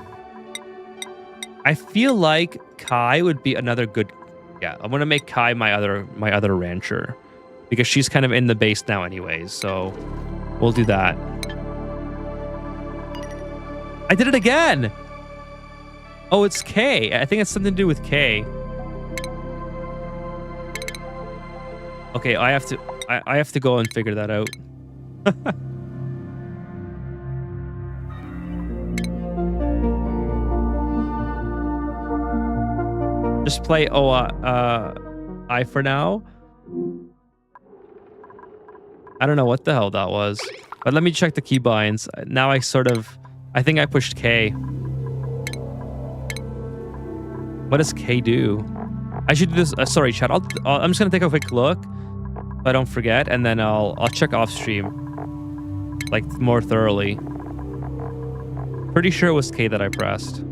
feel like Kai would be another good... Yeah, I'm gonna make Kai my other rancher, because she's kind of in the base now anyways. So we'll do that. I did it again. Oh, it's K. I think it's something to do with K. Okay, I have to go and figure that out. Just play I for now. I don't know what the hell that was, but let me check the keybinds. Now I think I pushed K. What does K do? I should do this. Sorry, chat. I'm just gonna take a quick look, so I don't forget, and then I'll check off stream, like more thoroughly. Pretty sure it was K that I pressed.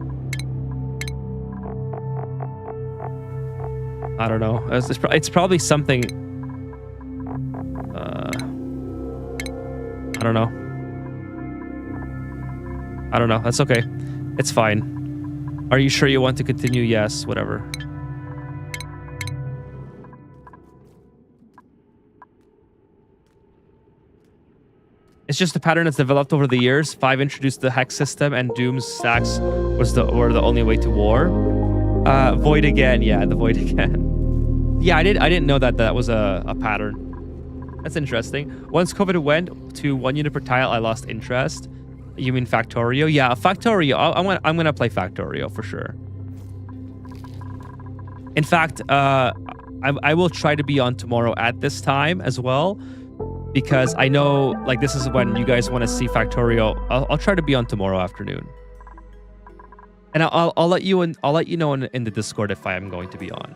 I don't know. It's probably something. I don't know. I don't know. That's okay. It's fine. Are you sure you want to continue? Yes, whatever. It's just a pattern that's developed over the years. 5 introduced the hex system, and Doom's stacks were the only way to war. Void again. Yeah, the void again. Yeah, I didn't know that was a pattern. That's interesting. Once COVID went to 1 unit per tile, I lost interest. You mean Factorio? Yeah, Factorio. I'm gonna play Factorio for sure. In fact, I will try to be on tomorrow at this time as well, because I know like this is when you guys want to see Factorio. I'll try to be on tomorrow afternoon, and I'll let you know in the Discord if I am going to be on.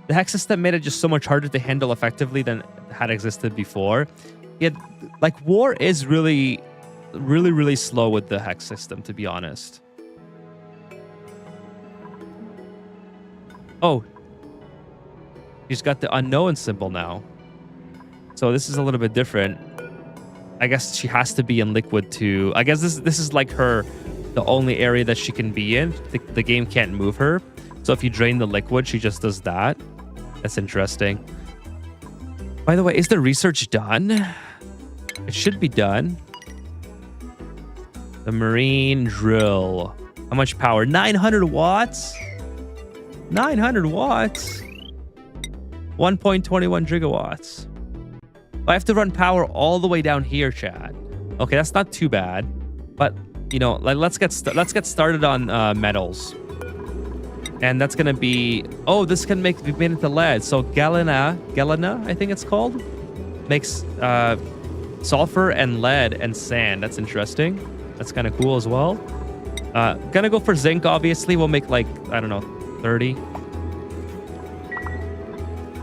The hex system made it just so much harder to handle effectively than had existed before. Yeah, like war is really slow with the hex system, to be honest. Oh, she's got the unknown symbol now, so this is a little bit different. I guess she has to be in liquid too. I guess this is like the only area that she can be in. The game can't move her, so if you drain the liquid, she just does that. That's interesting. By the way, is the research done? It should be done. The marine drill. How much power? 900 watts? 900 watts? 1.21 gigawatts. I have to run power all the way down here, Chad. Okay, that's not too bad. But, you know, like let's get started on metals. And that's going to be... Oh, this can be made into lead. So galena, I think it's called, makes sulfur and lead and sand. That's interesting. That's kind of cool as well. Gonna go for zinc, obviously. We'll make like, I don't know, 30.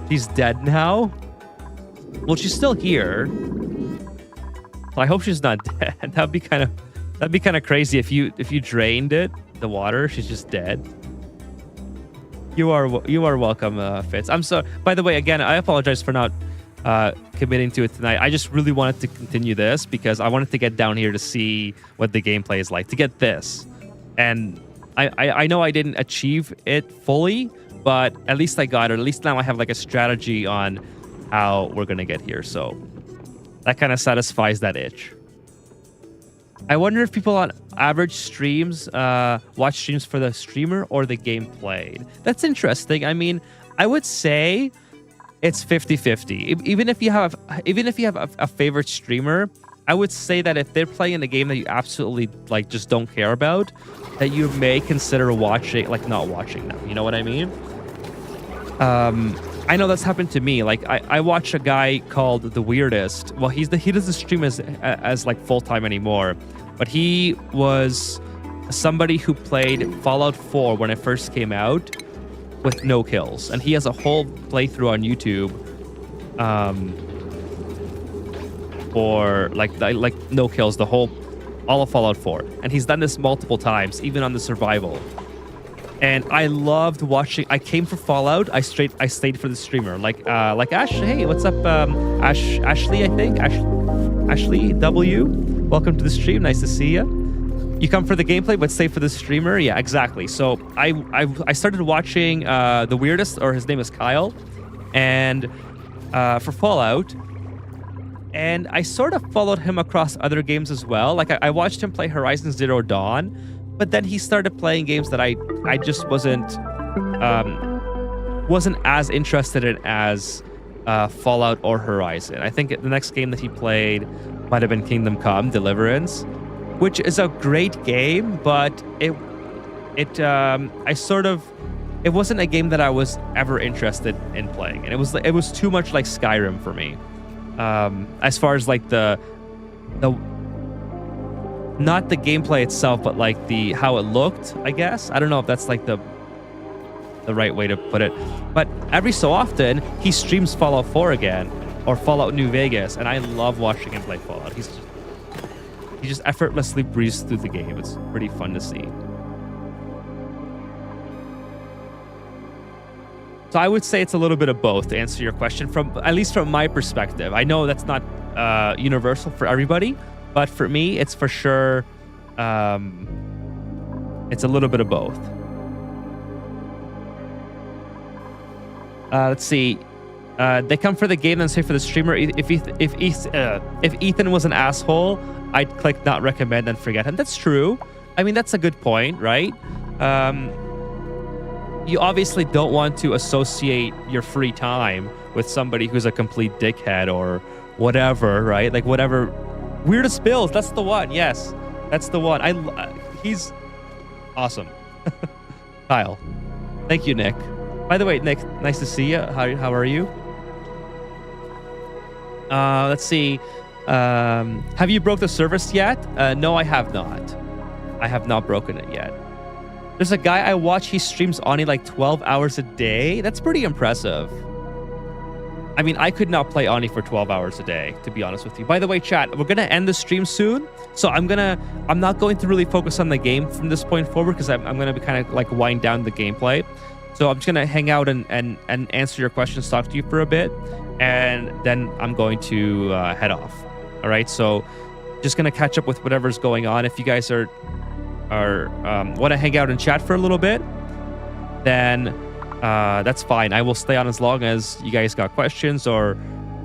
She's dead now. Well, she's still here. I hope she's not dead. That'd be kind of crazy if you drained it, the water. She's just dead. You are welcome, Fitz. I'm sorry. By the way, again, I apologize for not committing to it tonight. I just really wanted to continue this because I wanted to get down here to see what the gameplay is like, to get this. And I know I didn't achieve it fully, but at least I got it. At least now I have like a strategy on how we're gonna get here. So that kind of satisfies that itch. I wonder if people on average streams watch streams for the streamer or the game played. That's interesting. I mean, I would say it's 50-50. Even if you have a favorite streamer, I would say that if they're playing a game that you absolutely like just don't care about, that you may consider watching, like not watching them. You know what I mean? I know that's happened to me. Like I watch a guy called The Weirdest. Well, he doesn't stream as like full time anymore, but he was somebody who played Fallout 4 when it first came out with no kills, and he has a whole playthrough on YouTube for like no kills, all of Fallout 4, and he's done this multiple times, even on the survival. And I loved watching. I came for Fallout. I stayed for the streamer. Like Ash. Hey, what's up, Ashley? I think Ashley W. Welcome to the stream. Nice to see you. You come for the gameplay, but stay for the streamer. Yeah, exactly. So I started watching The Weirdest, or his name is Kyle, and for Fallout. And I sort of followed him across other games as well. Like I watched him play Horizon Zero Dawn. But then he started playing games that I just wasn't as interested in as Fallout or Horizon. I think the next game that he played might have been Kingdom Come: Deliverance, which is a great game, but it wasn't a game that I was ever interested in playing, and it was too much like Skyrim for me. As far as like the not the gameplay itself, but like how it looked, I guess. I don't know if that's like the right way to put it. But every so often, he streams Fallout 4 again, or Fallout New Vegas, and I love watching him play Fallout. He just effortlessly breezes through the game. It's pretty fun to see. So I would say it's a little bit of both, to answer your question, at least from my perspective. I know that's not universal for everybody, but for me, it's for sure, it's a little bit of both. Let's see. They come for the game and say for the streamer. If Ethan was an asshole, I'd click not recommend and forget him. That's true. I mean, that's a good point, right? You obviously don't want to associate your free time with somebody who's a complete dickhead or whatever, right? Like whatever. Weirdest Bills, that's the one. Yes, that's the one. He's awesome. Kyle. Thank you, Nick. By the way, Nick, nice to see you. How are you? Let's see. Have you broke the service yet? No, I have not. I have not broken it yet. There's a guy I watch, he streams Oni like 12 hours a day. That's pretty impressive. I mean, I could not play Oni for 12 hours a day, to be honest with you. By the way, chat, we're going to end the stream soon. So I'm not going to really focus on the game from this point forward, because I'm going to be kind of like wind down the gameplay. So I'm just going to hang out and answer your questions, talk to you for a bit, and then I'm going to head off. All right. So just going to catch up with whatever's going on. If you guys are want to hang out and chat for a little bit, then that's fine. I will stay on as long as you guys got questions or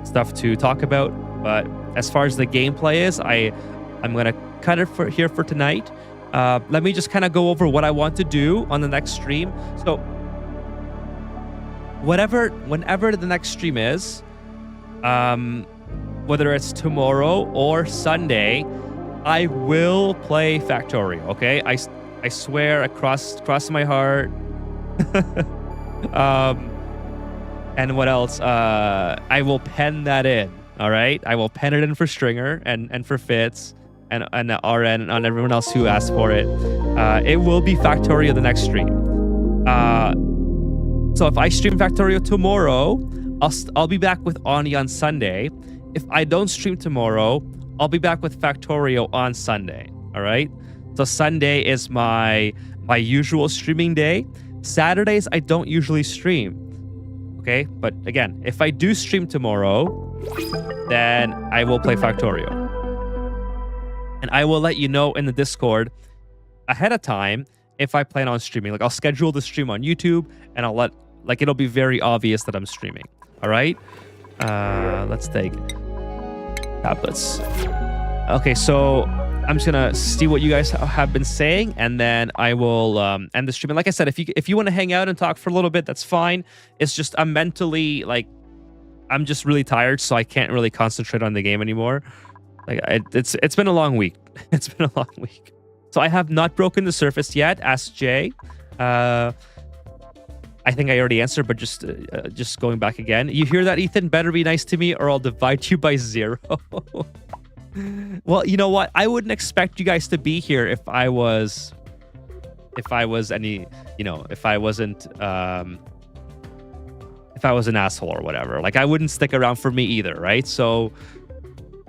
stuff to talk about. But as far as the gameplay is, I'm going to cut it here for tonight. Let me just kind of go over what I want to do on the next stream. So whenever the next stream is, whether it's tomorrow or Sunday, I will play Factorio. Okay, I swear across my heart. And what else? I will pen that in. All right, I will pen it in for Stringer and for Fitz and RN and everyone else who asked for it. It will be Factorio the next stream. So if I stream Factorio tomorrow, I'll be back with Ani on Sunday. If I don't stream tomorrow, I'll be back with Factorio on Sunday. All right. So Sunday is my usual streaming day. Saturdays I don't usually stream. Okay, but again, if I do stream tomorrow, then I will play Factorio. And I will let you know in the Discord ahead of time if I plan on streaming. Like, I'll schedule the stream on YouTube and it'll be very obvious that I'm streaming. All right? Let's take tablets. Okay, so I'm just gonna see what you guys have been saying, and then I will end the stream. And like I said, if you want to hang out and talk for a little bit, that's fine. It's just I'm mentally I'm just really tired, so I can't really concentrate on the game anymore. Like it's been a long week. It's been a long week. So I have not broken the surface yet. Ask Jay. I think I already answered, but just going back again. You hear that, Ethan? Better be nice to me, or I'll divide you by 0. Well, you know what? I wouldn't expect you guys to be here if I wasn't, if I was an asshole or whatever. Like, I wouldn't stick around for me either, right? So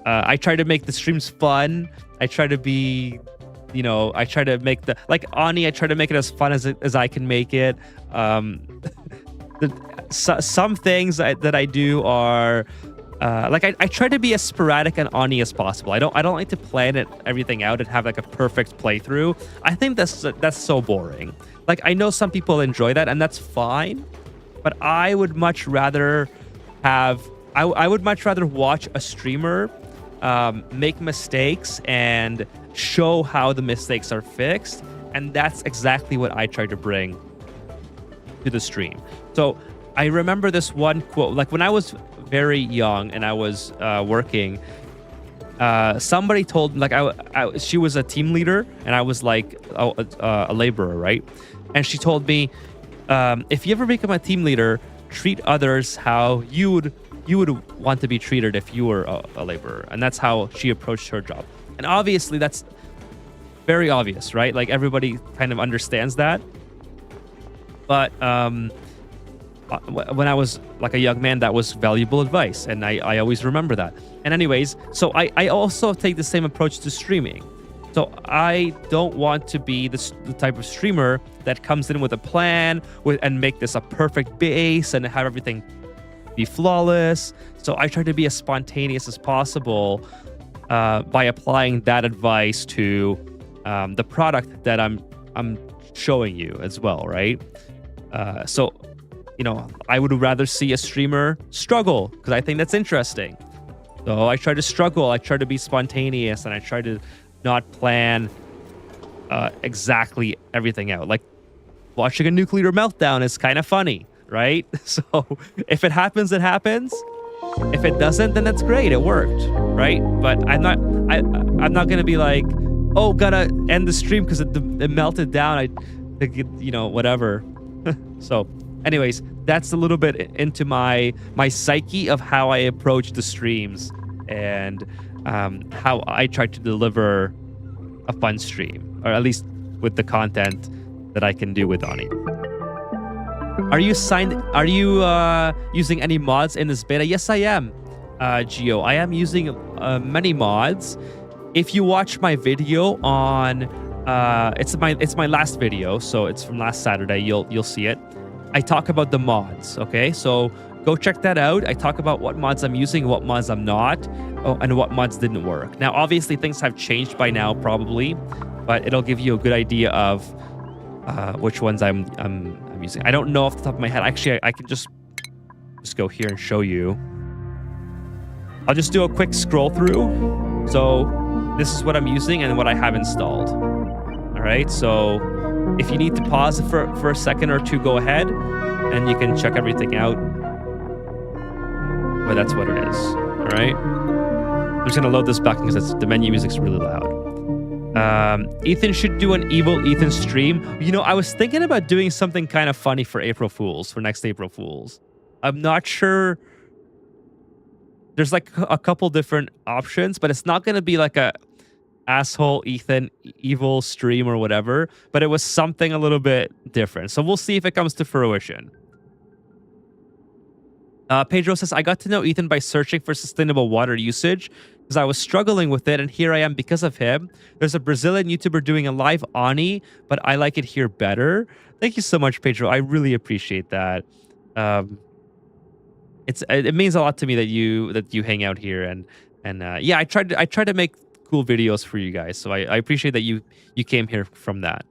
I try to make the streams fun. I try to be, I try to make Ani, I try to make it as fun as I can make it. Some things that I do are I try to be as sporadic and Ani as possible. I don't like to plan everything out and have like a perfect playthrough. I think that's so boring. Like, I know some people enjoy that, and that's fine, but I would much rather watch a streamer make mistakes and show how the mistakes are fixed, and that's exactly what I try to bring to the stream. So I remember this one quote, like when I was very young and I was working, somebody told me, like she was a team leader and I was like a laborer, right? And she told me, if you ever become a team leader, treat others how you would want to be treated if you were a laborer. And that's how she approached her job. And obviously that's very obvious, right? Like, everybody kind of understands that. But when I was like a young man, that was valuable advice, and I always remember that. And anyways, so I also take the same approach to streaming. So I don't want to be the type of streamer that comes in with a plan and make this a perfect base and have everything be flawless. So I try to be as spontaneous as possible by applying that advice to the product that I'm showing you as well, right? So, I would rather see a streamer struggle because I think that's interesting. So I try to struggle. I try to be spontaneous, and I try to not plan exactly everything out. Like, watching a nuclear meltdown is kind of funny, right? So if it happens, it happens. If it doesn't, then that's great. It worked, right? But I'm not gonna be like, oh, gotta end the stream because it melted down. Whatever. So, anyways, that's a little bit into my psyche of how I approach the streams and how I try to deliver a fun stream, or at least with the content that I can do with Ani. Are you using any mods in this beta? Yes, I am, Gio. I am using many mods. If you watch my video on it's my last video, so it's from last Saturday, you'll see it. I talk about the mods, okay? So go check that out. I talk about what mods I'm using, what mods I'm not, and what mods didn't work. Now, obviously, things have changed by now, probably, but it'll give you a good idea of which ones I'm using. I don't know off the top of my head. Actually, I can just go here and show you. I'll just do a quick scroll through. So this is what I'm using and what I have installed. All right, so if you need to pause for a second or two, go ahead and you can check everything out. But that's what it is. All right. I'm just gonna load this back because the menu music's really loud. Ethan should do an evil Ethan stream. You know, I was thinking about doing something kind of funny for April Fools, for next April Fools. I'm not sure. There's like a couple different options, but it's not going to be like a asshole Ethan evil stream or whatever, but it was something a little bit different. So we'll see if it comes to fruition. Pedro says, I got to know Ethan by searching for sustainable water usage because I was struggling with it, and here I am because of him. There's a Brazilian YouTuber doing a live Ani, but I like it here better. Thank you so much, Pedro. I really appreciate that. It means a lot to me that you hang out here, and yeah, I tried to make cool videos for you guys, so I appreciate that you came here from that.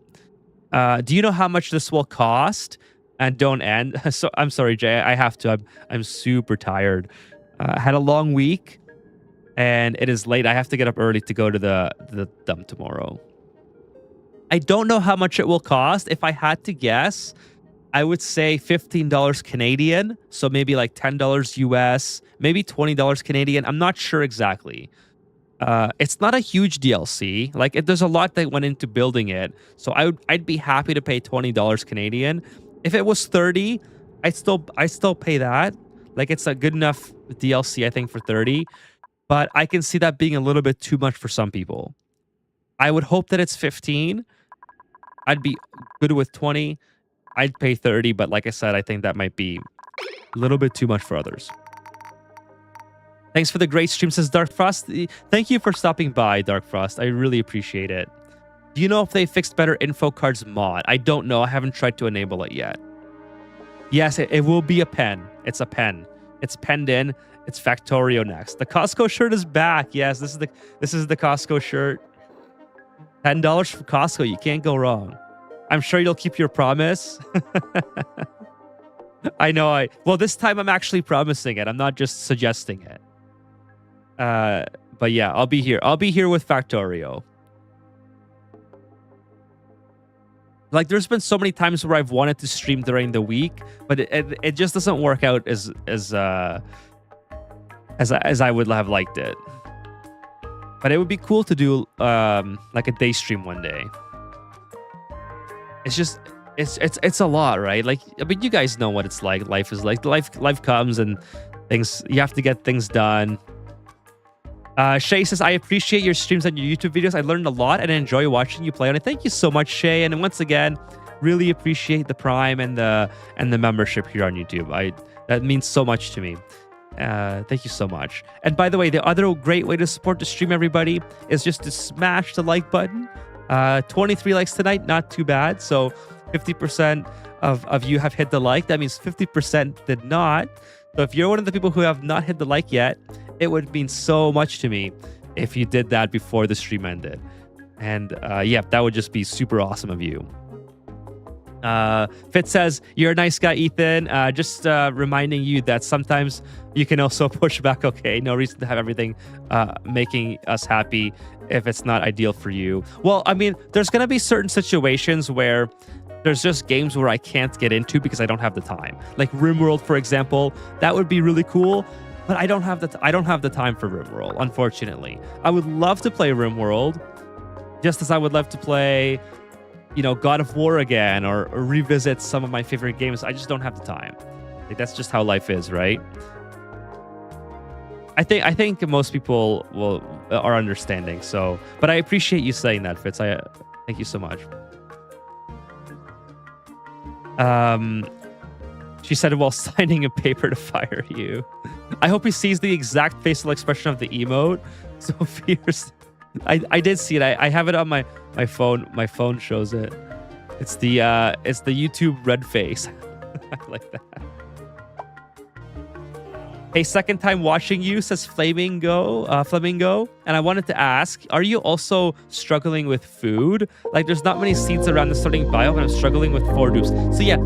Do you know how much this will cost? And don't end. So I'm sorry, Jay. I have to. I'm super tired. Had a long week, and it is late. I have to get up early to go to the dump tomorrow. I don't know how much it will cost. If I had to guess, I would say $15 Canadian. So maybe like $10 US, maybe $20 Canadian. I'm not sure exactly. It's not a huge DLC. Like there's a lot that went into building it. So I'd be happy to pay $20 Canadian. If it was 30, I still pay that. Like it's a good enough DLC, I think, for 30. But I can see that being a little bit too much for some people. I would hope that it's 15. I'd be good with 20. I'd pay 30, but like I said, I think that might be a little bit too much for others. Thanks for the great stream, says Dark Frost. Thank you for stopping by, Dark Frost. I really appreciate it. Do you know if they fixed better info cards mod? I don't know. I haven't tried to enable it yet. Yes, it will be a pen. It's a pen. It's penned in. It's Factorio next. The Costco shirt is back. Yes, this is the Costco shirt. $10 for Costco. You can't go wrong. I'm sure you'll keep your promise. I know. Well, this time I'm actually promising it. I'm not just suggesting it. But yeah, I'll be here. I'll be here with Factorio. Like, there's been so many times where I've wanted to stream during the week, but it just doesn't work out as I would have liked it. But it would be cool to do like a day stream one day. It's just it's a lot, right? Like, I mean, you guys know what it's like. Life is like life comes and things. You have to get things done. Shay says, I appreciate your streams and your YouTube videos. I learned a lot and enjoy watching you play on it. Thank you so much, Shay. And once again, really appreciate the Prime and the membership here on YouTube. That means so much to me. Thank you so much. And by the way, the other great way to support the stream, everybody, is just to smash the like button. 23 likes tonight, not too bad. So 50% of you have hit the like. That means 50% did not. So if you're one of the people who have not hit the like yet, it would mean so much to me if you did that before the stream ended. And yeah, that would just be super awesome of you. Fitz says, you're a nice guy, Ethan. Just reminding you that sometimes you can also push back. Okay, no reason to have everything making us happy if it's not ideal for you. Well, I mean, there's going to be certain situations where there's just games where I can't get into because I don't have the time. Like RimWorld, for example, that would be really cool. But I don't have the time for RimWorld, unfortunately. I would love to play RimWorld, just as I would love to play, you know, God of War again or revisit some of my favorite games. I just don't have the time. Like, that's just how life is, right? I think most people are understanding. So, but I appreciate you saying that, Fitz. Thank you so much. She said while signing a paper to fire you. I hope he sees the exact facial expression of the emote. So fierce. I did see it. I have it on my phone. My phone shows it. It's the YouTube red face. I like that. Hey, second time watching you, says Flamingo. And I wanted to ask, are you also struggling with food? Like, there's not many seeds around the starting biome, and I'm struggling with 4 dupes. So yeah,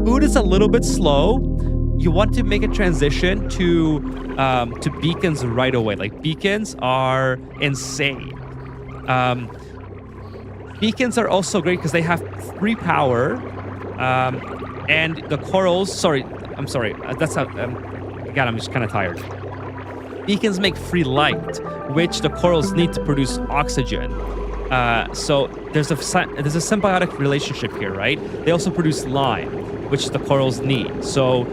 food is a little bit slow. You want to make a transition to beacons right away. Like, beacons are insane. Beacons are also great because they have free power. And the corals, I'm sorry. That's how, God, I'm just kind of tired. beacons make free light, which the corals need to produce oxygen. So there's a symbiotic relationship here, right? They also produce lime, which the corals need. So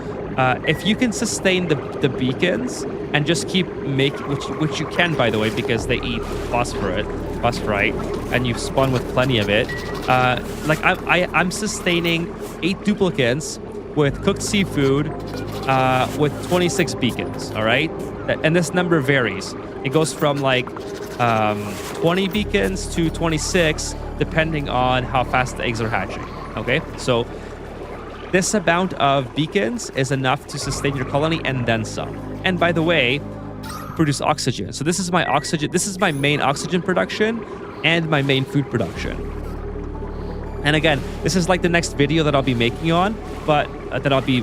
if you can sustain the beacons and just keep making, which you can, by the way, because they eat phosphorite, and you spawn with plenty of it. Like I'm sustaining 8 duplicants with cooked seafood with 26 beacons. All right, and this number varies. It goes from like 20 beacons to 26, depending on how fast the eggs are hatching. Okay, so this amount of beacons is enough to sustain your colony and then some. And by the way, produce oxygen. So this is my oxygen. This is my main oxygen production and my main food production. And again, this is like the next video that I'll be making on, but that I'll be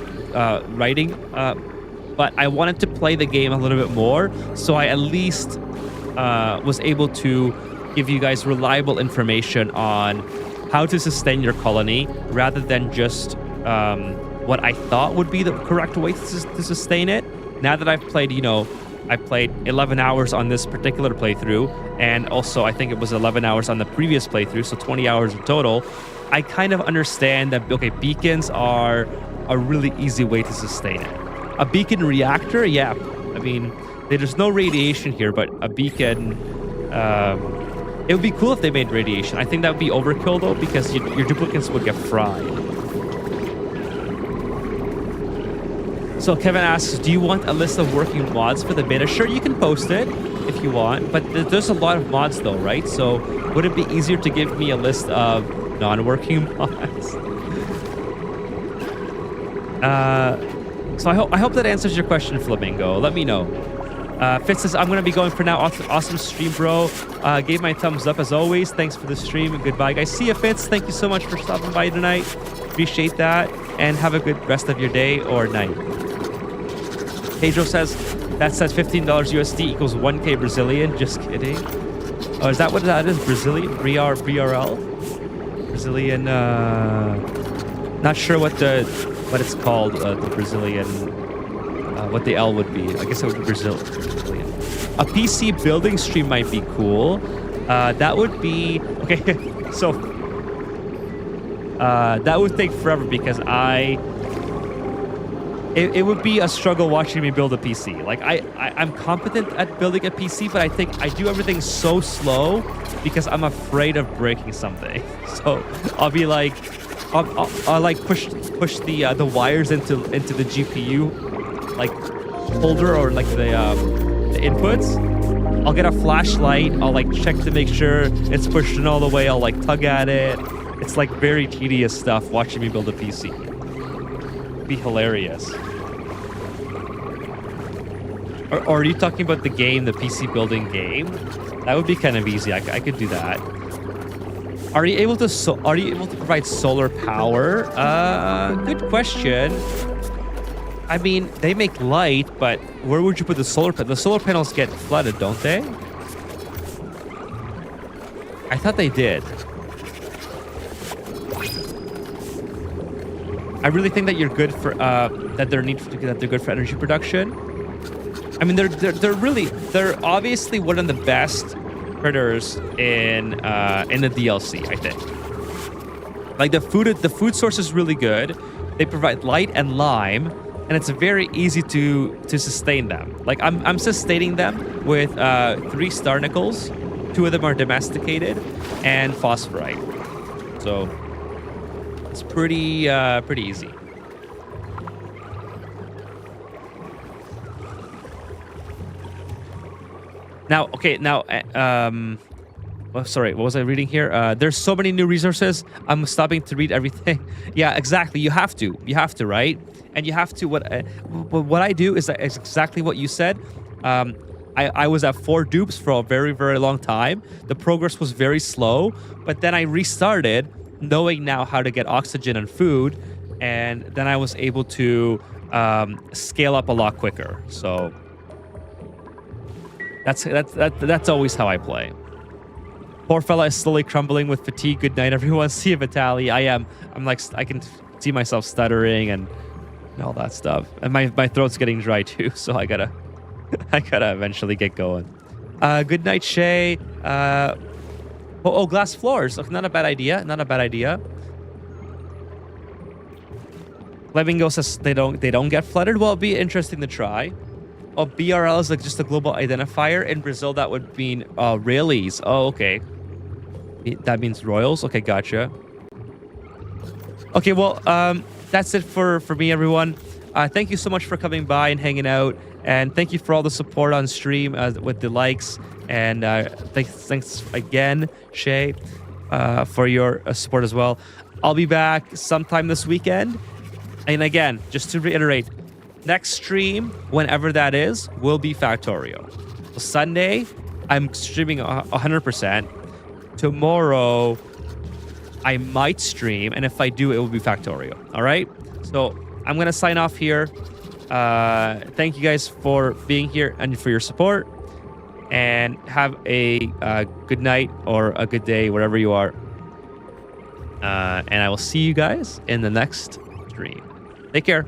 writing. But I wanted to play the game a little bit more, so I at least was able to give you guys reliable information on how to sustain your colony rather than just what I thought would be the correct way to sustain it. Now that I've played, I played 11 hours on this particular playthrough, and also I think it was 11 hours on the previous playthrough, so 20 hours in total. I kind of understand that, okay, beacons are a really easy way to sustain it. A beacon reactor, yeah, I mean, there's no radiation here, but a beacon, it would be cool if they made radiation. I think that would be overkill, though, because your duplicates would get fried. So Kevin asks, do you want a list of working mods for the beta? Sure, you can post it if you want, but there's a lot of mods though, right? So would it be easier to give me a list of non-working mods? So I hope that answers your question, Flamingo. Let me know. Fitz says, I'm going to be going for now. Awesome stream, bro. Gave my thumbs up as always. Thanks for the stream and goodbye, guys. See you, Fitz. Thank you so much for stopping by tonight. Appreciate that. And have a good rest of your day or night. Pedro says, that says $15 USD equals 1K Brazilian. Just kidding. Oh, is that what that is? Brazilian? BRL? Brazilian, not sure what it's called, the Brazilian, what the L would be. I guess it would be Brazilian. A PC building stream might be cool. That would be, okay, so, that would take forever because it would be a struggle watching me build a PC. Like I'm competent at building a PC, but I think I do everything so slow because I'm afraid of breaking something. So I'll be like, I'll like push the wires into the GPU like holder or like the inputs. I'll get a flashlight. I'll like check to make sure it's pushed in all the way. I'll like tug at it. It's like very tedious stuff watching me build a PC. Be hilarious. Or are you talking about the game, the PC building game? That would be kind of easy. I could do that. Are you able to provide solar power? Good question. I mean, they make light, but where would you put the solar panels? The solar panels get flooded, don't they? I thought they did. I really think that you're good for that they're good for energy production. I mean, they're obviously one of the best critters in the DLC, I think. Like the food source is really good. They provide light and lime, and it's very easy to sustain them. Like I'm sustaining them with 3 starnicles. 2 of them are domesticated and phosphorite. So it's pretty easy. Now, sorry, what was I reading here? There's so many new resources. I'm stopping to read everything. Yeah, exactly. You have to, right? And you have to. What I do is exactly what you said. I was at 4 dupes for a very, very long time. The progress was very slow, but then I restarted, knowing now how to get oxygen and food, and then I was able to scale up a lot quicker. So that's always how I play. Poor fella is slowly crumbling with fatigue. Good night, everyone. See you, Vitaly. I'm like, I can see myself stuttering and all that stuff, and my throat's getting dry too. So I gotta I gotta eventually get going. Good night, Shay. Glass floors. Not a bad idea. Not a bad idea. Flamingo says they don't get flooded. Well, it'd be interesting to try. Oh, BRL is like just a global identifier. In Brazil, that would mean Railies. Oh, okay. That means royals. Okay, gotcha. Okay, well, that's it for me, everyone. Thank you so much for coming by and hanging out. And thank you for all the support on stream with the likes. And thanks again, Shay, for your support as well. I'll be back sometime this weekend. And again, just to reiterate, next stream, whenever that is, will be Factorio. So Sunday, I'm streaming 100%. Tomorrow, I might stream. And if I do, it will be Factorio. All right? So I'm going to sign off here. Thank you guys for being here and for your support. And have a good night or a good day, wherever you are. And I will see you guys in the next stream. Take care.